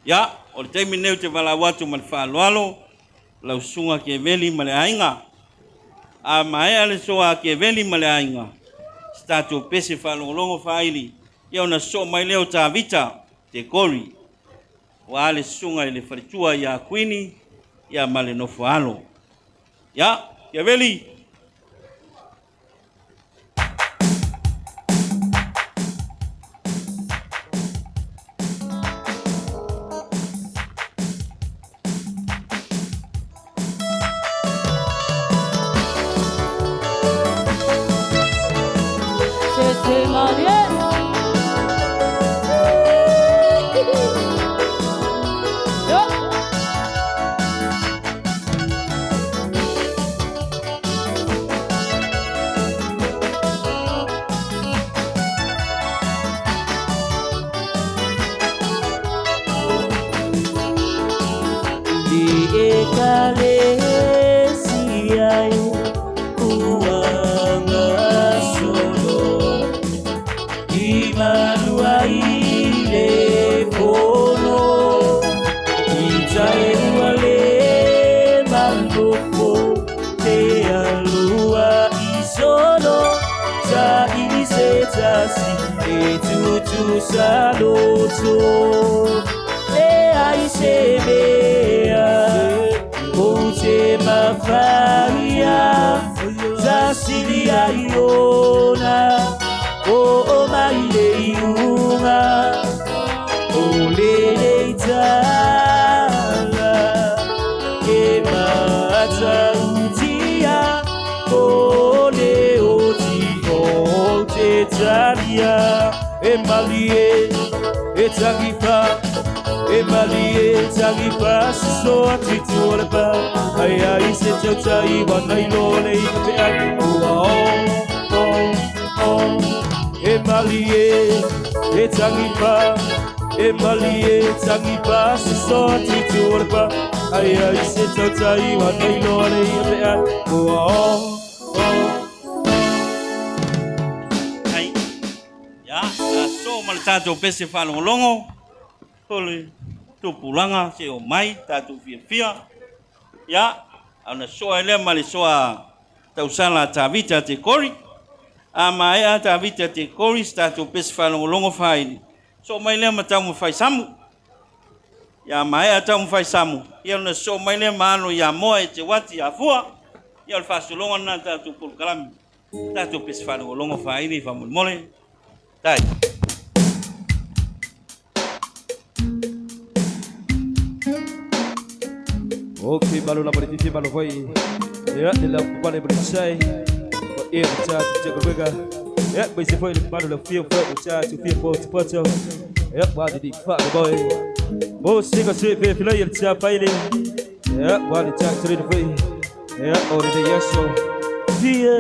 Ya, o le taimi neu te wala watu ma le whaaloalo, lau sunga ke veli ma le ainga. A maea le soa ke veli ma le ainga. Statu pese whalongolongo whaili, iau na so mai leo ta vita, te kori. Wa ale sunga le wharitua ia kuini, ia ma le no whaalo. Ya, ke veli. Ekalesia Vailele pono Itaeruale mandoko Te alua isono Sa isetasi E tutu saloto E aisemea O te mafaria Zasilia iona O maile iunga O lele itala Ke mata utia O le oti o te talia E malie e tagipa E malie tagipa So atitu ole pa Ai ai se tau tai wana ilole I te ai E malie, e tangipa, so atitu orpa, ai ai se tau tai wana ilole I mea, Ai, ya, so mal tato pese whalongolongo, tole, tupulanga, se o mai, tato fia, ya, ana soa ele mali soa tausala tavita te kori, a maea ta vita te kori statu pese whalongolongo whaini. So mai lea matau mo whai samu. Ia maea tau mo whai samu. Ia na so mai lea maano ia moa e te wati a fua. Ia le whasulonga na tatu pulukalami. Tatu pese whalongolongo whaini whamulimole. Tai. Okay, baru la politisi baru foi. Ya, de la kupale berisai. E cha Matagaluega. Ya, basi foi baru la fio foi cha tu fio foi tu poto. Ya, wadi di fa boy. Bo singa se pe player cha paile. Ya, wadi cha tri foi. Ya, ore de yaso. Fia.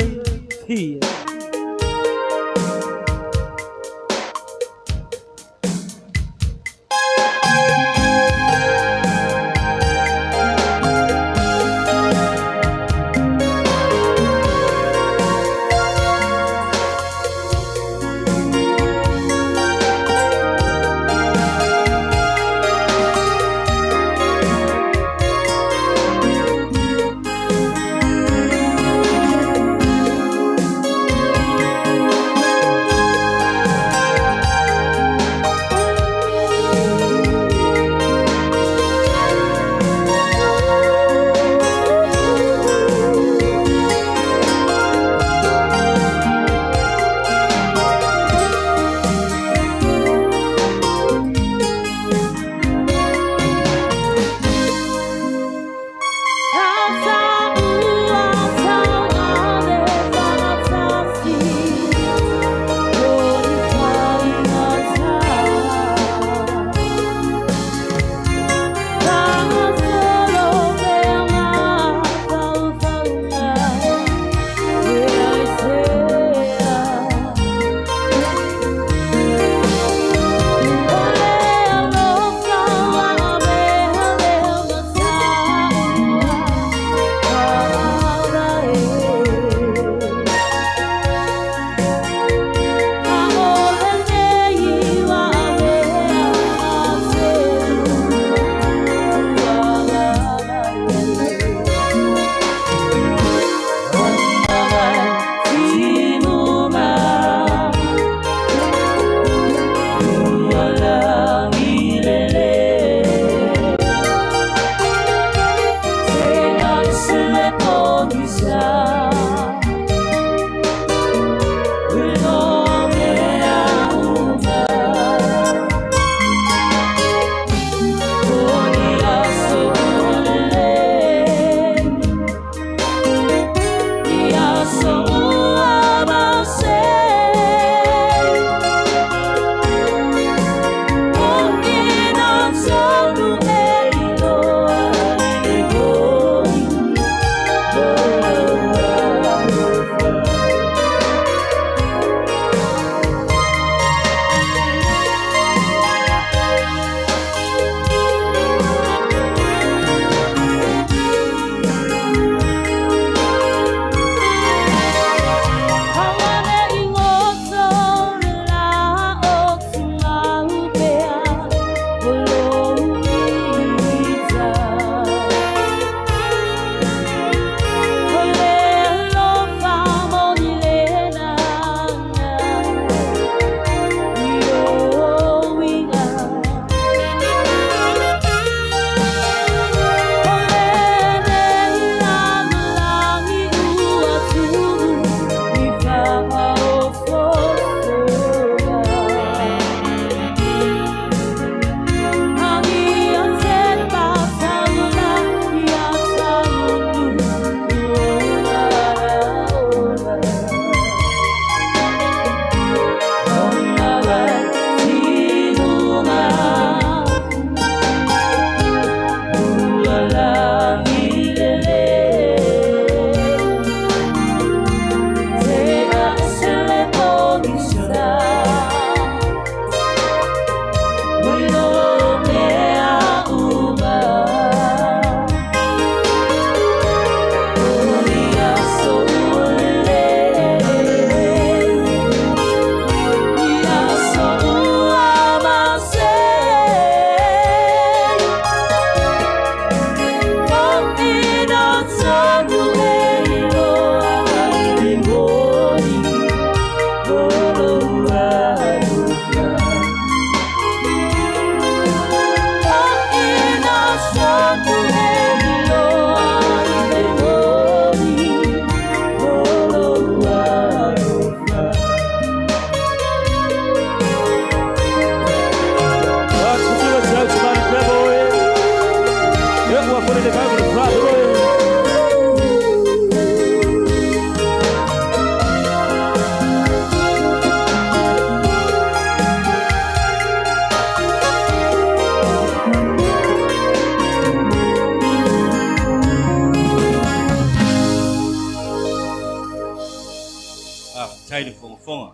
Tai le fonga.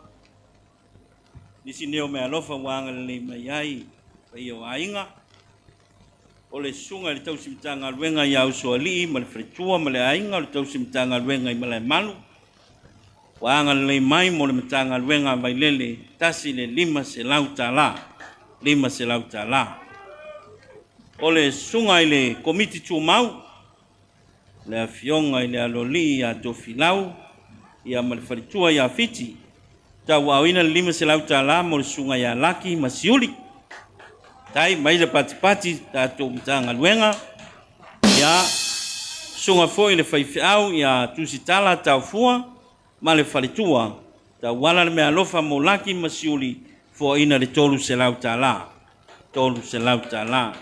Nisi neo me alofa wanga le mai ai pai o ainga. O le sunga le tausimitanga luenga i au soali ma le fretua ma le ainga le tausimitanga luenga i ma le malu. Wanga le mai mo le matanga luenga Vailele tasi le 5 selau tala. O le sunga i le komiti tumau le afionga i le aloli a tofilau ia ma le faritua ia fiti tau awina le 5 selau tala mo le sunga ia laki masiuli tai mai le patipati tatou matanga luenga ia sunga foi le faifeau ia tusitala tau fua ma le faritua tau wala le mea lofa mo laki masiuli fo ina le 3 selau tala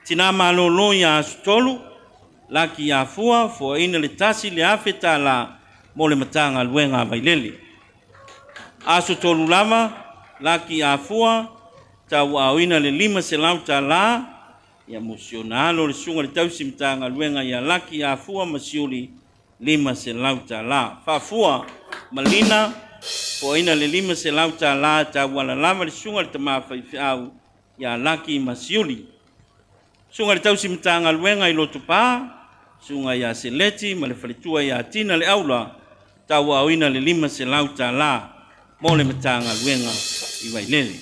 tina malolo ia tolu laki ia fua fo ina le tasi le afe tala mo le matanga luenga Vailele. Aso tolu lama, laki afua, tau awina le 5 selau tala, ia mosionalo le sunga le tausi matanga luenga ia laki afua masiuli 5 selau tala. Fafua, malina, po ina le 5 selau tala, tau wala lama le sunga le tamawhaifiau, ia laki masiuli. Sunga le tausi matanga luenga i lotupa, sunga ia seleti, ma le falitua ia tina le aula, tau awina le 5 selau tala mo le matanga luenga i Vailele.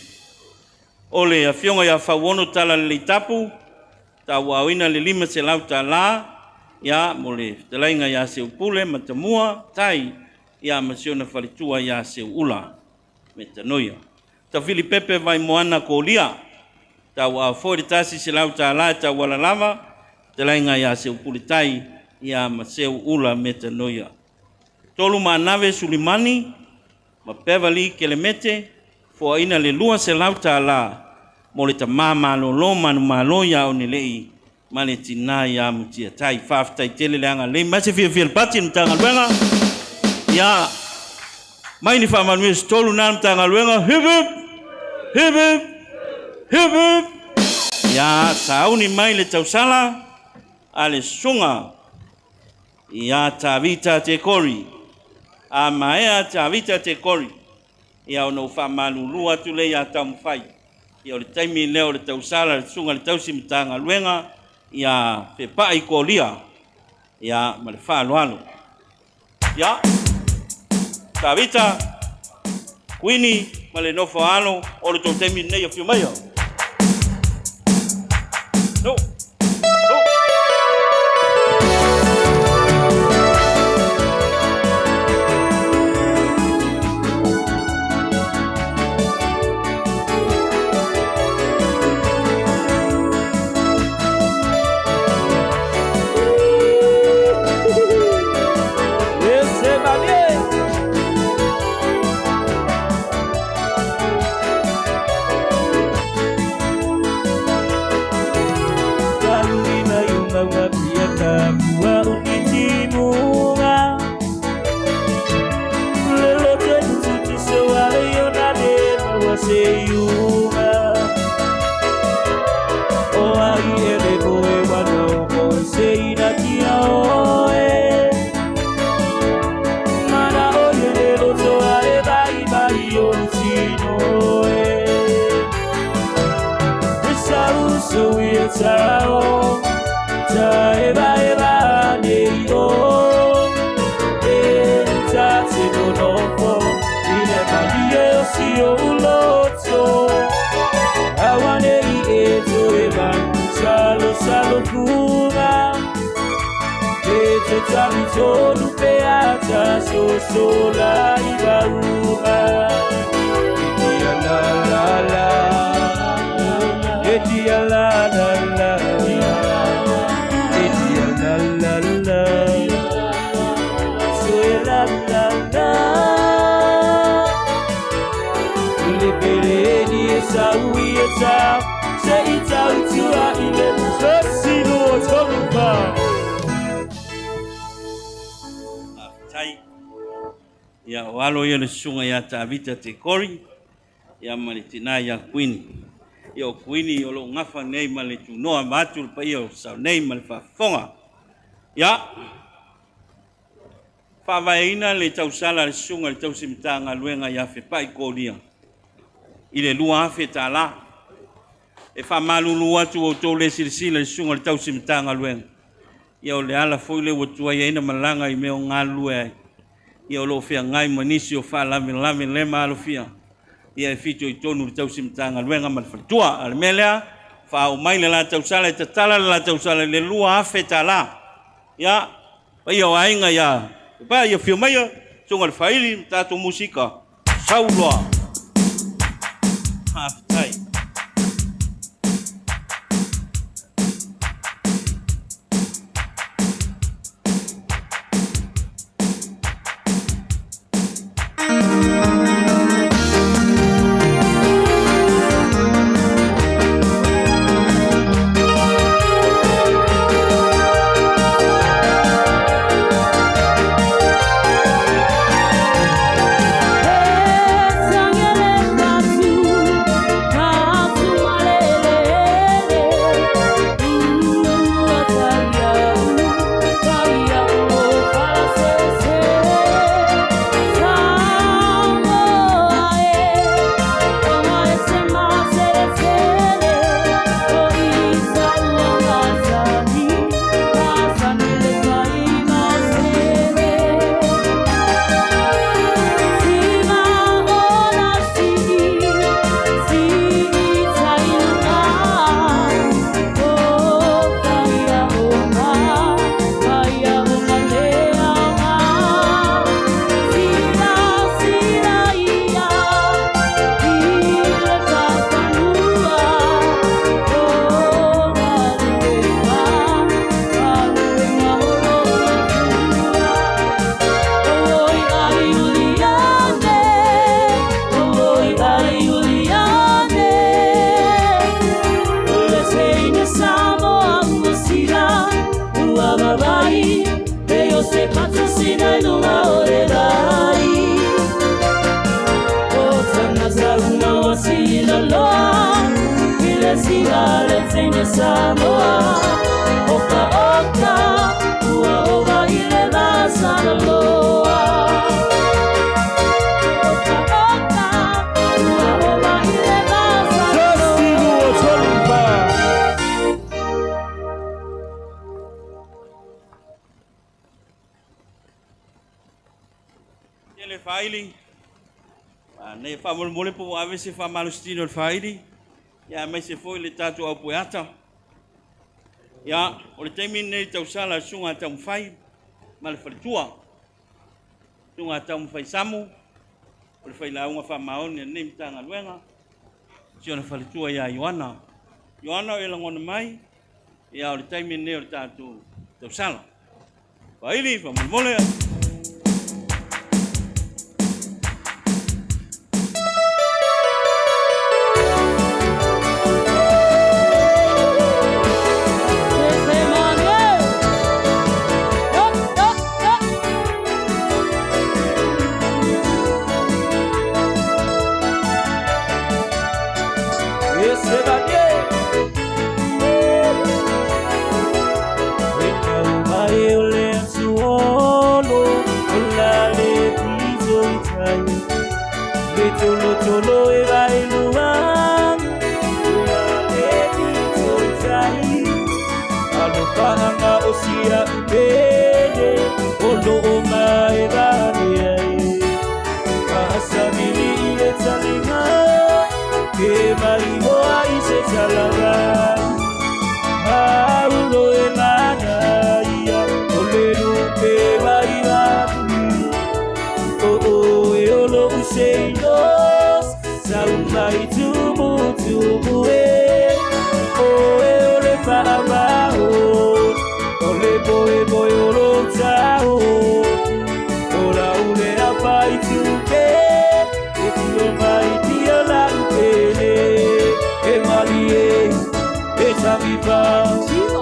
O le afionga ia fauono tala le tapu, tau awina le 5 selau tala, ia mo le talainga ia se upule matamua, tai ia masiona falitua ia se ula metanoia. Tau fili pepe vai moana kolia, tau a fori tasi selau tala, tau wala lama, talainga ia se upule tai ia maseu ula metanoia. Tolu manave Sulimani, ma Beverly Kelemete, fo ina le 2 selau tala, mo le tamama lolo manu malo ia o nelei, ma le tina ia mutia tai, faftai tele leanga le, mase fia pati mtanga luenga, ia, mai ni whamanues tolu na mtanga luenga, hip hip, ia, sauni mai le tausala, ale sunga, ia tavita te kori, a maea tavita te kori, ia ono whamalulua tule ia taumwhai, ia o le taimi leo le tausala, le sunga le tausi mitanga luenga, ia whepai kolia, ia ma le whaaloalo. Ia, tavita, kuini, ma le nofo alo, o le tau taimi nei a whiumaia. No. Say it's out to our 11, so see no Ia walo ia le sunga ia tavita te kori. Ia mali tina ia kuini. Ia o kuini o lo ngafa nei mali tu noa matul pa ia o sa nei mali fafonga. Ia. Whawaina le tausala le sunga le tausimtanga luenga ia whepai kōria. I le lua awhe tā la. E whamalulu atu o tō le sirisila le sunga le tausimtanga luenga. Ia o le ala foi le watua ia ina malanga i meo ngā lua. Ia o lo whea ngai manisi o wha lame le maalo fia. Ia e fito i tonu le tausimtanga luenga malwhatua. Ale melea, wha o mai le la tausala e tatala le la tausala le lua awhe tā la. Ia, pa ia o ainga ia. Pa ia fio mai songa le whairi tātou musika. Sauloa. Half time. Ne fa mole po ave se fa malustino faidi ya mai se foi le tatu au poeta ya o le temi nei tausala sunga tam fai mal fatua sunga tam fai samu o le fai la unha fa maone nei tanga luenga siona fatua ya Ioana e langona mai ya o le temi nei o tatu tausala faidi fa mole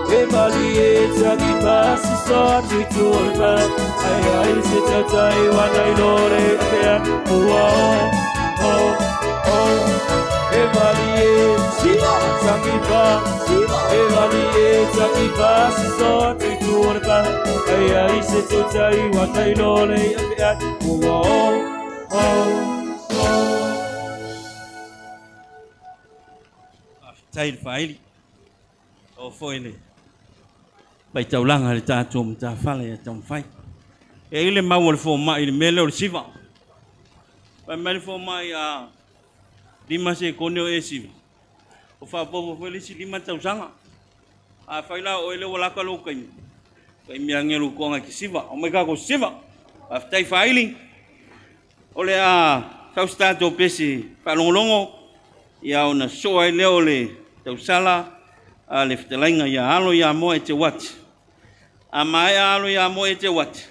Emalie, fasi so tu turba ai ai se tai wana ilore te ua oh evalie siva sangiva evalie sangiva so tu turba ai ai se tai wana ilore te ua tai faili o foile pai taulanga le tātou mta fale e tam fai e ile mau le fo mai le mele o le siva pai mele fo mai a lima se kone o e siva o fa popo fele si lima tausanga a faila o ele wala ka lo kai kai mi angelu ko nga ki siva o me ka ko siva a tai faili o le a taustato pesi pa longolongo ia ona soa i leo le tausala a le fitalainga ia alo ia mo e te wat a mai alo ia mo e te wat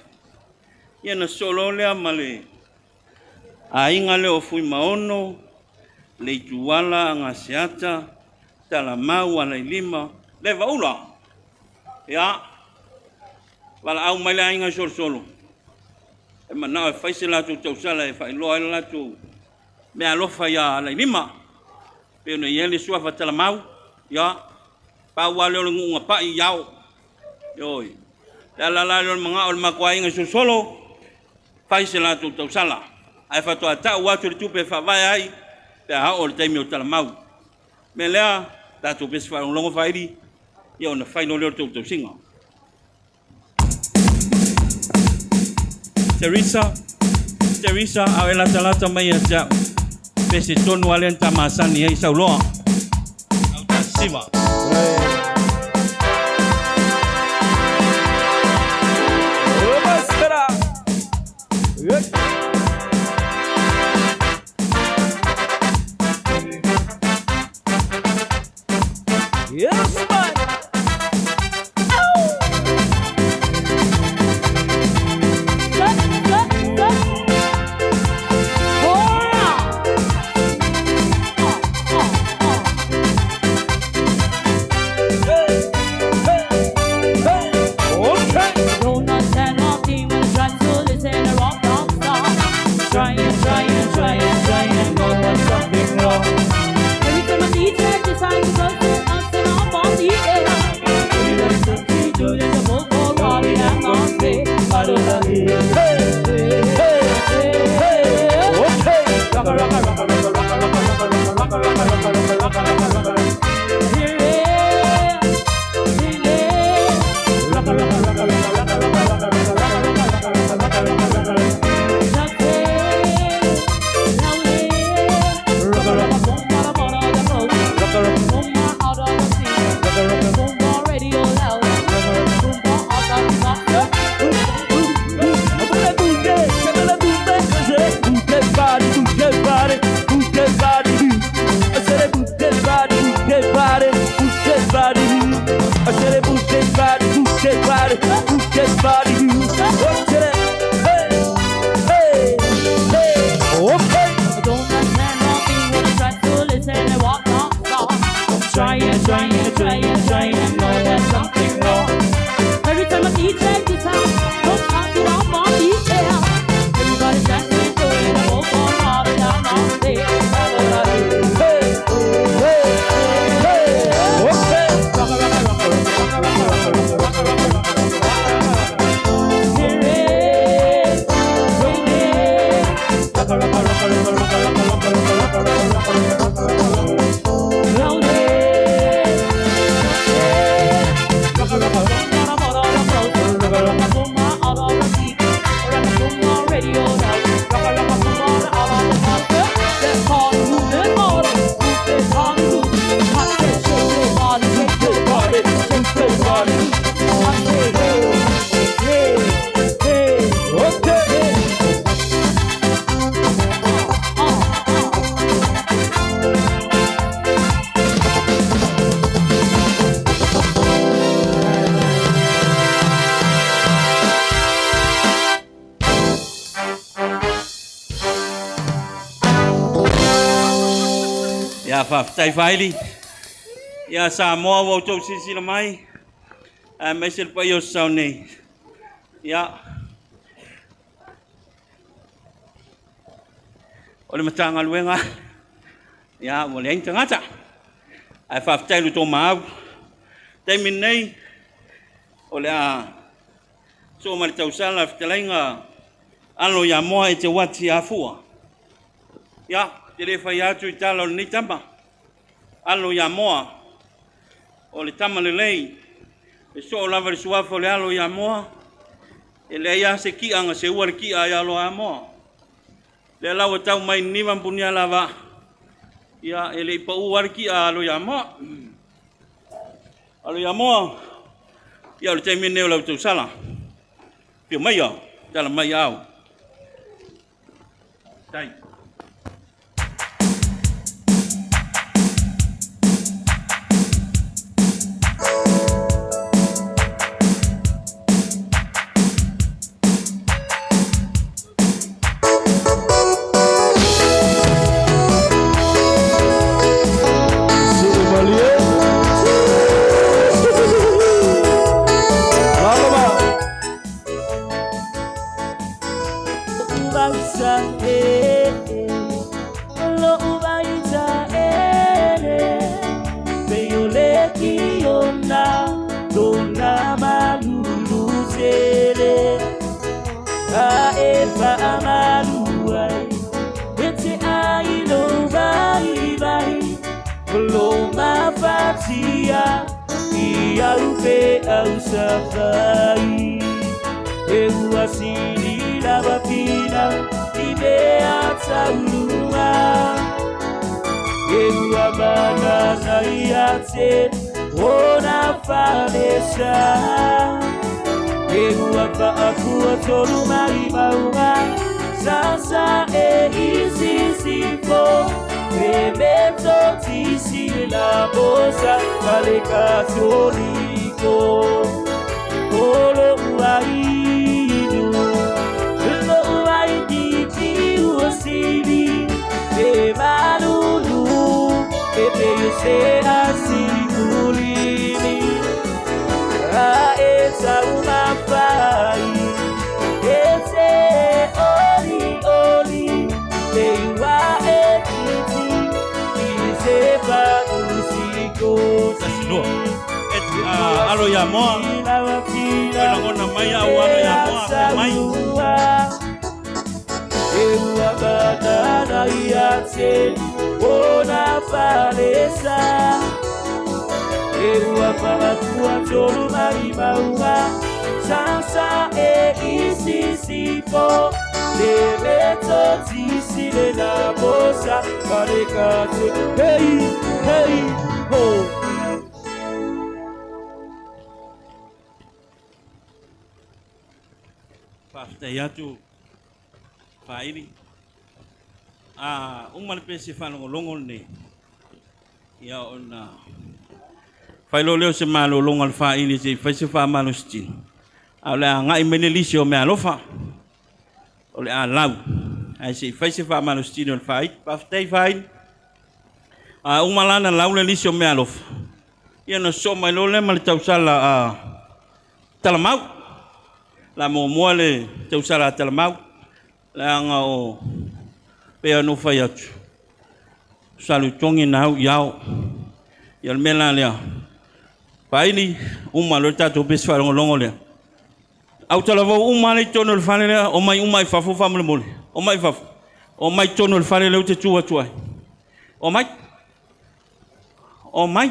ia na solo lea male a inga leo fui maono le ituala nga seata tala mau ala lima le vaula ia wala au mai la inga solo e mana e faise la tu tausala e fai loa la tu me alofa ia ala lima pe no yele sua fa tala mau ya pa wale o ngunga pa iau yoi la lo manga o makwai nga solo fai se la tu tausala ai fa to ata wa tu pe fa vai ai pe ha o te mi o tala mau me lea ta tu pe fa longo fai di yo na fai no le tu singa Teresa awela talata mai ja pese tonu alenta masani ai sauloa au ta siva Yes, man. ya fa tai faili ya sa mo wo to sisi la mai mai se pa yo sau nei ya ole Matagaluega ya mo le tangata ai fa tai lu to mau tai min nei ole a so mal TAUSALA fitalinga alo ya moa e te wati afua ya te le fa ya tu talo ni tamba alo ya moa ole tama le lei e so lava le suafo le alo ya moa e le ya se ki anga se ua le ki a ya lo a moa le lawa tau mai ni mampunia lava ya e le pa ua le ki a alo ya moa ya le taimi neo lau TAUSALA pio mai au tala mai au tai alo ya moa ela ngona mai au alo ya moa mai ewa badana yate ona falesa ewa patua tolu mai maua sansa e isisipo le metotisi le na bosa parekate hey hey ho Pafta yatu fairi umal pesi fano longol ne ya ona failo leo se malo longol fairi se fese fa malo stin ala ngai menelisio me alofa ole a lau ai se fese fa malo stin on fai pafta fai umalana lau le lisio me alofa ia no so mai lo le mal TAUSALA talamau la moale TAUSALA talamau la nga o pe no fai atu salu tongi na yao yal mela le paini umalo tato besfa longo le au talavo umale tono le fale o mai umai fafu famle mole o mai fafu o mai tono le fale le te tua tua o mai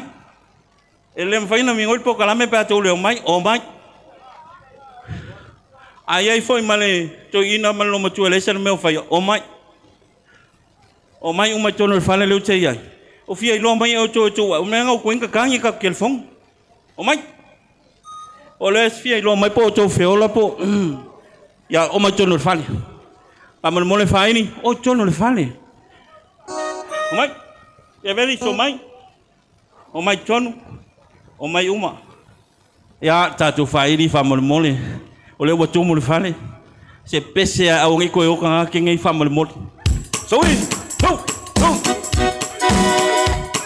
ele mfaina mi ngol poka la me pa to le o mai ai foi male to ina malo mo tu le ser meu fai o mai umai tono le fale le te ai o fia lo mai o to o me nga ko inga kangi ka kel fong o mai o le fia lo mai po to feola po ya o mai tono le fale pa mo le fai ni o tono le fale o mai ya vedi so mai o mai tono o mai uma ya tatu fai ni fa mo o le watu mo le fale se pese a o ngi ko o ka ke ngi fa mo so i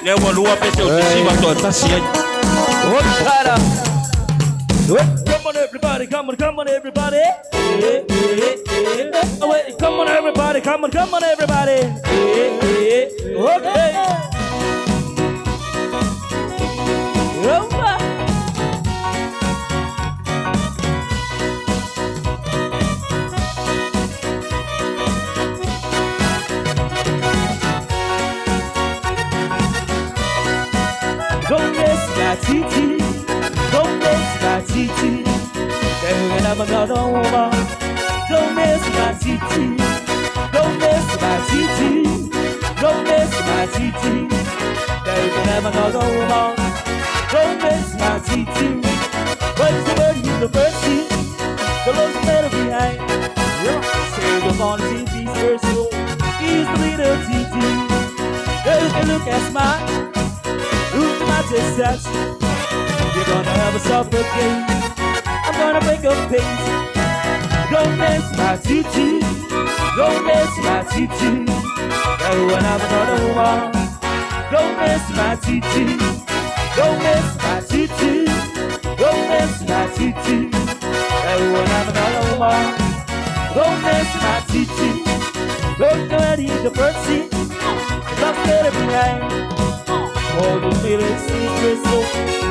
le wa lua pese o tisi ba to tasi ai o para Come on everybody, come on everybody. Wait, come on everybody, come on everybody. Okay. Over. Don't miss my TT. Don't miss my TT. Then I'm another woman. Don't miss my TT. Don't miss my TT. Don't miss my TT. Then I'm another woman. Don't miss my TT. What's the word in the first seat? The Lord's better behind. Say the morning TV's first soul. He's the leader TT. There's a look at smart. Look at my test. You're gonna have a suffocate. I'm gonna break a pace. Don't miss my TT. Don't miss my TT. When I'm another woman. Don't miss my TT. Don't miss my TT. Don't miss my TT. When I'm another woman. Don't miss my TT. Don't go and eat the first seat. Just let it behind. All the feelings she's crystal.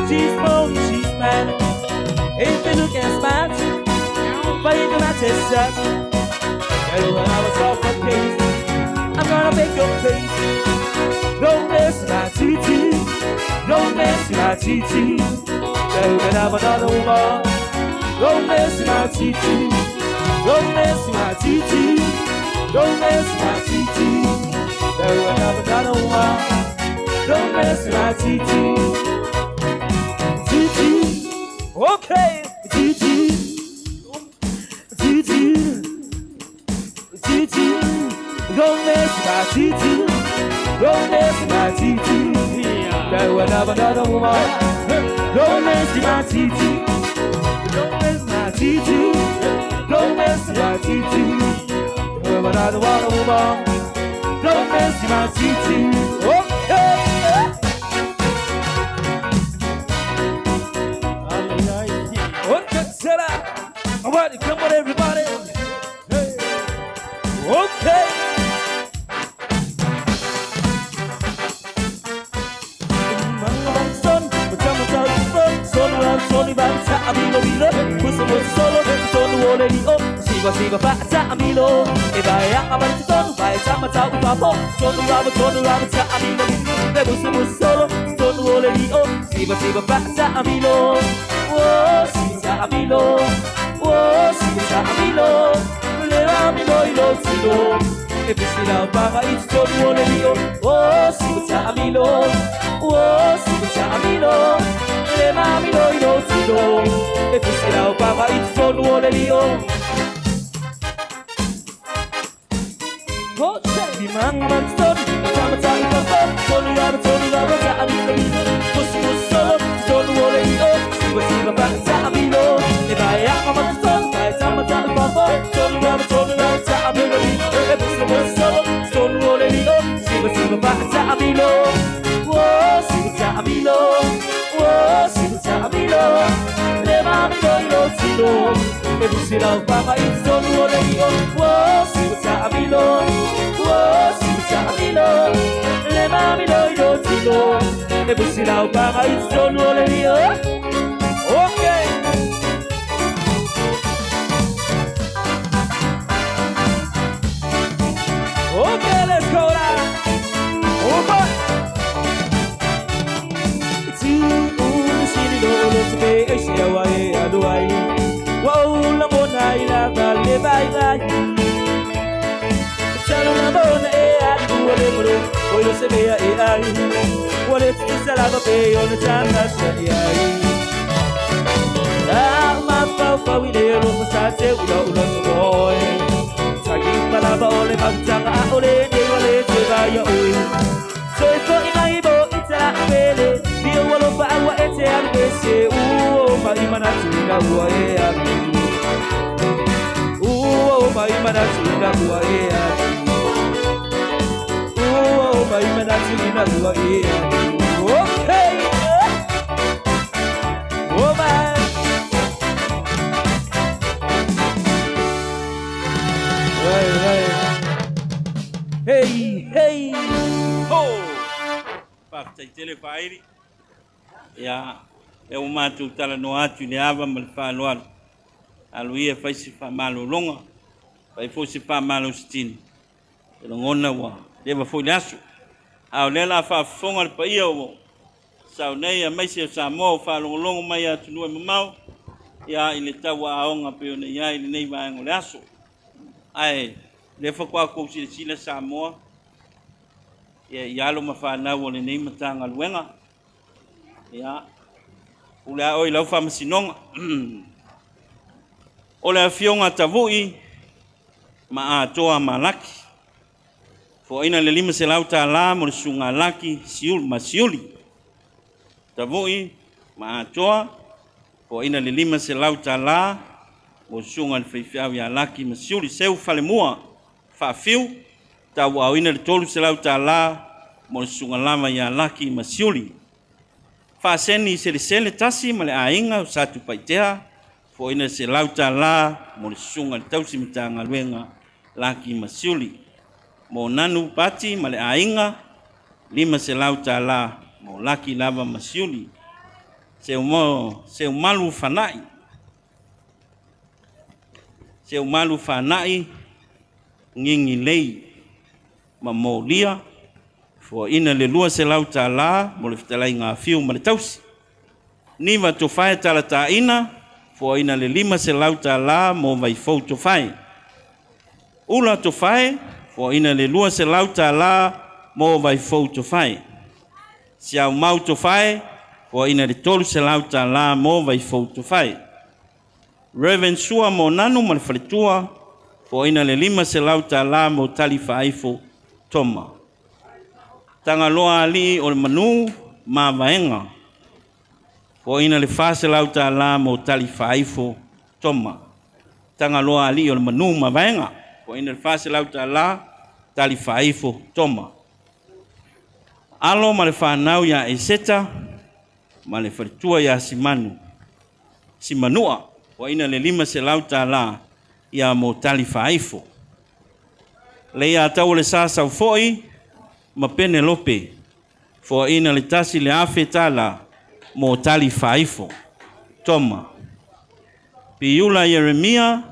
She's moody, she's mad. If you look at smart, but you do not test that. When I was off my case, I'm gonna make your face. Don't miss my TT. Don't miss my TT. When I'm another woman. Don't miss my TT. Don't miss my TT. Don't miss my TT. When I'm another woman. Don't mess my TT. TT. Okay. TT. TT. TT. Don't mess my TT. Don't mess my TT. That will have another woman. Don't mess my TT. Don't mess my TT. Don't mess my TT. Will another woman. Don't mess my TT. Okay. Alright, come on everybody. Hey. Okay. Siva fata amilo, ebaya amanti tonu, baya tamata upapo, tonu raba amilo, nebusu solo, tonu ole dio, siva fata amilo, oh siva amilo, oh siva amilo, leva amilo ilo tilo, ebisila baba it's tonu ole dio, oh siva amilo, oh siva amilo, leva amilo ilo tilo, ebisila baba it's tonu ole dio. Mang man son, sama sama kafir, sonu raba tak amilo, musuh solo, sonu oleh dio, siva bangsa amilo, ebaya aman son, baya sama sama kafir, sonu raba tak amilo, musuh solo, sonu oleh dio, siva bangsa amilo, oh siva amilo, oh siva amilo, leva amilo ilo tilo, ebusila baba it's sonu oleh dio, oh siva amilo. Amilo, le mamilo ilo tilo, e busila upaga isono ole dio. Okay. Okay, let's go now. Oh boy. It's you, sini do lo tbe eshe wa e aduai. Wa la mona ila ba le bai bai. Salona bona e Hoy no se vea AI. What if it's a lava pay on the time that's the AI? My papa, we did on the side, we don't know the boy. Taking Palaba only Pantanga, only they were late by your own. So it's not in my boat, it's a pele. The one of our ETL, they say, oh, my Manatuna, who I am. Oh, my Manatuna, who I am. By Manatuna, who I am. Okay. Oh, man. Hey, hey. Ho! Whakatei tele whaeri. Ia, e o mātou tala no atu le awa ma le whāloalo. Alu ia whaisi whamalo longa. Whai fōsi whamalo stini. E ngona wa. Lewa fōi le asu. Ao lela whaafonga le pa ia o. Sau nei a maisi o Samoa whaalongolongo mai a tunua mamau. Ia i le tau a aonga peo na ia i le nei vaengo le aso. Ai, le whakua kousi le sila Samoa. Ia i alo ma whanau o le nei Matagaluega. Ia, ule a oi lau whamasinonga. O le awhionga tavui, ma a toa ma laki. Fo ina le lima se lau ta la mo le sunga laki siuli. Tavui, ma a toa, fo ina le lima se lau ta la mo sunga le whaifiau ya laki ma siuli. Seu fale mua, whaafiu, tau au ina le tolu se lau ta la mo le sunga lama ya laki ma siuli. Whaaseni se le sele tasi ma le ainga o satu paitea, fo ina se lau ta la mo le sunga le tausi Matagaluega laki ma siuli. Mo nanu pati ma le ainga, lima se lau ta la mo laki lava ma siuli. Seu malu whanai. Seu malu whanai, ngingi lei, ma mo lia, fo ina le lua se lau ta la, mo le fitalai ngā fiu ma le tausi. Niwa to whae tala ta ina, fo ina le lima se lau ta la, mo vai fau to whae. Ula to whae, fo ina le lua se lau ta la, mo vai fau to whae. Si au mau to whae, fo ina le tolu se lau ta la, mo vai fau to whae. Reverend sua mo nanu ma le whaletua, fo ina le lima se lau ta la, mo tali whaifo toma. Tanga loa ali o le manu ma vaenga. Fo ina le fase lau ta la mo tali whaifo toma. Tanga loa ali o le manu ma vaenga. Fo ina le fase lau ta la tali whaifo toma. Alo ma le whanau ya e seta, ma le wharitua ya simanu. Simanua, fo ina le lima se lau ta la ya mo tali whaifo. Leia tau le sasa ufoi, ma Penelope, fo ina le tasi le afe tala mo tali whaifo. Toma. Piula Yeremia,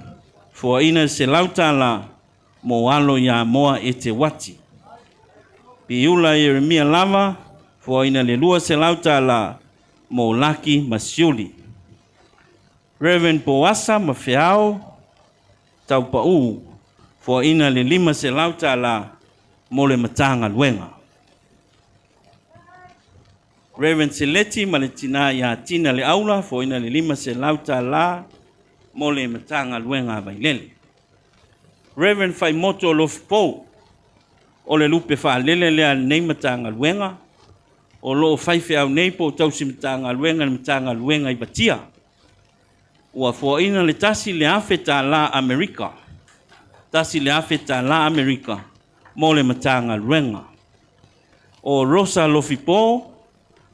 fo ina se lau tala mo alo ya moa e te wati. Piula Yeremia lava, fo ina le lua se lau tala mo laki masiuli. Reverend Boasa ma feao, tau pau, fo ina le lima se lau tala mo le Matagaluega. Reverend Seleti ma le tina ya tina le aula, fo ina le lima se lau ta la mo le Matagaluega Vailele. Reverend Faimoto Lofpo, o le lupe whaalele lea nei Matagaluega, o loo whaife au nei po tausi Matagaluega na Matagaluega i batia. Ua fo ina le tasi le afe ta la Amerika. Tasi le afe ta la Amerika. Mo le Matagaluega. O Rosa Lofipo,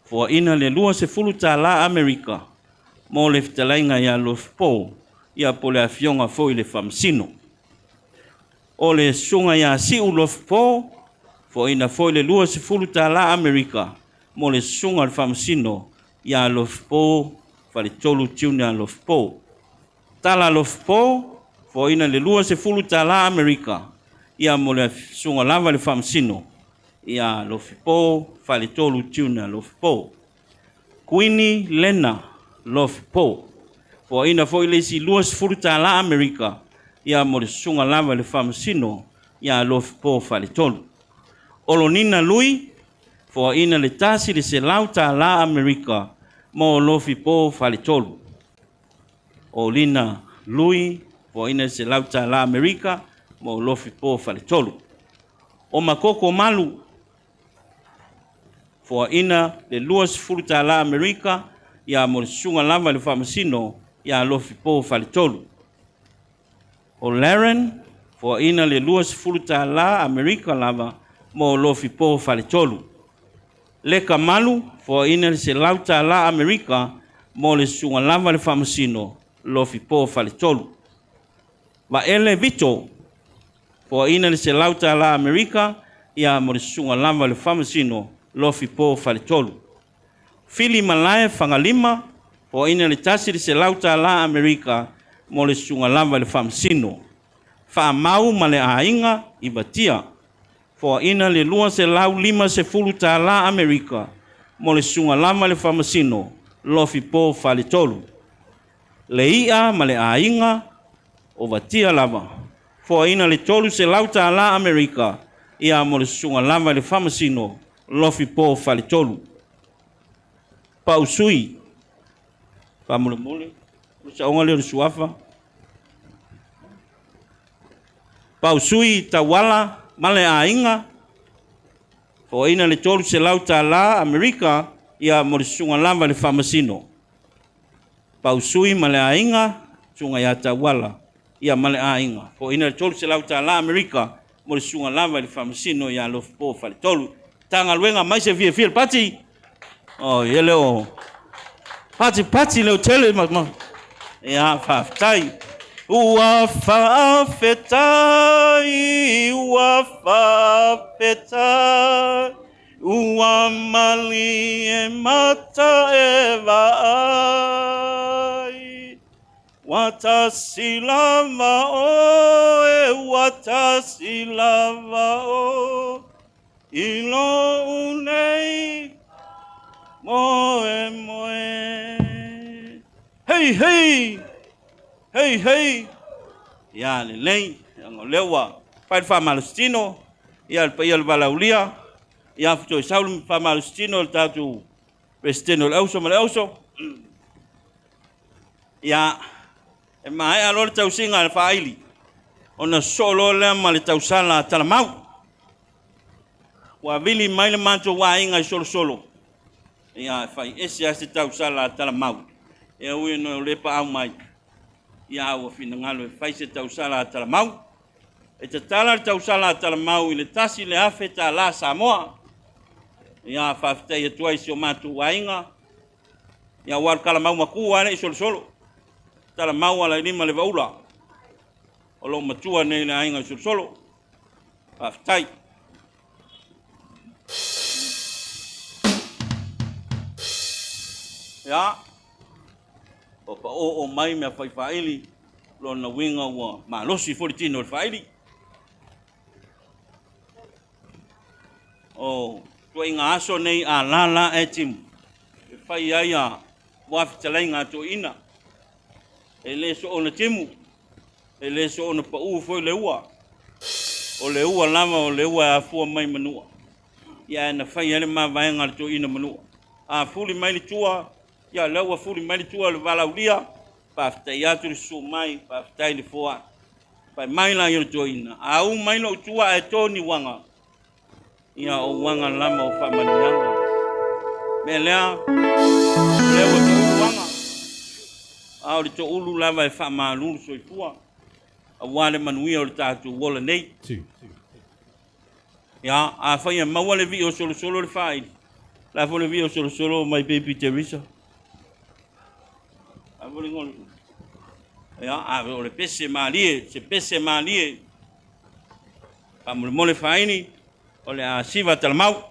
fo ina le lua se fulu ta la Amerika, mo le fitalainga ya Lofipo, ia po le afionga fo i le whamsino. O le sunga ya siu Lofipo, fo ina fo i le lua se fulu ta la Amerika, mo le sunga le whamsino, ia Lofipo, fale tolu tiuna Lofipo. Tala Lofipo, fo ina le lua se fulu ta la Amerika, ia mo le sunga lava le whamsino, ia Lofipo, fale tolu tiuna Lofipo. Queenie Lena Lofipo, fo ina fo ile si luas furuta la Amerika, ia mo le sunga lava le whamsino, ia Lofipo fale tolu. Olonina Lui, fo ina le tasi le se lauta la Amerika, mo Lofipo fale tolu. Olina Lui, fo ina se lauta la Amerika, mo Lofipo fale tolu. O makoko malu, fo ina le luas furuta la Amerika, ia mo le sunga lava le whamsino, ia Lofipo fale tolu. O Laren, fo ina le luas furuta la Amerika lava, mo Lofipo fale tolu. Leka malu, fo ina se lauta la Amerika, mo le sunga lava le whamsino, Lofipo fale tolu. Va ele Vito, Po ina le se lauta la Amerika ia mo le sunga lava le famasino lofi po fale tolu. Fili malae fangalima po ina le tasi le se lauta la Amerika mo le sunga lava le famasino. Fa mau ma le ainga i batia. Po ina le lua se lau lima se fulu ta la Amerika mo le sunga lava le famasino lofi po fale tolu. Le ia ma le ainga o batia lava. Fo ina le tolu se lauta la Amerika ia mo le sunga lava le famasino lofi po fale tolu. Pausui pa mule mule sa onga le suafa. Pausui tawala male ainga. Fo ina le tolu se lauta la Amerika ia mo le sunga lava le famasino. Pausui male ainga sunga ya tawala ia male ainga. Fo ina le tolu se lauta la Amerika mo le sunga lava le famasino ia lofi po fale tolu. Tagaluega mai se fia pati. Oh, ele o. Pati leo tele ma. Ya faftai. Ua fafetai, ua fafetai. Ua mali e mata e vai. Watasi lava o e watasi lava o. Ilo unei moe moe. Hey. Ya le lei ang lewa pai fa malustino ya pa ya balaulia ya fto saul fa malustino tatu pesteno el auso ya e mai alor tau singa al faili ona solo le mal tausala talamau wa vili mai le manto wa inga solo ya fai ese ase tausala talamau e ui no le pa au mai ya wa fina ngalo fai se tausala talamau e te tala tausala talamau i le tasi le afeta la Samoa ya fafte e tuai si o matu wa inga ya war kalamau maku ane solo talamau ala lima le vaula o lo matua nei na inga solo faftai. Ya, opa o mai me fai faili lo na winga wa malosi fortino faili. O to inga aso nei a lala etim. Fai ia wa fitalenga to ina. Ele so ona timu. Ele so ona pa u foi leua. O leua lama o leua fu mai manua. Ya na fai ele ma vaenga to ina manua. A fuli mai le tua ya lawa fuli mai tua le valaulia pa ftai le sumai pa ftai le foa pa mai la yo joina au mai lo tua e toni wanga ya o wanga lama o fa manianga melea lewa tu wanga au le to ulu lava e fa malu so fua a wale manuia o tatu wola nei ya a fa ya mawale vi o solo le fai la fo le vi o solo my baby Teresa. Ya, o le pese malie, se pese malie. Pamule mole faini, o le a siva talamau.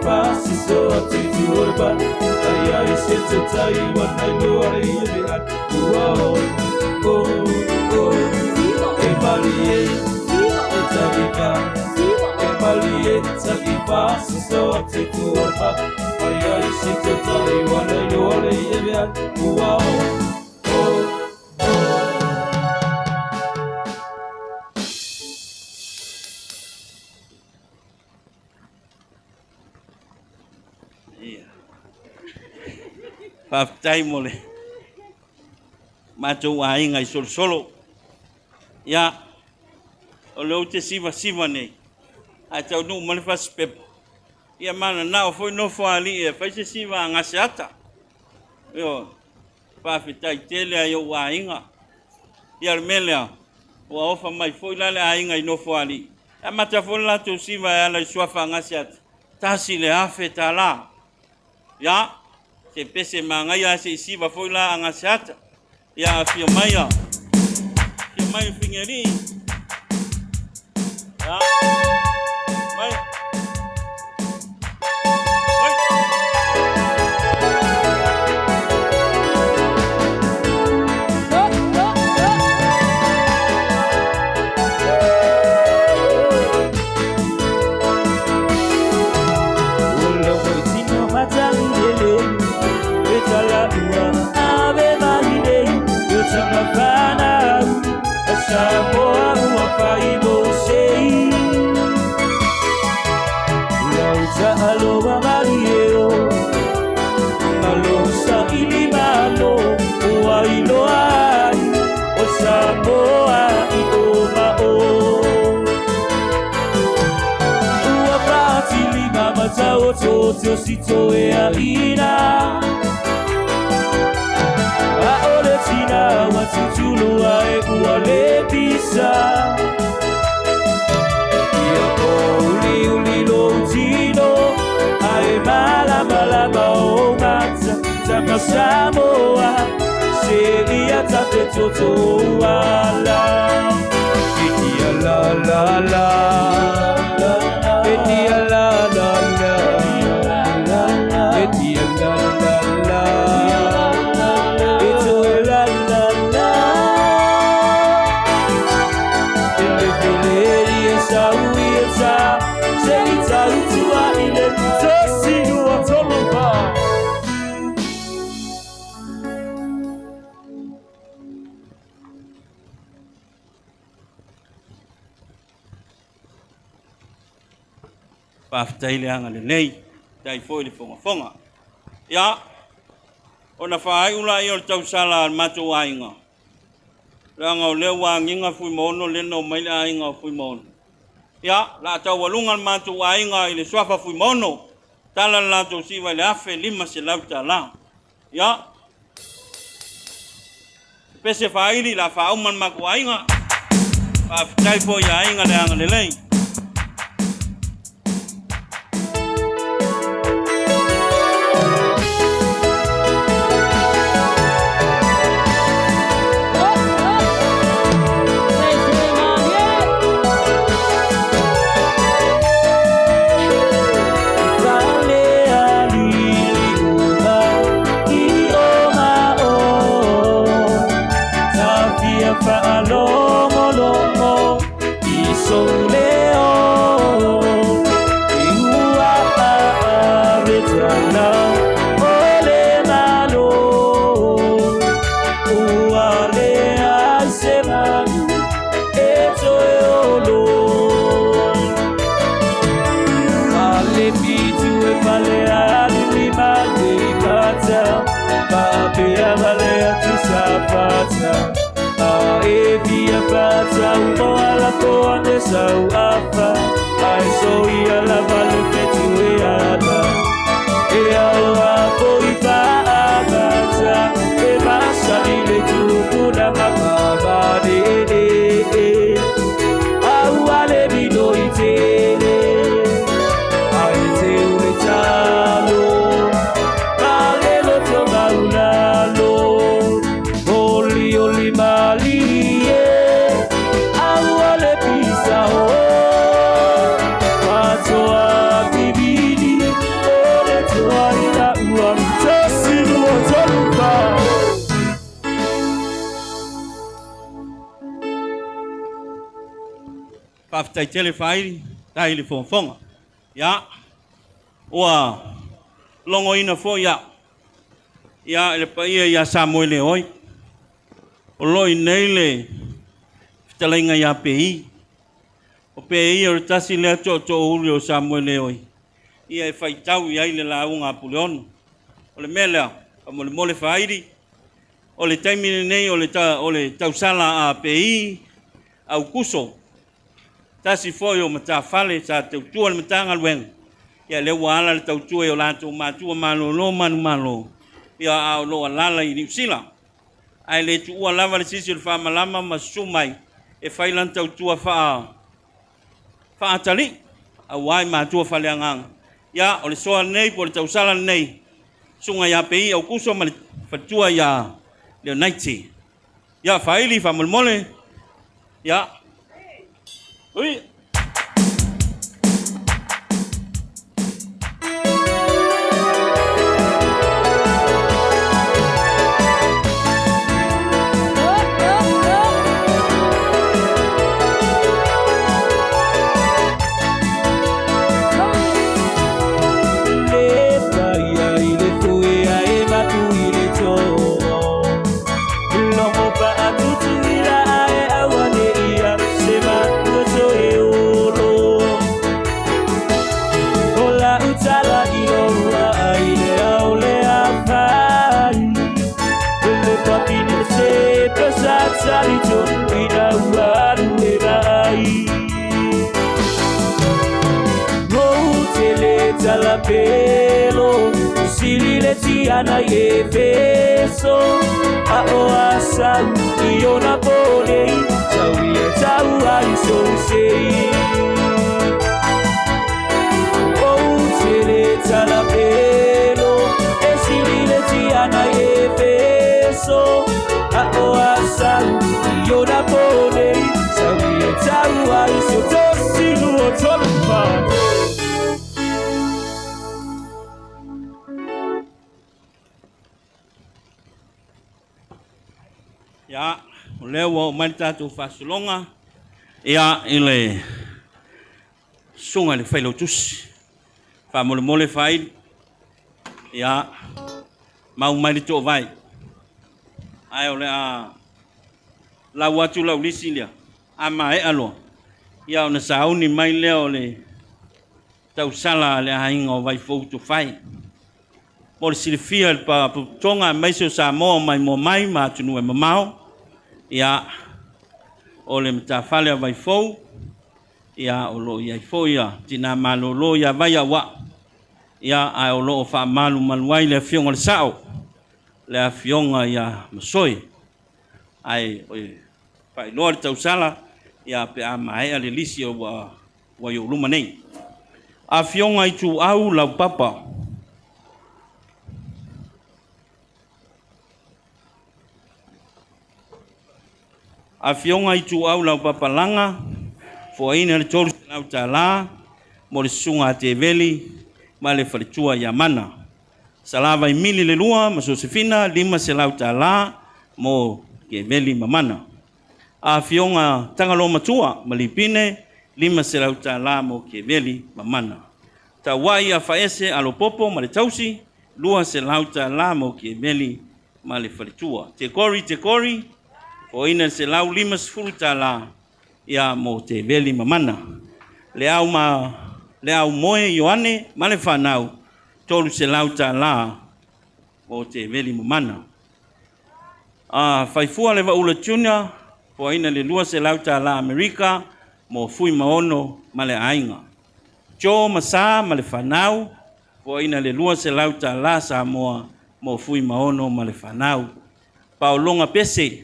fasi so ati tuorba Aya iseto tai wana iloare yebian Wow, Emalie, Etaviva Emalie, Etaviva so ati tuorba Aya iseto tai wana iloare yebian Wow, Paftai mole. Matou ai ngai solo. Ya. O leo te siva nei. A tau nu manifest pep. Ia mana na foi no ali e fai se siva ngasiata. Yo. Paftai tele ayo wainga. Ia melea. Wa ofa mai foi lale ai ngai no ali. A mata foi la tu siva ala suafa ngasiata. Tasi le afe tala. Ya. Se pese mangaya se siva foi la angasata ya fia mai fingeri ya mai Sito e a ina a ole tina wa tutulu a e ua le pisa ia ko uli lo tino a e mala o mata tama samoa se ia tate toto ala itia la itia la Paftai le anga le nei, tai foi le fonga. Ya, ona whaai ula i o tausala al matou ainga. Ranga o leo wanginga fui mono, lena o maile ainga fui mono. Ya, la tau walunga al matou ainga i le swafa fui mono. Tala la tau siwa le afe lima se lauta la. Ya, pese whaili la whauman maku ainga. Paftai foi ya ainga le anga le lei. Sau apa ai so ia la vale fetu e ada e awa poi fa abata e basa ni le tu kuna makaba de awa le bido itele ai te ule talo ale lo to maulalo oli mali Oh Whaftai tele whairi, tahi le whonga. Ia, ua longo ina fo ia. Ia ele paia ia Samuel e oi. O loi nei le whitalainga ia PI. O PI o le tasi lea to uri o Samuel e oi. Ia e whaitau i aile la unga puleonu. O le mea o mole whairi. O le taimine nei o le tausala a PI au kuso. Tasi foi o matawhale sa tautua le Matagaluega. Ia le wala le tautua o lato matua malolo manu. Ia au loa lala i New Zealand. Ai le tuua lava le sisi o le whamalama masumai e whailan tautua whaatali. Au ai matua whaleanganga. Ia o le soa nei po le tausala nei. Sunga ia PI au kuso ma le whatua ia le naiti. Ia whaili whamolmole. Ia. Ui. Pelo silile tiana e peso a oasa i ona pole tau ai so sei o sile tala pelo e silile tiana e peso a oasa i ona pole tau ai so tosilu tolpa. Ia, o leo o mai tātou whasulonga, ia ile sunga le whailo tusi, whamole mole whai, ia mau mai le tō vai. Ai o le a lau atu lau lisi lia, a mai aloa. Ia o na sauni mai leo le tausala le hainga o vai fautu whai. Mo le silifia le pa putonga mai seo Samoa mai mo mai ma tunu e mamao. Ia o le matawhale a vai fau. Ia o lo ia fau ia tina malolo ia vai a wa. Ia ai o lo o wha malu maluai le fionga le sao. Le fionga ia masoi. Ai o whai loa le tausala ia pe a mai a le lisi o wa i uluma nei. A fionga i tu au lau papa. A fionga i tu au lau papalanga, fo ina le tolu lau tala, mo le sunga te veli, ma le whalitua ia mana. Salava i mili le lua, ma Josefina, 5 se lau tala, mo ke veli ma mana. A fionga tangalo matua, ma lipine, 5 se lau tala, mo ke veli ma mana. Ta wai a faese alo popo, ma le tausi, 2 se lau tala, mo ke veli ma le whalitua. Te kori, o ina se lau 5 sefuluta la ia mo te veli mamana. Le au moe Ioane ma le whanau 3 se lau ta la mo te veli mamana. Whaifua le waula tuna o ina le 2 se lau ta la Amerika mo fui maono ma le ainga. Jo masa ma le whanau o ina le 2 se lau ta la Samoa mo fui maono ma le whanau. Paolonga pese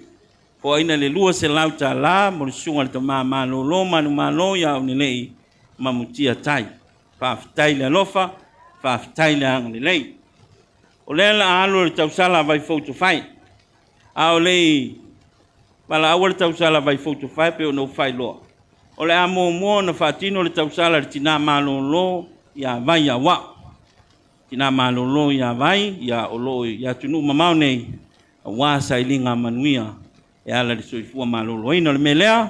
o ina le 2 se lau ta la mo le sunga le tama malolo manu ia o nilei mamutia tai. Whaafitai le alofa, whaafitai le anga nilei. O lea la alo le tausala vai fautu whai. A o lei, wala awa le tausala vai fautu whai pe o no whai loa. O le amo mua na whaatino le tausala le tina malolo ia vai a wa. Tina malolo ia vai, ia o lo ia tunu mamau nei, a wasa ilinga manuia. E ala le soifua malolo ina le melea,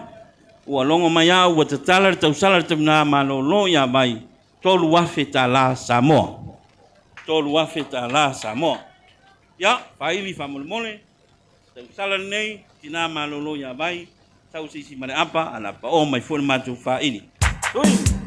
ua longo mai au ua tatala le tausala le tamina malolo ia mai tolu afe tala Samoa. Tolu afe tala Samoa. Ia, faili famolemole, tausala nei, tina malolo ia mai, tau sisi mare apa, ala pa o mai fole matu faili. Tui!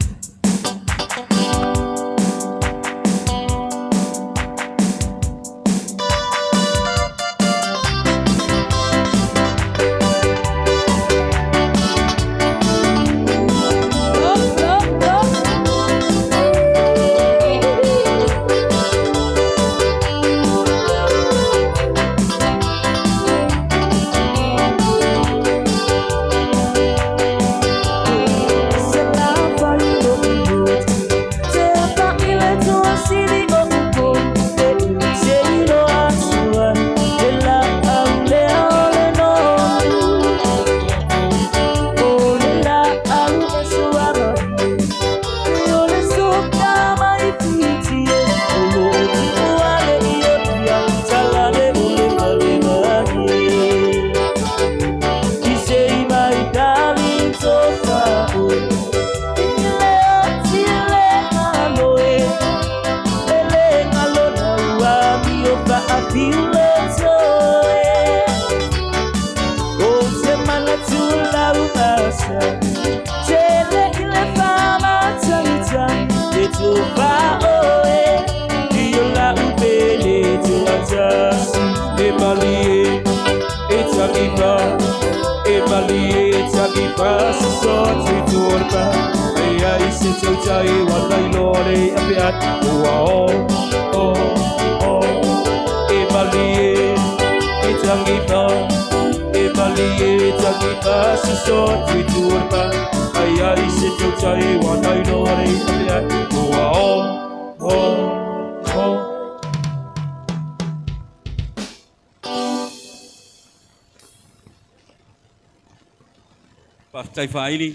Tai faili,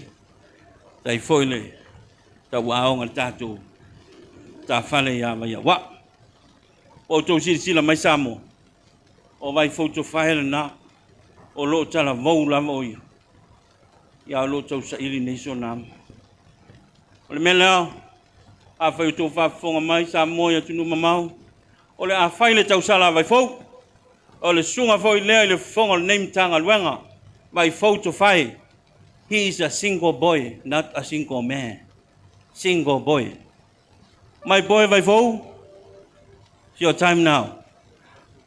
tai foile, tau aonga tātou, tā whale ia mai wa. O tō sila mai Samoa, o vai fauto whaela nā, o lo tala vau lama o ia. Ia lo tau sa ili nei so nāma. O le mele a whai tō whafonga mai Samoa ia tunu mamau, o le a whaile tausala vai fau, o le sunga fau i lea i le whonga le neim Matagaluega, vai fauto whae. He is a single boy, not a single man. Single boy. My boy, Vaivo, it's your time now.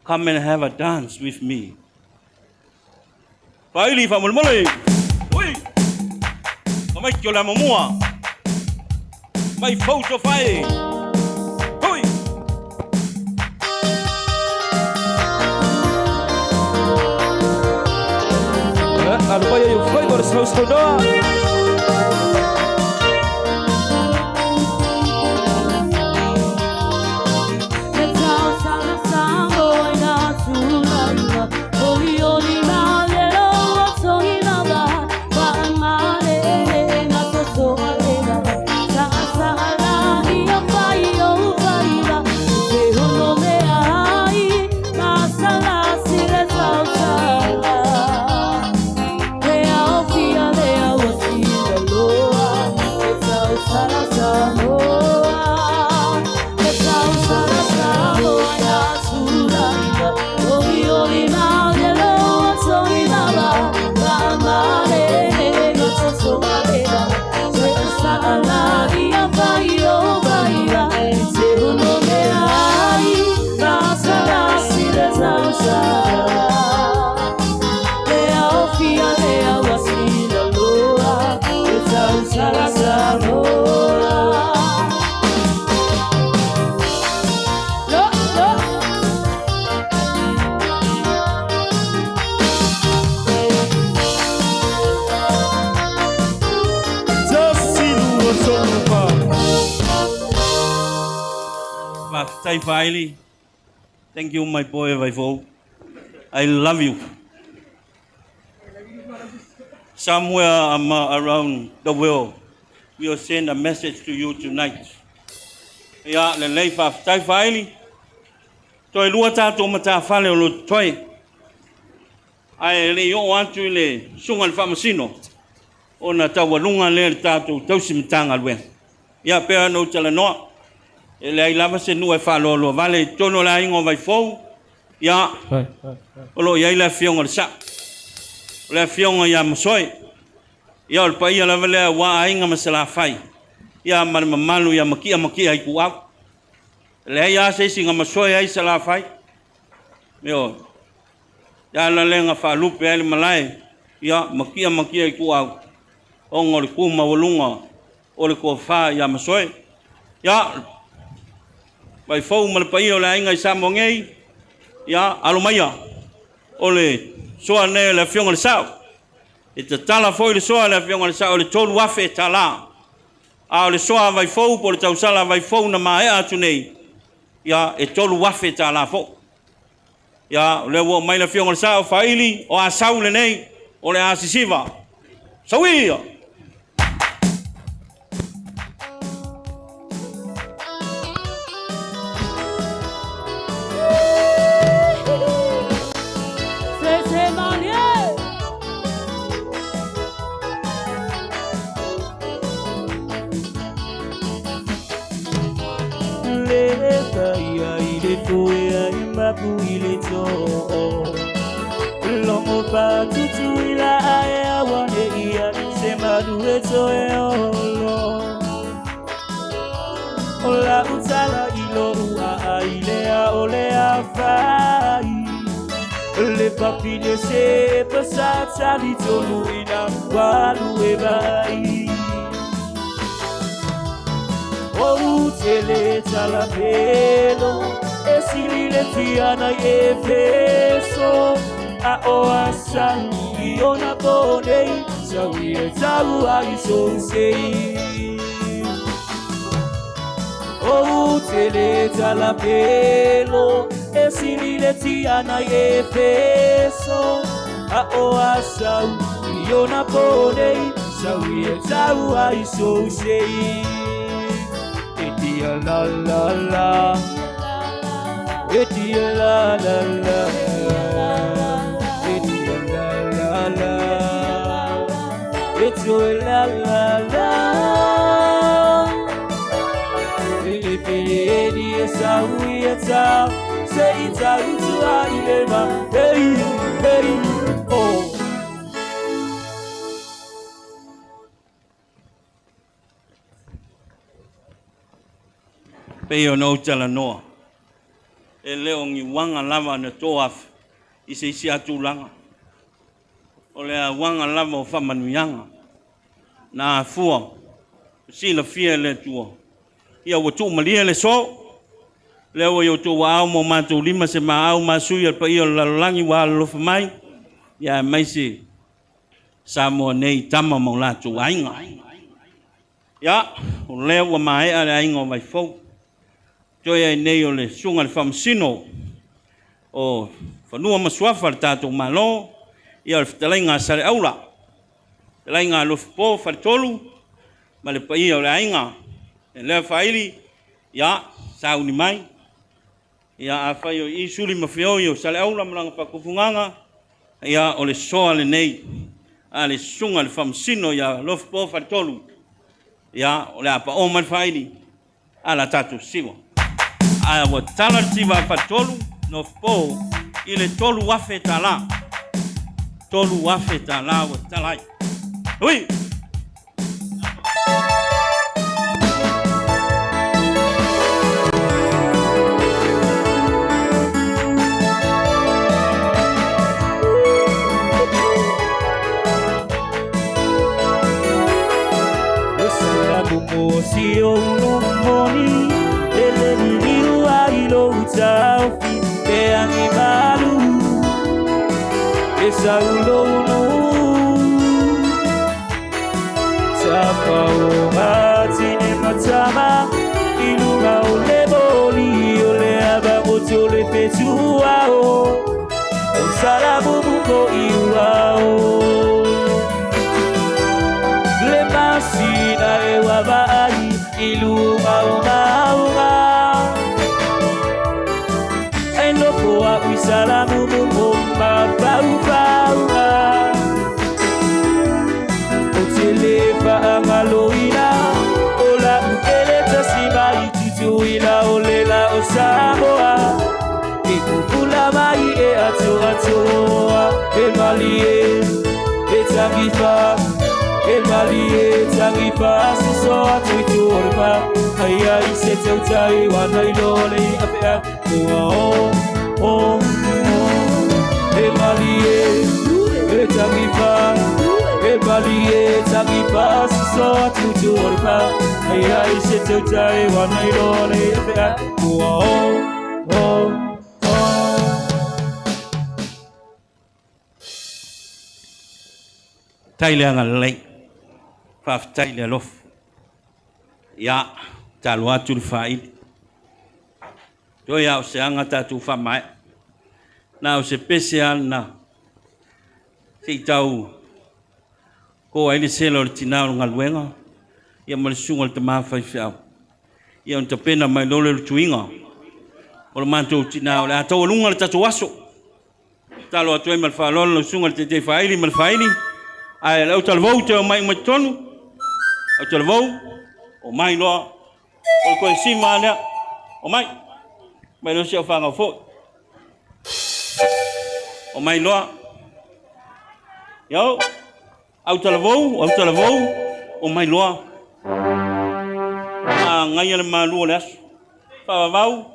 Come and have a dance with me. Faili famulmole. Oi. Mamai kyo la mamua. My photo fai. Oi. Ano ba yung fight or sa gusto doa? Tai Faili, thank you, my boy Vaivo. I love you. Somewhere around the world, we will send a message to you tonight. Ya le lei fa Tai Faili. Toi lua tātou mata whale o lo toi. Ai le yo atu le sunga le whamasino. ona tawalunga le tātou tausi Matagaluega. Ia pea no talanoa. E le lava se nua whalolo vale tono la ingo vai fou. Ia olo ia la fionga le sa. Le fionga ia masoi. Ia o pa ia lava le wa ainga masala fai. Ia malu ia makia ai ku au. Le ia se singa masoi ai sala fai. Meo. Ya la lenga fa lupe ele malai. Ia makia ai ku au. Ongo le kuma walunga. O le ko fa ia masoi. Ia vai fou mal pai o la inga i sa mongei. Ia alumaya. O le soa ne le fionga le sao. E te tala foi le soa le fionga le sao le tolu afe tala. A le soa vai fou po le tausala vai fou na mae atu nei. Ia e tolu afe tala fou. Ia le wo mai le fionga le sao faili o a sau le nei o le asisiva. Sauia. Longo pa tutu ila aya wane iya se madure to eolo ola utala ilo ua ilea olea vai le papi de se passata di tonu ina walu e vai o tele tala pelo e si le tiana e feso a oasa iona bonei sawie tabu ai so sei o tele tala pelo e si le tiana e feso a oasa iona bonei sawie tabu ai so sei la la la Etia la la la Etia la la la Etia la la la Etia sawieta Seita utua ilema Hey, hey, oh Peo no tala noa. E leo ngi wanga lava na toaf i se isi atulanga. O lea wanga lava o whamanuyanga. Na fua. Sila fia le tua. Ia watu malia le so. Leo i o tu wa au mo mātou lima se ma au masui al pa ia lalolangi wa alofa mai. Ia maisi sa moa nei tama mau latu ainga. Ia, o leo wa mae ale ainga o mai fau. Joia nei o le sunga le whamasino o whanua masuafa le tātou malo ia le whetalainga sare aula. Le lainga lofu pō wharitolu ma le paia o le ainga. E lea whaili ia sauni mai. Ia a whai o i suri mawhioi o sare aula maranga whakufunganga. Ia o le soa le nei a le sunga le whamasino ia lofu pō wharitolu. Ia o le apa o man whaili a la tātou siwa. A wa tala siwa fatolu no po ile tolu wafe tala wa talai ui Sio moni Taufi ke animalu esa ulono tapa o matine matama iluga ole boli ole aba otole fetuao o salamu buko iwao le masina e wabai iluga o Wa salamu mumba pau pau Loina, Ola Ukeleta Siba Itutuina, Olela Osamoa, Ikupula Mai e Atoa, Emalie, Etagifa, Emalie, Tagifa, so Atuiturpa, Aya Isetautai, Wanailole, Apea, oh, Emalie, Etagifa, Emalie, Tagifa, so Atuiturpa, Aya Isetautai, Wanailole, Apea, oh. Taile anga lei. Faf taile lof. Ya taluatu faid. Do ya se anga tatu fa mai. Na se special na. Si tau. Ko ai se lo tina ngaluenga. Ya mal sungal te ma fa fa. Ya on te pena mai lo le tuinga. O manto tina la to lunga tatu waso. Talo atu mal fa lo sungal te faili mal faili. Ai lau talvou te o mai tonu, au talvou, o mai loa, o koe sima anea, o mai no se au whanga fo. O mai loa, iau, au talvou, o mai loa. Ngai ana malua le asu, whawawau,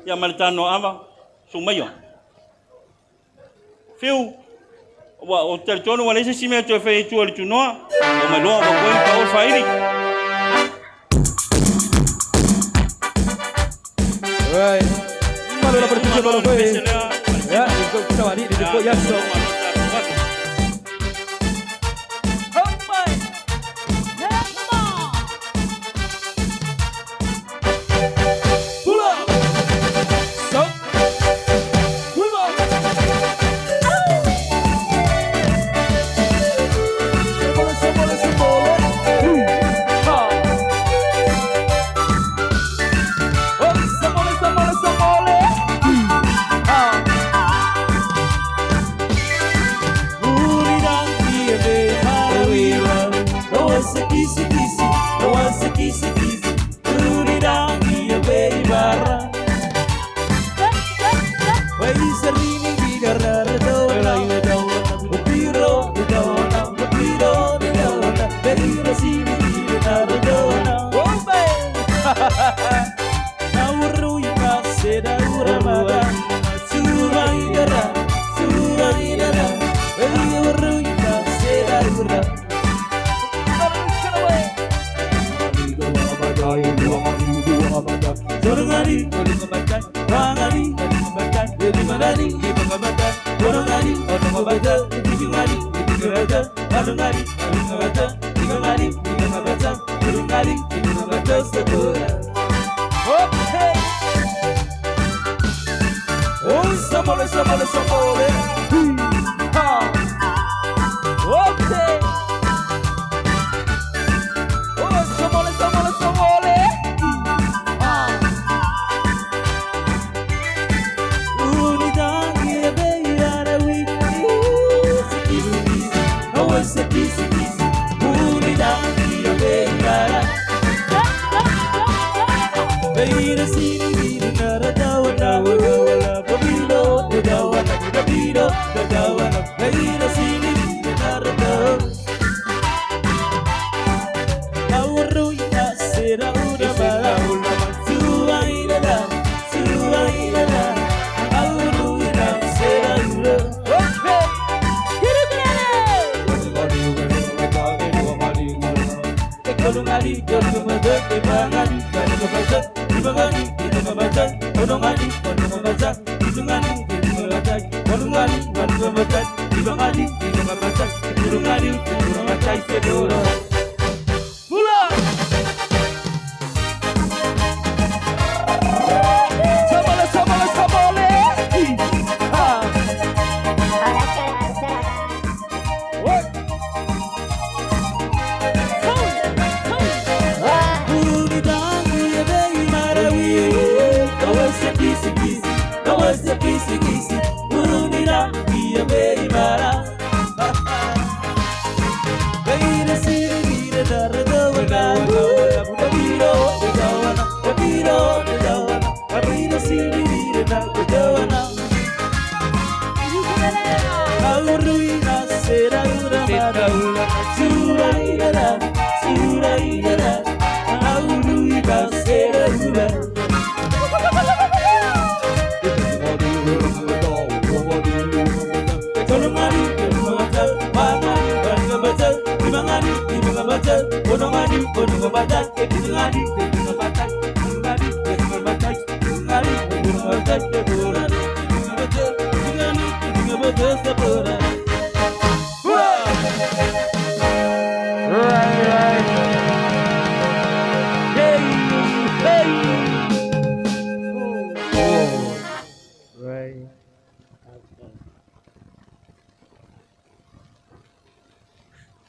ia maritano awa, su maio. Fiu, o teletono wale se sime to fe tu ali tu no o malo o ko pa o faili Right. Malo la pertuja malo ko. Ya, kita wali di ko ya so.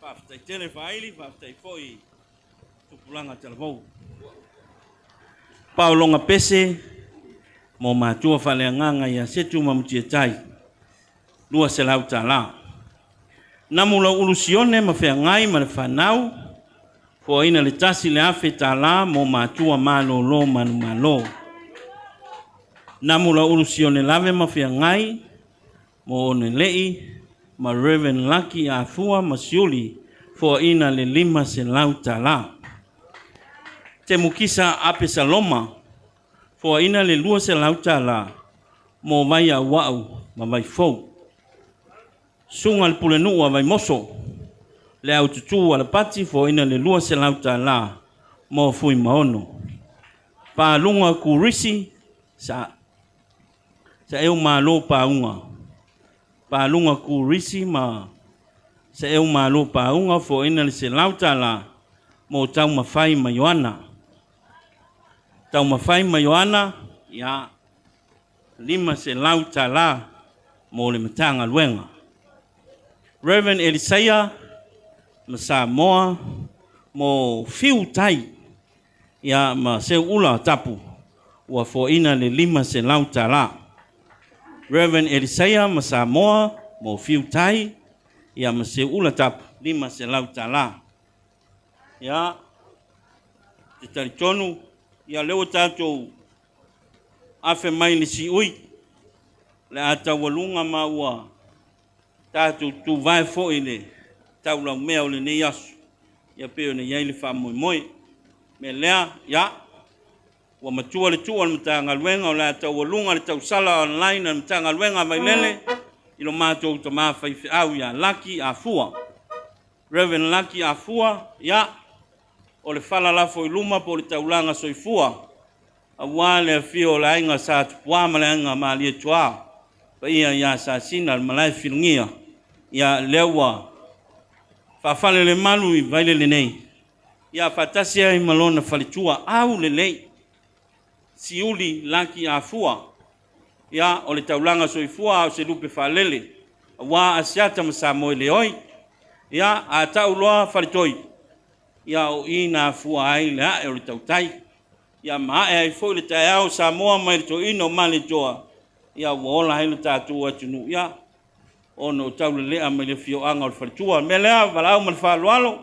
Whaftai tele whaili, whaftai foi tupulanga talavou. Paulonga pese, mo mātua whaleanganga ia setu mamutia tai. Lua se lau tāla. Namula ulusione ma whea ngai ma le whanau, fo ina le tasi le afe tāla mo mātua malo lo manu malo. Namula ulusione lave ma whea ngai, mo one lei, ma Reverend Lucky a fua ma siuli, fo ina le lima se lau tāla. Te mukisa ape saloma, fo ina le lua se lau tāla, mo vai a wau ma vai fau. Sunga le pule nua vai moso, le au tutu ala pati fo ina le lua se lau tāla, mo fui maono. Pa lunga ku risi, sa eu malo pa unga. Pa lunga ku risi ma, sa eu malo pa unga fo ina le se lau tāla, mo tau mawhai ma Ioana. Tau mawhai ma Ioana, ia lima se lau tāla, mo le Matagaluega. Reverend Ekalesia Metotisi mo fiu tai ia ma se ula tapu ua fo ina le lima se lau tāla. Reverend Ekalesia Metotisi mo fiu tai ia ma se ula tapu lima se lau tāla. Ia te taritonu ia leo tātou afe mai le si ui le ata walunga ma ua tātou tu vai fo ile tau lau mea o le nei asu ia peo ne iai le wha moi moi me lea ia ua matua le tua le Matagaluega o le ata walunga le TAUSALA online le Matagaluega Vailele ilo mātou ta mawhai whiau ia Lucky a fua Reverend Lucky a fua ia o le whala lafo i luma po le taulanga soifua a wale a fio le ainga sa tupuama le ainga maalia tua pa ia sa sina le malai filungia ia lewa whawhale le malu i Vailele nei ia whatasi ai malona whalitua au le lei siuli Lucky a fua ia o le taulanga soifua au se lupe whalele a wā asiata masa moe le oi ia a tau loa whalitoi ia o ina fua ai le ae o le tautai ia maae ai fo le tai au Samoa mai le to ino male toa ia wola hai le tātua tunu ia ono tau le lea mai le fioanga o le whalitua me lea walau ma le whaaloalo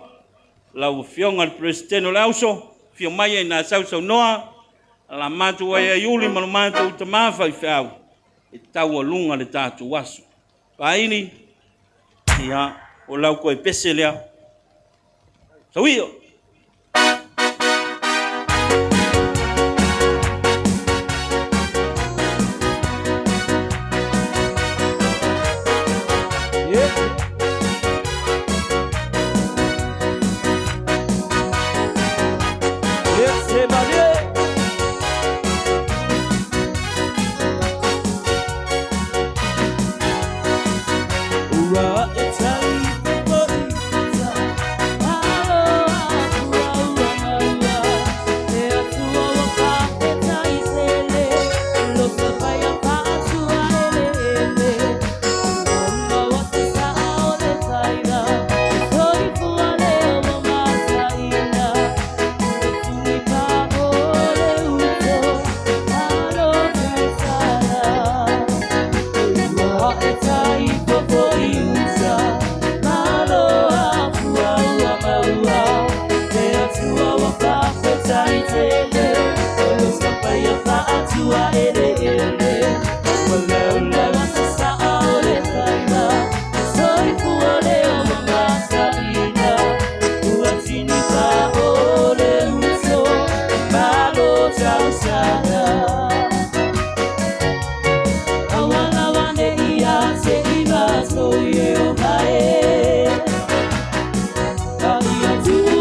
lau fionga le presidente o le auso fio mai e nā sau noa la matu ai a iuli ma le matu ta mawhai whiau e tau a lunga le tātu waso paini ia o lau koe pese lea Sauio. Do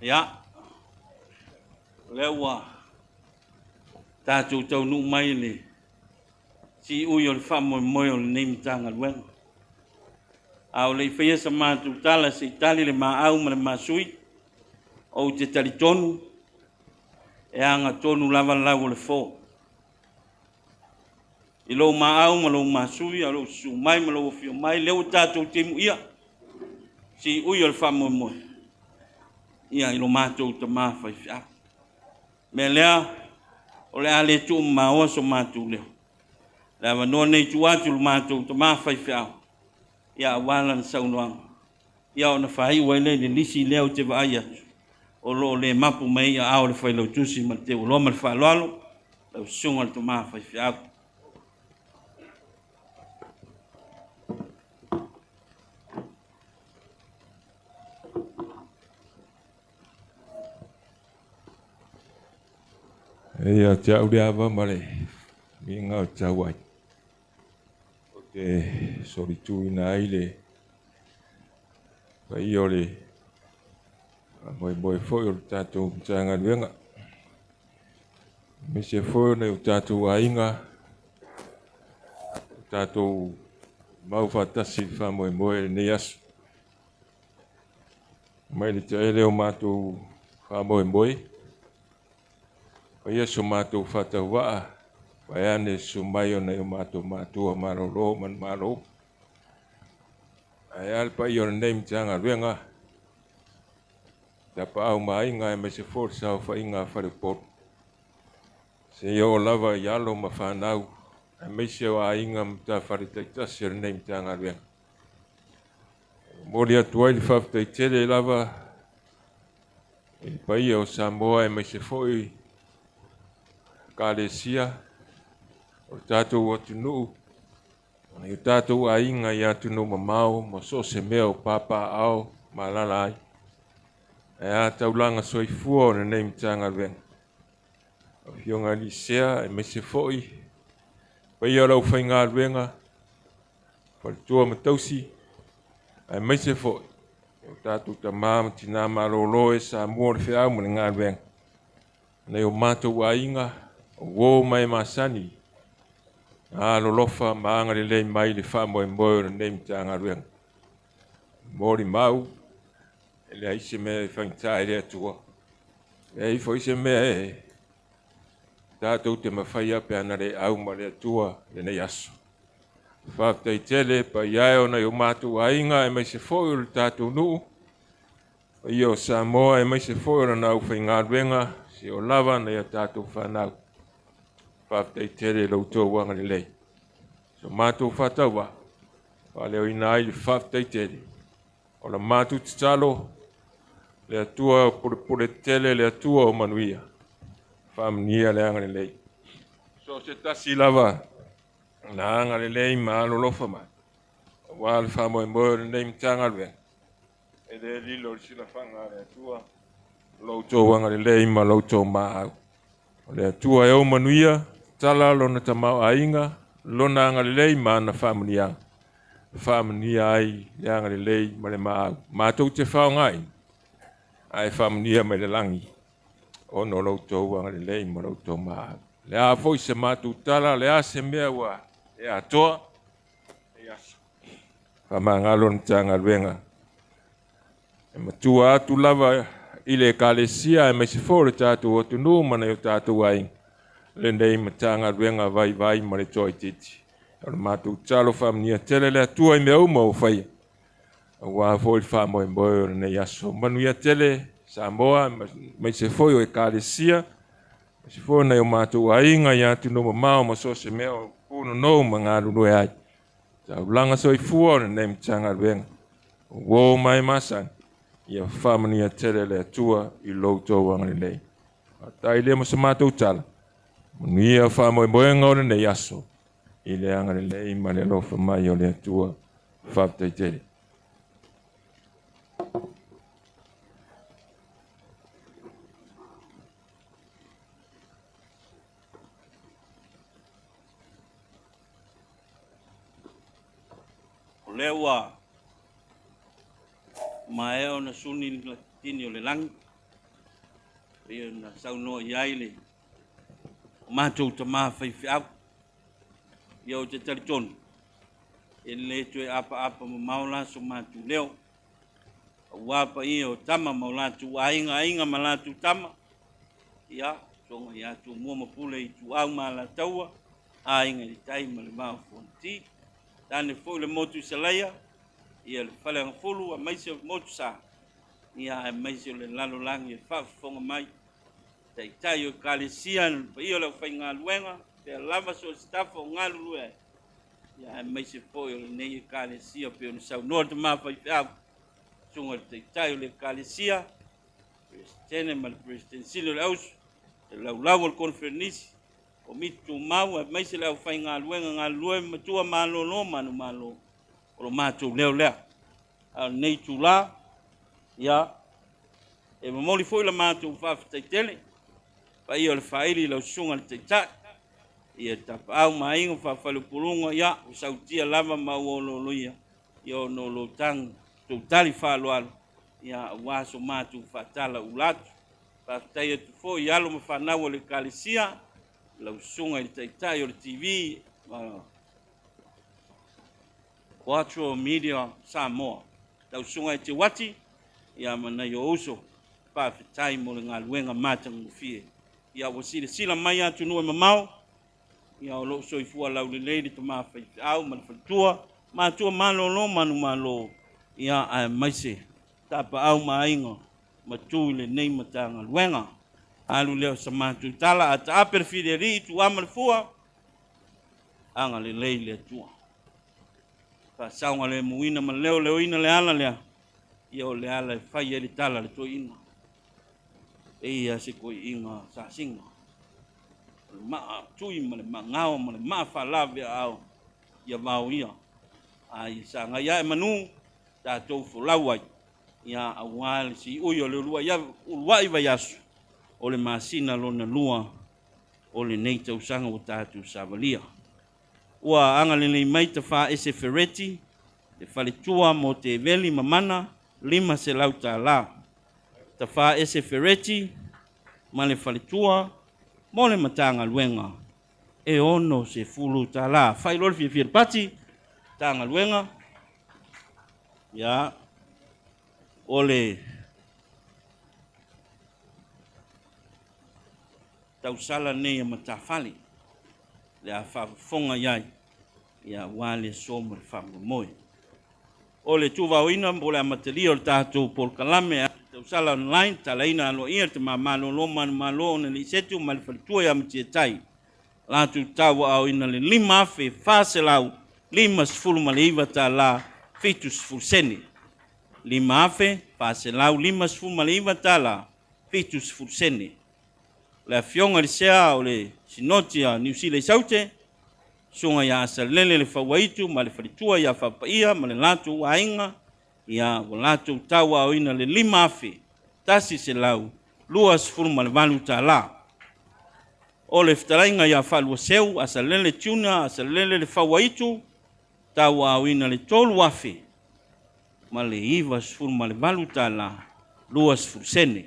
Ya. Lewa. Tātou tau nu mai le. Si ui o le whamoi moi o le neimi tanga luenga. Au le whaia sa mātou tala se tali le māau ma le māsui. O te tali tonu. E anga tonu lava lau o le fō. I lo māau ma lo māsui, a lo su mai ma lo fio mai. Leo tātou temu ia. Si ui o le whamoi moi. Ia i lo mātou ta māwhai whia. Me lea, o le ale tu māua so mātou leo. Lea wanoa nei tu atu lo mātou ta māwhai whia. Ia wala na saunoanga. Ia o na whai waile le lisi leo te vai atu. O lo le mapu mai a ao le whai lau tusi ma te o loma le wha loalo. Lau sunga le ta māwhai whia. Ia te au rea wa mare, mi ngau tau ai. O te sori tūina aile, pai o le, moi moi foi o tātou tanga luenga. Mi se foi o tātou ainga, tātou mau whatasi wha moi moi nei asu. Mai le te ele o mātou wha moi moi. Ia so mātou whatau waa, pai ane so mai o nei o mātou mātua maroro man maro. Ai al pai o nei mtanga ruenga. Ta pa au mai ngai me se forsa o fa inga fa report. Se yo lava yalo ma fa nau. E me se wa inga mta fa ritaita se nei mtanga ruenga. Mori atu ai fa tele lava. E pai o Samoa e me se foi Ekalesia o tātou atu nuu Ona i tātou a inga i atu no mamau, ma so se mea o papa au, ma lala ai. E a taulanga soifua o na nei mitanga venga. O fionga li sea, e me se foi. Pa ia lau whainga venga, pa tua matausi, e me se foi. O tātou ta māma tina marolo e sa mua le whiau mo le ngā venga. Nei o mātou a inga, o wō mai masani. A lolofa maanga le lei mai le whamoe moe nei mitanga venga. Mori mau, ele aise me whaintai rea tua. E i fo me e tātou te mawhai ape ana re au ma rea tua le nei aso. Whaktai tele pa iai o nei o mātou a inga e mai se foi o le tātou nuu. I o Samoa e mai se foi o na nau whainga ruenga si o lava nei a tātou whanau. Whaktai tele lau tō wanga le lei. So mātou whataua, pa leo ina ai le whaktai tele. O la mātou titalo, le atua pure tele le atua o manuia. Whamnia le anga le lei. So se tasi lava, na anga le lei ma alolofa mai. Wa le whamoe moe le nei mitanga ruenga. E le lilo le sila whanga le atua. Lauto wanga le lei ma lauto maa au. Le atua e o manuia, tala lona tamau ainga, lona anga le lei ma na whamnia. Whamnia ai le anga le lei ma le maa au. Mātou te whaongai. Ai whamnia me le langi. O no lauto wanga le lei ma lauto maa au. Le a foi se mātou tala, le a se mea wa. E a toa, e asa. Whamangalo na tanga ruenga. E matua atu lava i le Ekalesia e me se fore tātou o tunu mana o tātou ai. Le nei matanga ruenga vai ma le toi titi. O le mātou talo whamnia tele le atua i mea uma o whai. Wa foi whamoe moe o nei aso. Manuia tele, Samoa, me se foi o Ekalesia. Me se foi nei o mātou ainga i atu no mamao ma so se mea o puno no ma ngā rurue ai. Tau langa soi fua o nei matanga ruenga. Wo mai masan. Ia whamania tere le atua i loutou wanga le nei. Tai lea mo se mātou tala. Ia whamoe moenga o le nei aso. I le anga le nei ma le lofa mai o le atua. Whaptai tere. O lewa mae o na suni la tini o le lang. Ia na saunoa iai le mātou ta maa whaiwhiau. Ia o te taritonu. E le tue apa ma maula so mātou leo. A wapa ia o tama maulatu ainga ma latu tama. Ia, songa ia tu mua mapule i tu au ma la taua. Ainga i tai ma le maa fonti. Tane fo le motu salaya. Ia le whale ang fulu a maise o motu sa. Ia e maise o le lalo langi e whaafonga mai. Tai tai o Ekalesia pa ia le whai ngā luenga. Pea lava so staff o ngā lulue. Ia e maise fo o le nei Ekalesia pe o ni sau noa te maa whai whiau. Sunga le tai tai o le Ekalesia. Presidente ma le presidency le ausu. Te lau o le konferenisi. O mitu mau e maise le au whai ngā luenga ngā lue matua malo no manu malo. O mātou leo lea. Nei tū la, ia, e mamoli foi la mātou whawhitai tele, pa ia le whairi lau sunga le teitai, ia tapa au mainga whawhalupurunga, ia, o sautia lava mau o loloia, ia o no lo tang, tau tali whaloalo, ia, waso mātou whatala ulatu, whawhitai atu foi, ia lo ma whanau o le Ekalesia, lau sunga le teitai o le TV, Quattro Media Samoa. Tau sunga te wati, ia mana i o uso, pāwhitai mo le ngā luenga mātangu fie. Ia wasile sila mai atu nua mamau, ia o loo soifua lau le leile to mawhai au, mana whatua, mātua malo manu malo, ia a maise, tapa au mainga, matu le nei matanga luenga, alu leo sa mātu tala, ata apere fide ri, tu amale fua, anga le leile atua. Saunga le muina ma leo ina le ala lea. Ia o le ala e whai e le tala le to ina. E ia se koi inga sa singa. Le maa tui ma le maa ngao ma le maa whalawe au. ia mau ia. Ai sa ngai ia manu tātou wholauai. Ia awale si ui o le lua ia uruai vai asu. O le masina lona lua o le nei tausanga o tātou savalia. Ua anga le nei mai ta wha ese fereti, te whaletua mo te veli mamana, 5 se lau tā la. Ta wha ese fereti, ma le whaletua, mo le Matagaluega. E ono se fulu tā la. Whai lor fia pati, Matagaluega. Ia, o le tausala nei a matawhali. Le a whafonga iai. Ia wale soma le whamomoe. O le tūwauina mo le amatalia o le tātou Paul Kalame. Tausala online, talaina alo ia te mamalo loma na malo na li setu ma le whalitua ia matia tai. Lātu tawa au ina le 5 afe whaselau 5 sifuru ma le iwa tā la fitu sifuru sene. 5 afe whaselau 5 sifuru ma le iwa tā la fitu sifuru sene. Le afionga le sea o le sinoti a New Zealand saute, sunga ia asalele le whawaitu ma le whalitua ia whapaia ma le lātu ainga, ia o lātu tawa au ina le 5 afe, tasi se lau, 2 sifuru ma le walu tā la. O le whtarainga ia whalua seu, asalele tuna, asalele le whawaitu, tawa au ina le 3 afe, ma le 2 sifuru ma le walu tā la, 2 sifuru sene.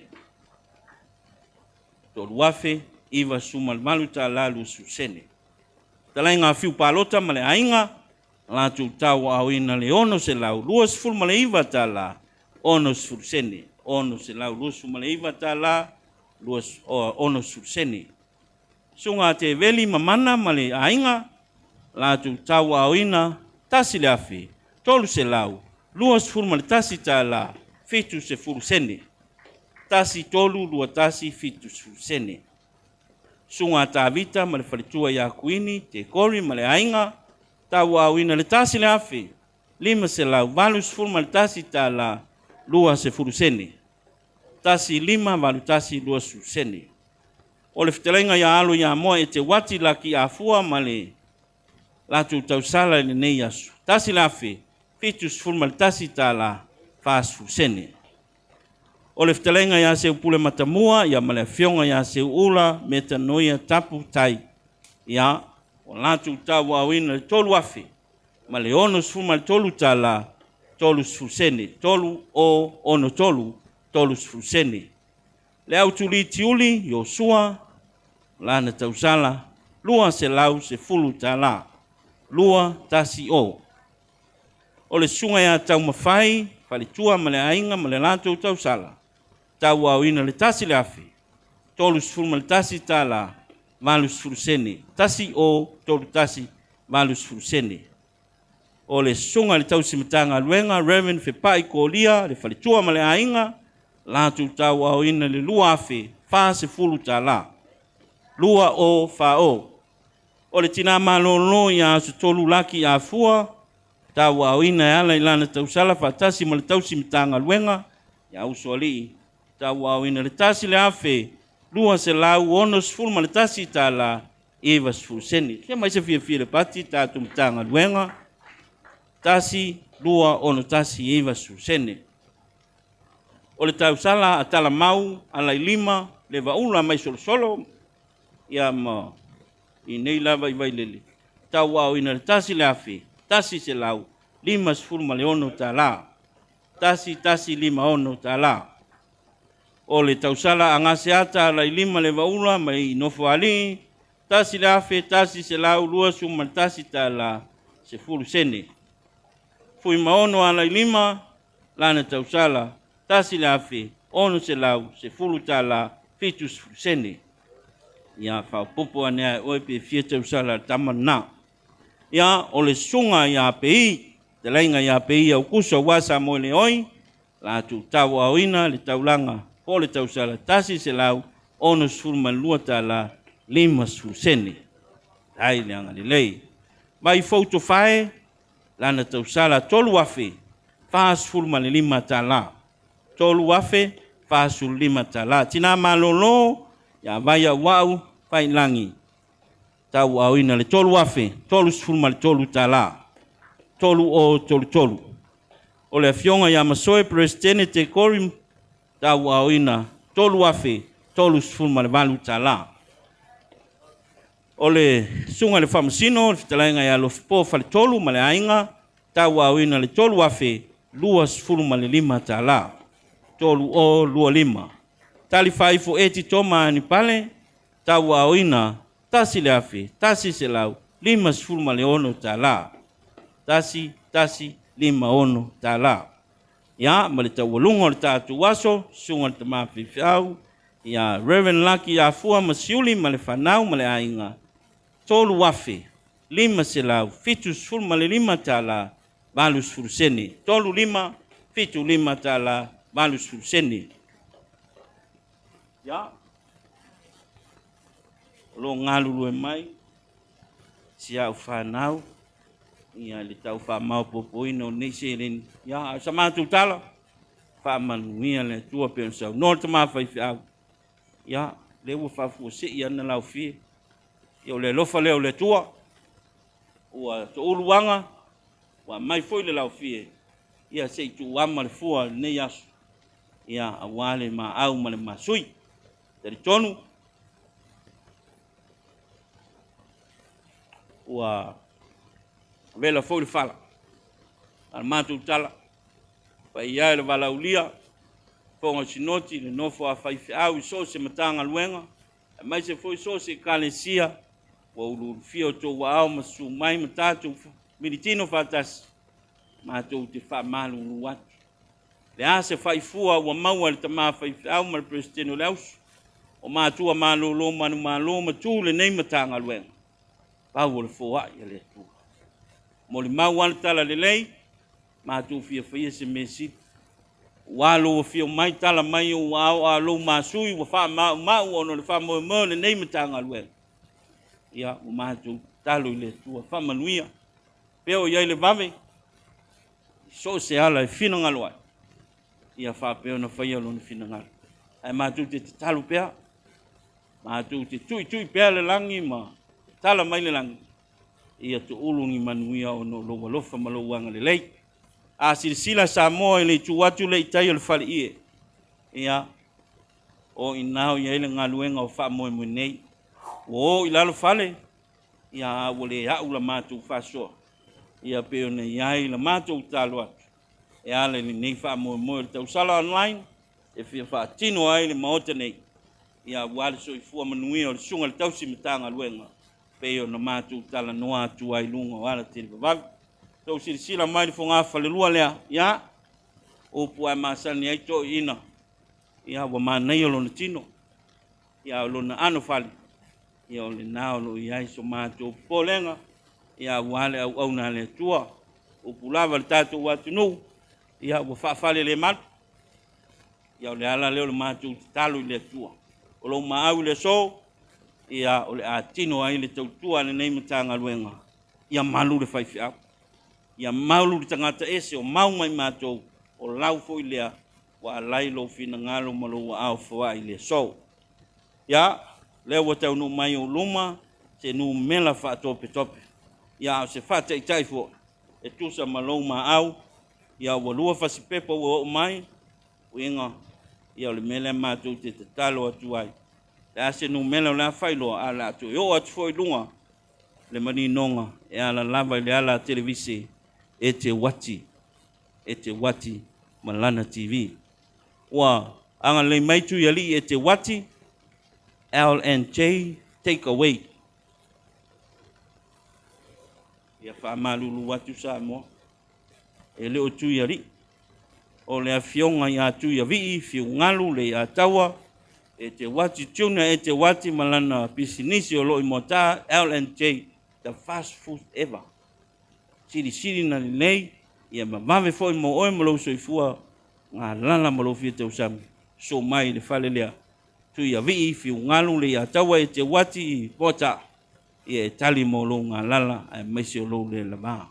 Tolu afe, iwa sumal maluta lalu susene. Talai ngā whiu pālota ma le ainga, lātu tau au ina le ono se lau, 2 sifuru ma le iwa tā la, 1 sifuru sene. Ono se lau, 2 sifuru ma le iwa tā la, 1 sifuru sene. Sunga te veli mamana ma le ainga, lātu tau au ina, tasi le afe, tolu se lau, 2 sifuru ma le tasi tā la, 7 sifuru sene. Tasi tolu lua tasi fitu sene. Sunga tā vita ma le whalitua ia kuini, te kori ma le ainga, tau au ina le tasi le afe, 5 se lau, 2 sifuru ma le tasi tā la, 2 sifuru sene. Tasi 5 walu tasi 2 sifuru sene. O le whitelenga ia alo ia moa e te wati laki a fua ma le lātu tausala le nei asu. Tasi le afe, fitu sifuru ma le tasi tā la, 2 sifuru sene. O le whitelenga ia se upule matamua, ia ma le fionga ia se ula, me ta noia tapu tai. Ia, o lātu tau au ina le 3 afe, ma le 1 sifuru ma le 3 tā la, 3 sifuru sene. 3 o 1 3, 3 sifuru sene. Le au tuli tiuli, Yosua, lana tausala, 2 se lau se fulu tā la, 2 tasi o. O le sunga ia tau mawhai, whalitua ma le ainga ma le lātu tausala. Tau au ina le tasi le afe, 3 sifuru ma le tasi tā la, 2 sifuru sene. Tasi o, 3 tasi, 2 sifuru sene. O le sunga le tausi Matagaluega, Reverend Fepai Kolia, le whalitua ma le ainga, lātu tau au ina le 2 afe, 2 sifuru tā la, 2 o wha o. O le tina malolo ia asu tolu laki a fua, tau au ina e ala ilana tausala whatasi ma le tausi Matagaluega, ia uso alii. Tau au ina le tasi le afe, 2 se lau, 1 sifuru ma le tasi tā la, 2 sifuru sene. Kia mai se fia le pati, tātou Matagaluega, tasi, 2 ono tasi, 2 sifuru sene. O le tausala a tala mau, ala i 5, le vaula mai solo, ia ma, i nei lava i Vailele. Tau au ina le tasi le afe, tasi se lau, 5 sifuru ma le 1 tā la, tasi 5 ono tā la. O le tausala angase ata la 5 le vaula mai nofo ali, tasi le afe, tasi se lau, 2 sifuru ma le tasi tā la, sifuru sene. Fui maono ala 5, lana tausala, tasi le afe, 1 se lau, sifuru tā la, 7 sifuru sene. Ia whaupopo anea oe pe fia tausala tamana. Ia o le sunga ia pei, te lainga ia pei au kusa wasa mo le oi, lātu tau au ina le taulanga, po le tausala tasi se lau, 1 sifuru ma le 2 tā la, 5 sifuru sene. Hai le anga le lei. Mai fauto fae, lana tausala 3 afe, 2 sifuru ma le 5 tā la. 3 afe, 2 sifuru 5 tā la. Tina malolo, ia vai au wau, fai langi. tau au ina le tolu afe, tolu sfulma le tolu tala, tolu o tolu tolu. O le afionga ia masoe presidente te korim, tau au ina tolu afe, tolu sfulma le valu tala. O le sunga le whamasino, le fitalainga ia lo fipo fale tolu ma le ainga, tau au ina le tolu afe, lua sfulma le lima tala, tolu o lua lima. Tali faifo eti toma ni pale, tau au ina, tasi le afe, tasi se lau, lima sfulma le ono tala. Tasi, lima ono tala. Ya, ma le tau walunga le tatu waso, sunga le tamafi fiau, ya, Reverend Lucky ya fua masiuli ma le whanau ma le ainga. Tolu wafe, lima se lau, fitu sfulma le lima tala, balu sfulu sene. Tolu lima, fitu lima tala, balu sfulu sene. Ya, lo ngalulu e mai, sia u whanau, ia le tau whamau popo ino nese rin, ya, sa mātu tala, whamanuia le tua pe nsau, nō te mawhai whiau, ya, le ua whafua se i ana lau fie, ia le lofa leo le tua, ua to uluanga, ua mai foi le lau fie, ia se i tu ama le fua nei asu, ia awale ma au ma le masui, dari tonu, ua vela foi le fala, al matu tala, pa ia le vala ulia, fonga sinoti, le nofo a fai au, so se matanga luenga, mai se foi so se Ekalesia, wa ulu fio to wa au masu mai matatu, militino fatas, matu te fa malu luat. Le ase fai fua wa maua le tama fai au mal presidente leus, o matu a malu lo manu malu matu le nei matanga luenga. Pau le foa ia le tu. Mo le mau wana tala le lei, matu fia fia se mesi, walo fia mai tala mai o au a lo masui, wa fa mau ono le fa mo le nei matanga luenga. Ia o matu talo le tu, fa manuia, peo ia le vave, so se ala e fina ngaloa. Ia fa peo na fai alo na fina ngalo. Ai matu te talo pea, matu te tui pea le langi ma, tala mai le langi. Ia tu ulungi manuia o no loa lofa ma loa wanga le lei. A silisila sa moa le tu watu le itai le fali ie. Ia o inao ia ele ngaluenga o fa moe moe nei. O ilalo fale. Ia wale au la matu fa soa. Ia peo ne iai la matu talo atu. E ale ni nei fa moe moe le tausala online. E fia fa tino ai le maota nei. Ia wale so i fua manuia o le sunga le tausi mitanga luenga. Peo na matu tala noa atu ai lunga wala tiri babavi. Tau sila mai fo ngā whalelua lea, ia, o pua masani ai to ina, ia wa manai o lona tino, ia o lona ano whali, ia o le nao lo iai so mātou polenga, ia wale au na le tua, o pulawa le tātou watu nou, ia wa whawhale le matu, ia o le ala leo le mātou talo i le tua, o lo maau le so, ia o le a tino ai le tautua le nei matanga luenga, ia malu le whaiwhiau. Ia maulu di tangata ese o mau mai mātou o lau fo ilea wa alai lo fina ngalo malo wa au fwa ilea. So, ia, leo wa tau no mai o luma, se nu mela wha tope tope. Ia, se wha tai fo, e tusa malo ma au, ia wa lua wha si pepa wa o mai, uinga, ia le mele mātou te talo atu ai. Ia se nu mela la whailo ala atu, yo atu fo ilunga, le mani nonga, e ala lava ile ala televisi, e te wati malana TV. Wa anga le maitu yali e te wati L&J take away. Ia wha malulu watu sa mo. E leo tu yali. O le afionga ia tu ya vii fiu ngalu le atawa. E te wati tuna e te wati malana pisinisi o lo imota L&J, the fast food ever. Siri na nei, ia mawave foi mo oe malo soifua, ngā lala malo fia te usami, so mai le whale lea. Tu ia vii fiu ngalu le ia tawa e te wati i pota, ia e tali mo lo ngā lala, e maisi o lo le lama.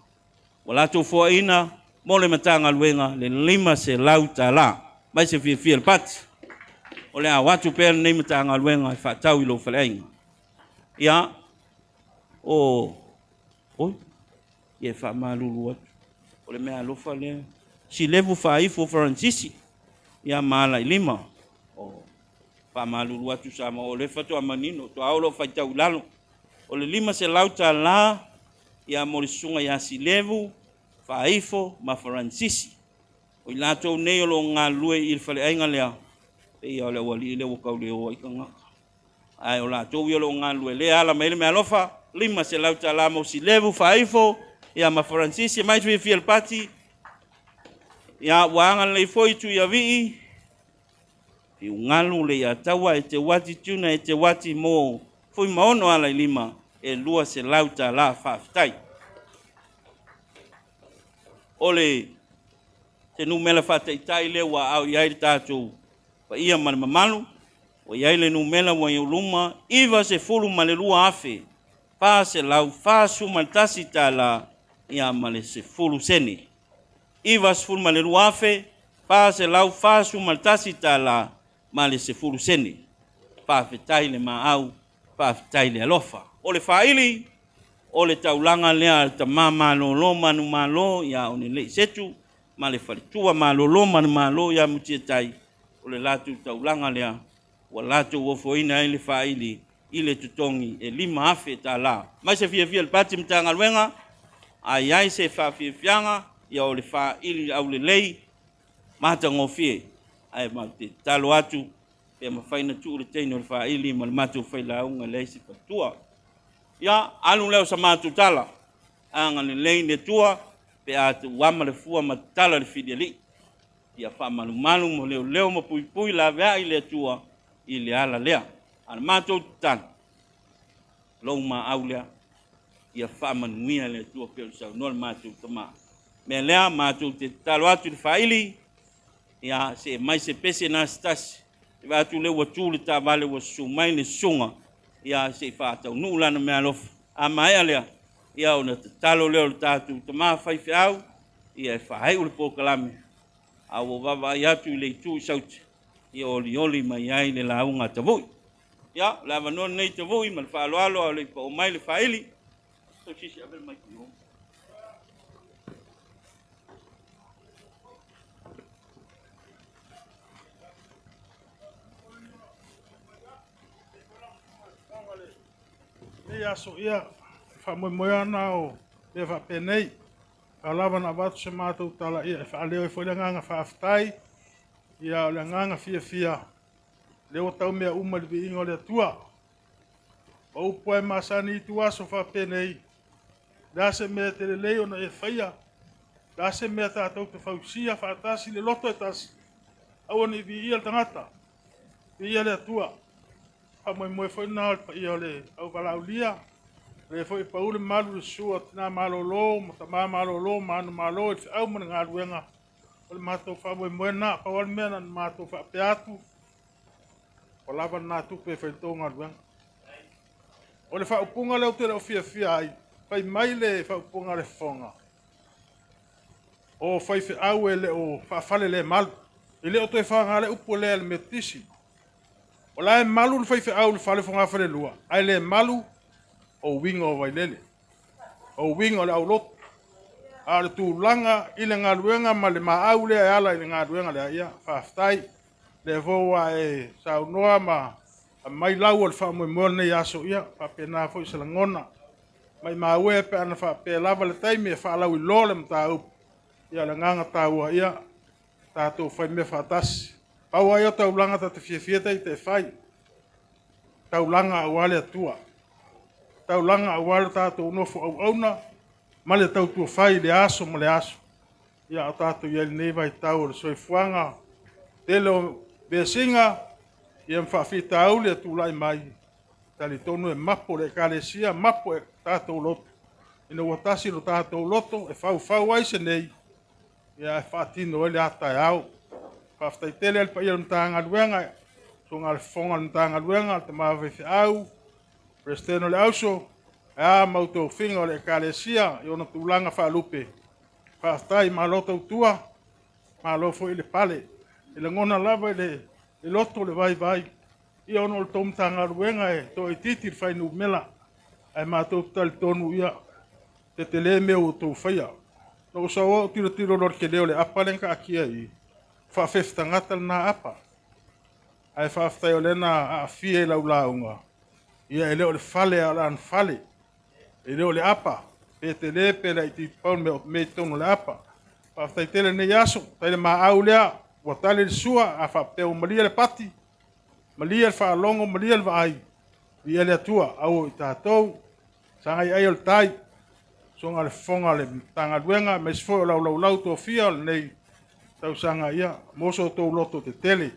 Walato fua ina, mo le matanga luenga, le lima se lau ta la, mai se fia le pati. O le a watu pēr nei matanga luenga, e whatau i lo whale inga. Ia, o oi ia whaamalulu atu. O le mea alofa lea. Si levu whaifo Francisi. Ia maala I lima. O whaamalulu atu sa ma o le fatu a manino. To aolo whaitau lalo. O le lima se lauta la. Ia morisunga ia si levu. Whaifo ma Francisi. O I lato nei o lo ngā lue I le whale ainga lea. E ia o le wali I le wakau le o ika ngaka. Ai o lato i o lo ngā lue lea ala meile mea alofa. Lima se lauta la mo si levu whaifo. Ia ma Francisi mai tui fiel pati. Ia wanga le foi tu ia vi. Fi ngalu le ia tawa e te wati tuna e te wati mo. Foi maono ala I lima e lua se lauta la whaftai. Ole te numela whataitai le wa au iai tātou. Pa ia mana mamalu. O iai le numela wa iuluma. Iwa se fulu ma le lua afe. Pa se lau fa sumantasi ta la. Ia male se fulu sene. Iwa se fulu ma le lua afe. Pa se lau fa sumantasi ta la. Male se fulu sene. Pa fetai le maau. Pa fetai le alofa. O le faili. O le taulanga lea ta mama lo manu malo. Ia o ne le setu. Ma le whalitua malolo manu malo ia mutietai. O le latu taulanga lea. Wa latu wofoina I le whaili. I le tutongi e lima afe ta la. Mai se fia le pati Matagaluega. Ai ai se whawhiawhianga. Ia o le whaili au le lei. Mata ngofie. Ai ma te talo atu. Pe ma whaina tu le teino le whaili. Ma le matu whailaunga lei se patua. Ia alu leo sa matu tala. Anga le lei ne tua. Pe atu wama le fua matala le fidiali. Ia wha malu mo leo ma pui la vea I le tua I le ala lea. Ana mātou tan. Lou ma au lea. Ia wha manuia le tua peo sau nol mātou tama. Mea lea mātou te talo atu le whaili. Ia se mai se pese na stasi. Ia atu le watu le ta vale wa sumai le sunga. Ia se whaatau nuulana mea lofu. A mai alea. Ia ona te talo leo le tātou tama whaifi au. Ia whahai ule pōkalame. Awo wawa I atu le tu sauti. Ia oli mai ai le launga tavui. Ia, lava non nei tavui, ma le whaaloalo au le pa o mai le whaili. So sisi abel mai ki o. Ia aso ia, whamoemoe ana o le whapenei. Ka lava na watu se mātou tala ia, e whaaleo e whaile nganga whaaftai. Ia o le nganga fia. Leo tau mea uma le vi ingo le tua. O upoe masani I tua so whapenei. Da se mea te le leo na e whaia. Da se mea tātou te whausia whaatasi le loto e tasi. Au ni vi ia le tangata. Vi ia le tua. Whamoemoe whaina pa ia le au walaulia. Le foi paule malu le sua tina malolo, mata malolo, manu malo, e au mana ngaruenga. O le matou whamoemoe na, pawal mea na matou whapeatu. O lava na tupe whaitau ngaruenga. O le whaupunga leo te leo fia ai. Whai mai le whaupunga le whonga. O whai au e le o whawhale le malu. I leo toi whanga le upo le Metotisi. O la e malu le whai au le whale whonga whale lua. Ai le malu o wingo Vailele. O wingo le au loto. A le tūlanga I le ngaruenga ma le maau le ala I le ngaruenga le ia. Whaftai. Le voa e saunoa ma mai lau o le whamoemoe nei aso ia. Whapena fo I salangona. Mai maue pe ana whape lava le taimi e whaalau I lo le mta upu. Ia le nganga tāua ia. Tātou whai me whaatasi. Pau ai o taulanga ta te fiafieta I te whai. Taulanga awale atua. Taulanga awale tātou nofo au auna. Ma le tau tua whai le aso ma le aso. Ia o tātou ia nei vai tau le soifuanga. Tele o besinga. Ia mwhawhita au le tūlai mai. Tali tonu e mapo le Ekalesia, mapo e tātou loto. Ina watasi lo tātou loto, e whau ai se nei. Ia e whaatino ele atai au. Whaftai tele al pa ia Matagaluega. So ngā le whonga Matagaluega, te mawewhi au. Presteno le auso. A mautou whinga o le Ekalesia, I ona tūlanga whaalupe. Whaftai ma loto tua, ma lofo I le pale. I le ngona lava I le loto le vai. I ono le tō Matagaluega e tō I titi le whainu mela. ai mātou tali tonu ia, te te le mea o tō whaia. No sa o tiro lor ke leo le apa lenka akia i, whaafefta ngata na apa. Ai whaaftai o lena a fie lau launga. Ia e leo le fale a lan fale, e leo le apa, pe te le pe la i ti paun me tonu le apa. Whaaftai tele ne yaso, tai le maa au lea, wa tale le sua, a whaapeo malia le pati, malia le whaalongo, malia le vaai. Ia le atua, au i tātou, sangai ai o le tai, songa le fonga le Matagaluega, me sifo o lau tō fia, le nei tausanga ia, moso tō loto te tele.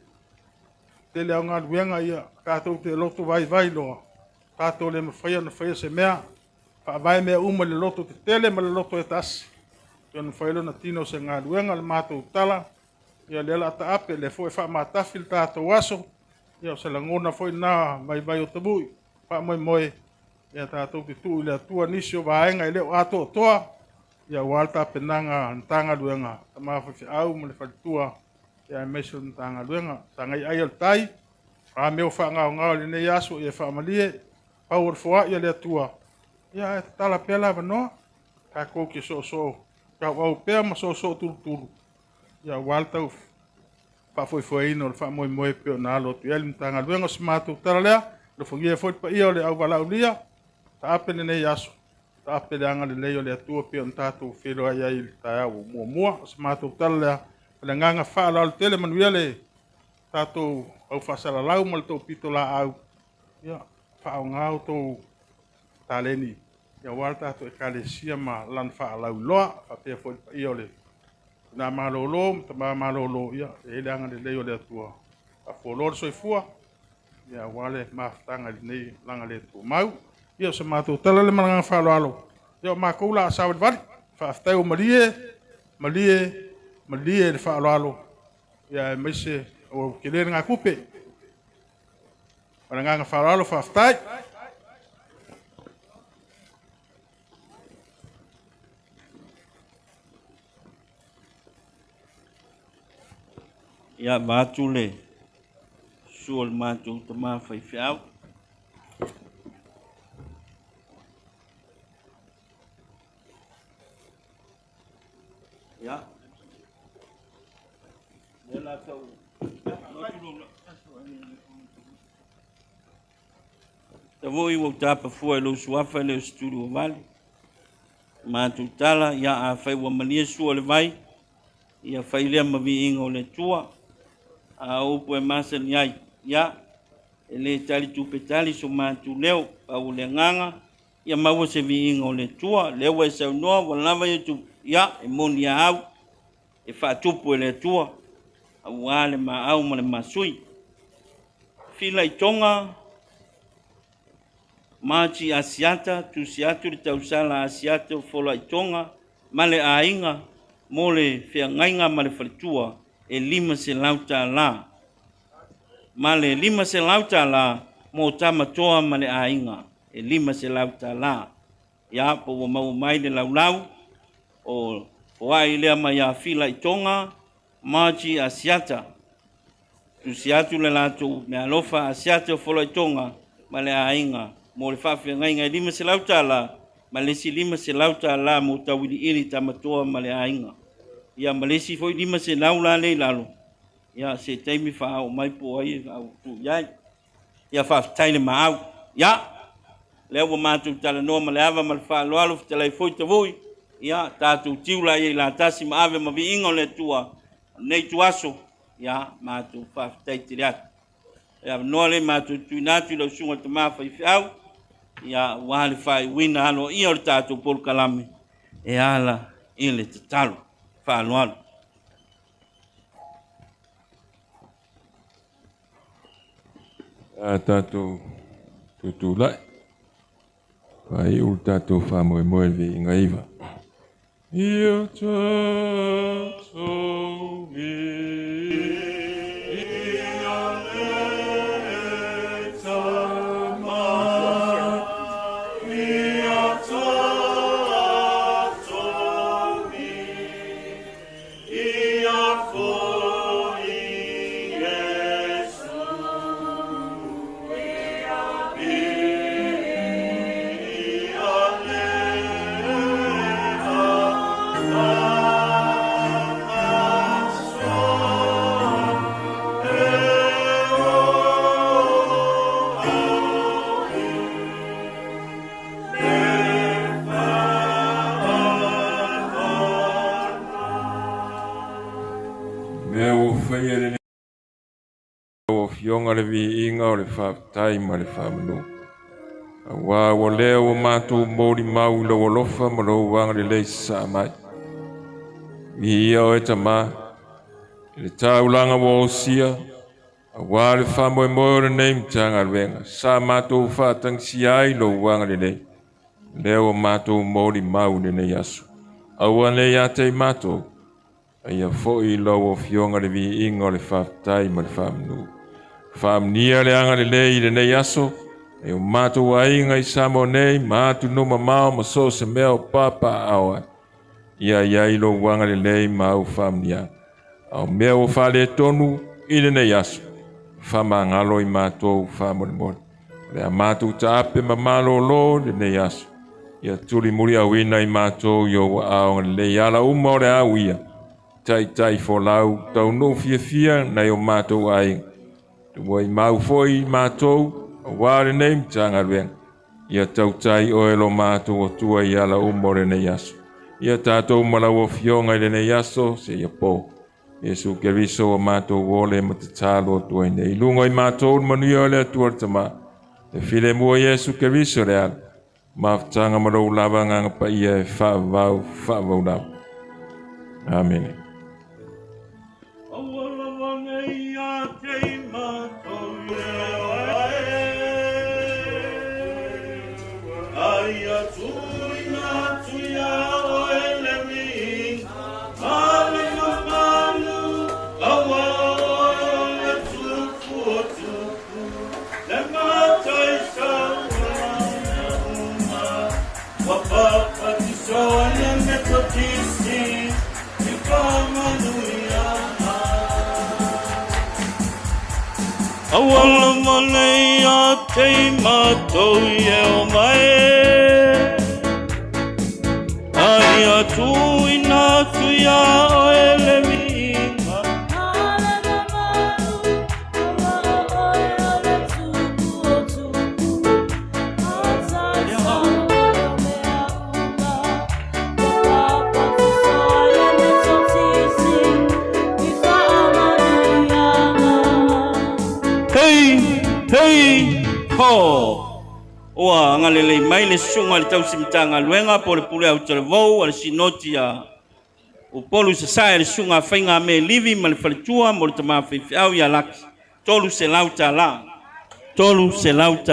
Tele au ngā luenga ia, kātou te loto vai loa, kātou le mawhaia na whaia se mea, whaavai mea uma le loto te tele, ma le loto e tasi. Ia na whailo na tino se ngā luenga, le mātou tala, ia le ala ata ape, le fo e wha mātafi le tātou aso, ia o se langona fo i nā vai o tabui, wha moe, ia tātou te tuu le atua nisi o vaenga i leo ato toa, ia walta penanga Matagaluega, ta mawhawhi au ma le whalitua, ia meso Matagaluega, ta ngai ai al tai, a meo wha ngao le nei aso, ia wha malie, pau ar fua ia le atua, ia e tala pela wanoa, ka kouki so, ka wau pea ma so turu, ia walta uf, pa foi ino, fa moe peo na alo tu ele Matagaluega se mātou tala lea, le fongia foi pa ia o le au wala ulia, ta apene nei aso, ta apene anga le leo le atua peo na tātou whiro ai ai ta au mua, se mātou tala lea, le nganga wha ala le tele manuia le tātou au whasala lau ma le tau pito la au, ia, wha au ngau tau taleni, ia wala tātou Ekalesia ma lan wha alau loa, wha pea foi pa ia o le na malolo, ta malolo ia, e le anga le leo le atua. A folor soifua, ia wale maftanga nei langa le tu mau. Ia se mātou tala le maranga whaloalo. Ia mākoula a sawad wari, whaaftau malie le whaloalo. Ia e meise o kelere ngā kupe. Maranga whaloalo whaaftai. Ia mātu le sua le mātu ta mawhai whiau. Ia. Ia la tau. Ta voi wau tāpa fua e lo suafa le sturu o vale. Mātu tala ia a whai wa mania sua le vai. Ia whai lea mavi inga o le tua. A upu e masa ni ai, ia, e le tali tupe tali so mātu leo, au le nganga, ia maua se vi inga o le tua, leo e sau noa, walawa i tu, ia, e moni a au, e whaatupu e le tua, au a le ma au ma le masui. Fila i tonga, machi asiata, tu siatu le tausala asiata o fola i tonga, ma le a inga, mo le whea ngainga ma le whalitua, e lima se lauta la. Ma le lima se lauta la, mo tamatoa ma le ainga. E lima se lauta la. Ia po wa mau mai le laulau, o ai lea ma ia fila i tonga, machi asiata. Tu siatu le lato, me alofa asiata o fola i tonga, ma le ainga. Mo le whawhia ngainga e lima se lauta la, ma le si lima se lauta la, mo tawiri iri tamatoa ma le ainga. Ia malesi foi lima se laula le lalo. Ia se taimi fa o mai po ai au tu iai. Ia fa taile ma au. Ia le o matu tala no ma le ava ma fa lo alo tala foi te voi. Ia tatu tiula ia la tasi ma ave ma vi ingo le tua. Nei tu aso. Ia matu fa taitirat. Ia no le matu tu natu lo sunga te ma fa au. Ia wale fa wina alo ia o tatu por kalame. E ala ile te talo. Whānuaru. A tātou tutulai. Pai ul tātou whamoe vi inga iwa. Ia tātou o fionga le vi inga o le whaatai ma le whaamanu. Wa o leo o mātou mōri mau lo o lofa ma lo wanga le leisi sa mai. I ia o e tamā, le taulanga wa o sia, wa le whamoe moe le nei mtanga luenga, sa mātou whaatang si ai lo wanga le lei. Leo o mātou mōri mau le nei asu. Aua le ia te mātou, ia foi lo o fionga le vi inga o le whaatai ma le whaamanu. Whaamnia le anga le lei le nei aso, e o mātou a inga I samo nei, mātou numa mao ma so se mea papa awa. Ia ilo wanga le lei mau whaamnia. Au mea o whale tonu I le nei aso. Whama ngalo I mātou whamoremore. Le a mātou ta ape ma malo lo le nei aso. Ia tuli muri a wina I mātou yo wa aonga le lei ala uma o le au ia. Tai fo lau, tau no fia na o mātou a inga. Wai mau foi mātou, wāre nei mtanga ruenga. Ia tautai o elo mātou o tua I ala umore nei aso. Ia tātou malau o fionga I nei aso, se ia pō. Yesu Keriso o mātou wole matatalo o tua nei. Lungo I mātou manuia o le atua tama. E file mua Yesu Keriso le ala. Maftanga marau lava nganga pa ia e whaavau lau. Amen. Ekalesia Metotisi, Awala mane ya te matou ye o mai Ai atu ina tu ya o ele minga Hei, ho! Oa, ngalele mai le sunga le tausimtanga luenga po le pule au televou ale sinoti a o polu se sae le sunga whainga me livi ma le whalitua mo le tama whiwhiau ia laki. Tolu se lauta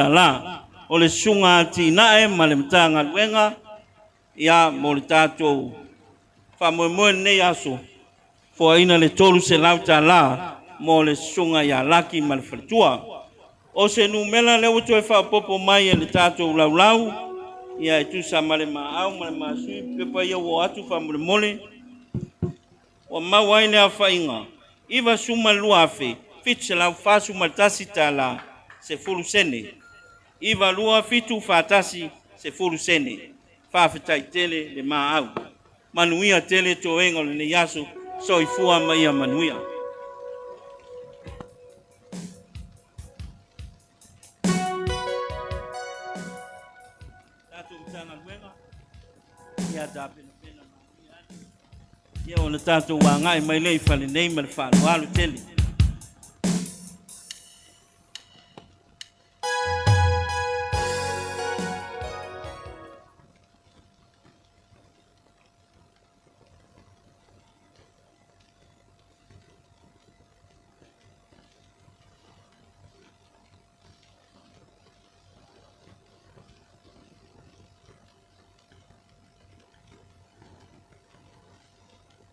la. O le sunga tinae ma le mtanga luenga ia mo le tātou whamoemoe nei aso. Fo ina le tolu se lauta la mo le sunga ia laki ma le whalitua. O se numela le uto e whapopo mai e le tātou laulau, ia e tu sa male maau, male maasui, pepa ia wo atu whamure mole, o mawai le a whainga, iwa suma luafe, fitse lau whasu maltasi tala, se furu sene, iwa lua fitu whatasi, se furu sene, whawhetai tele le maau, manuia tele to engo le ne yasu, so I fua mai a manuia. Ia o le tātou wā ngai mai lei whale nei ma le whālu alu tele.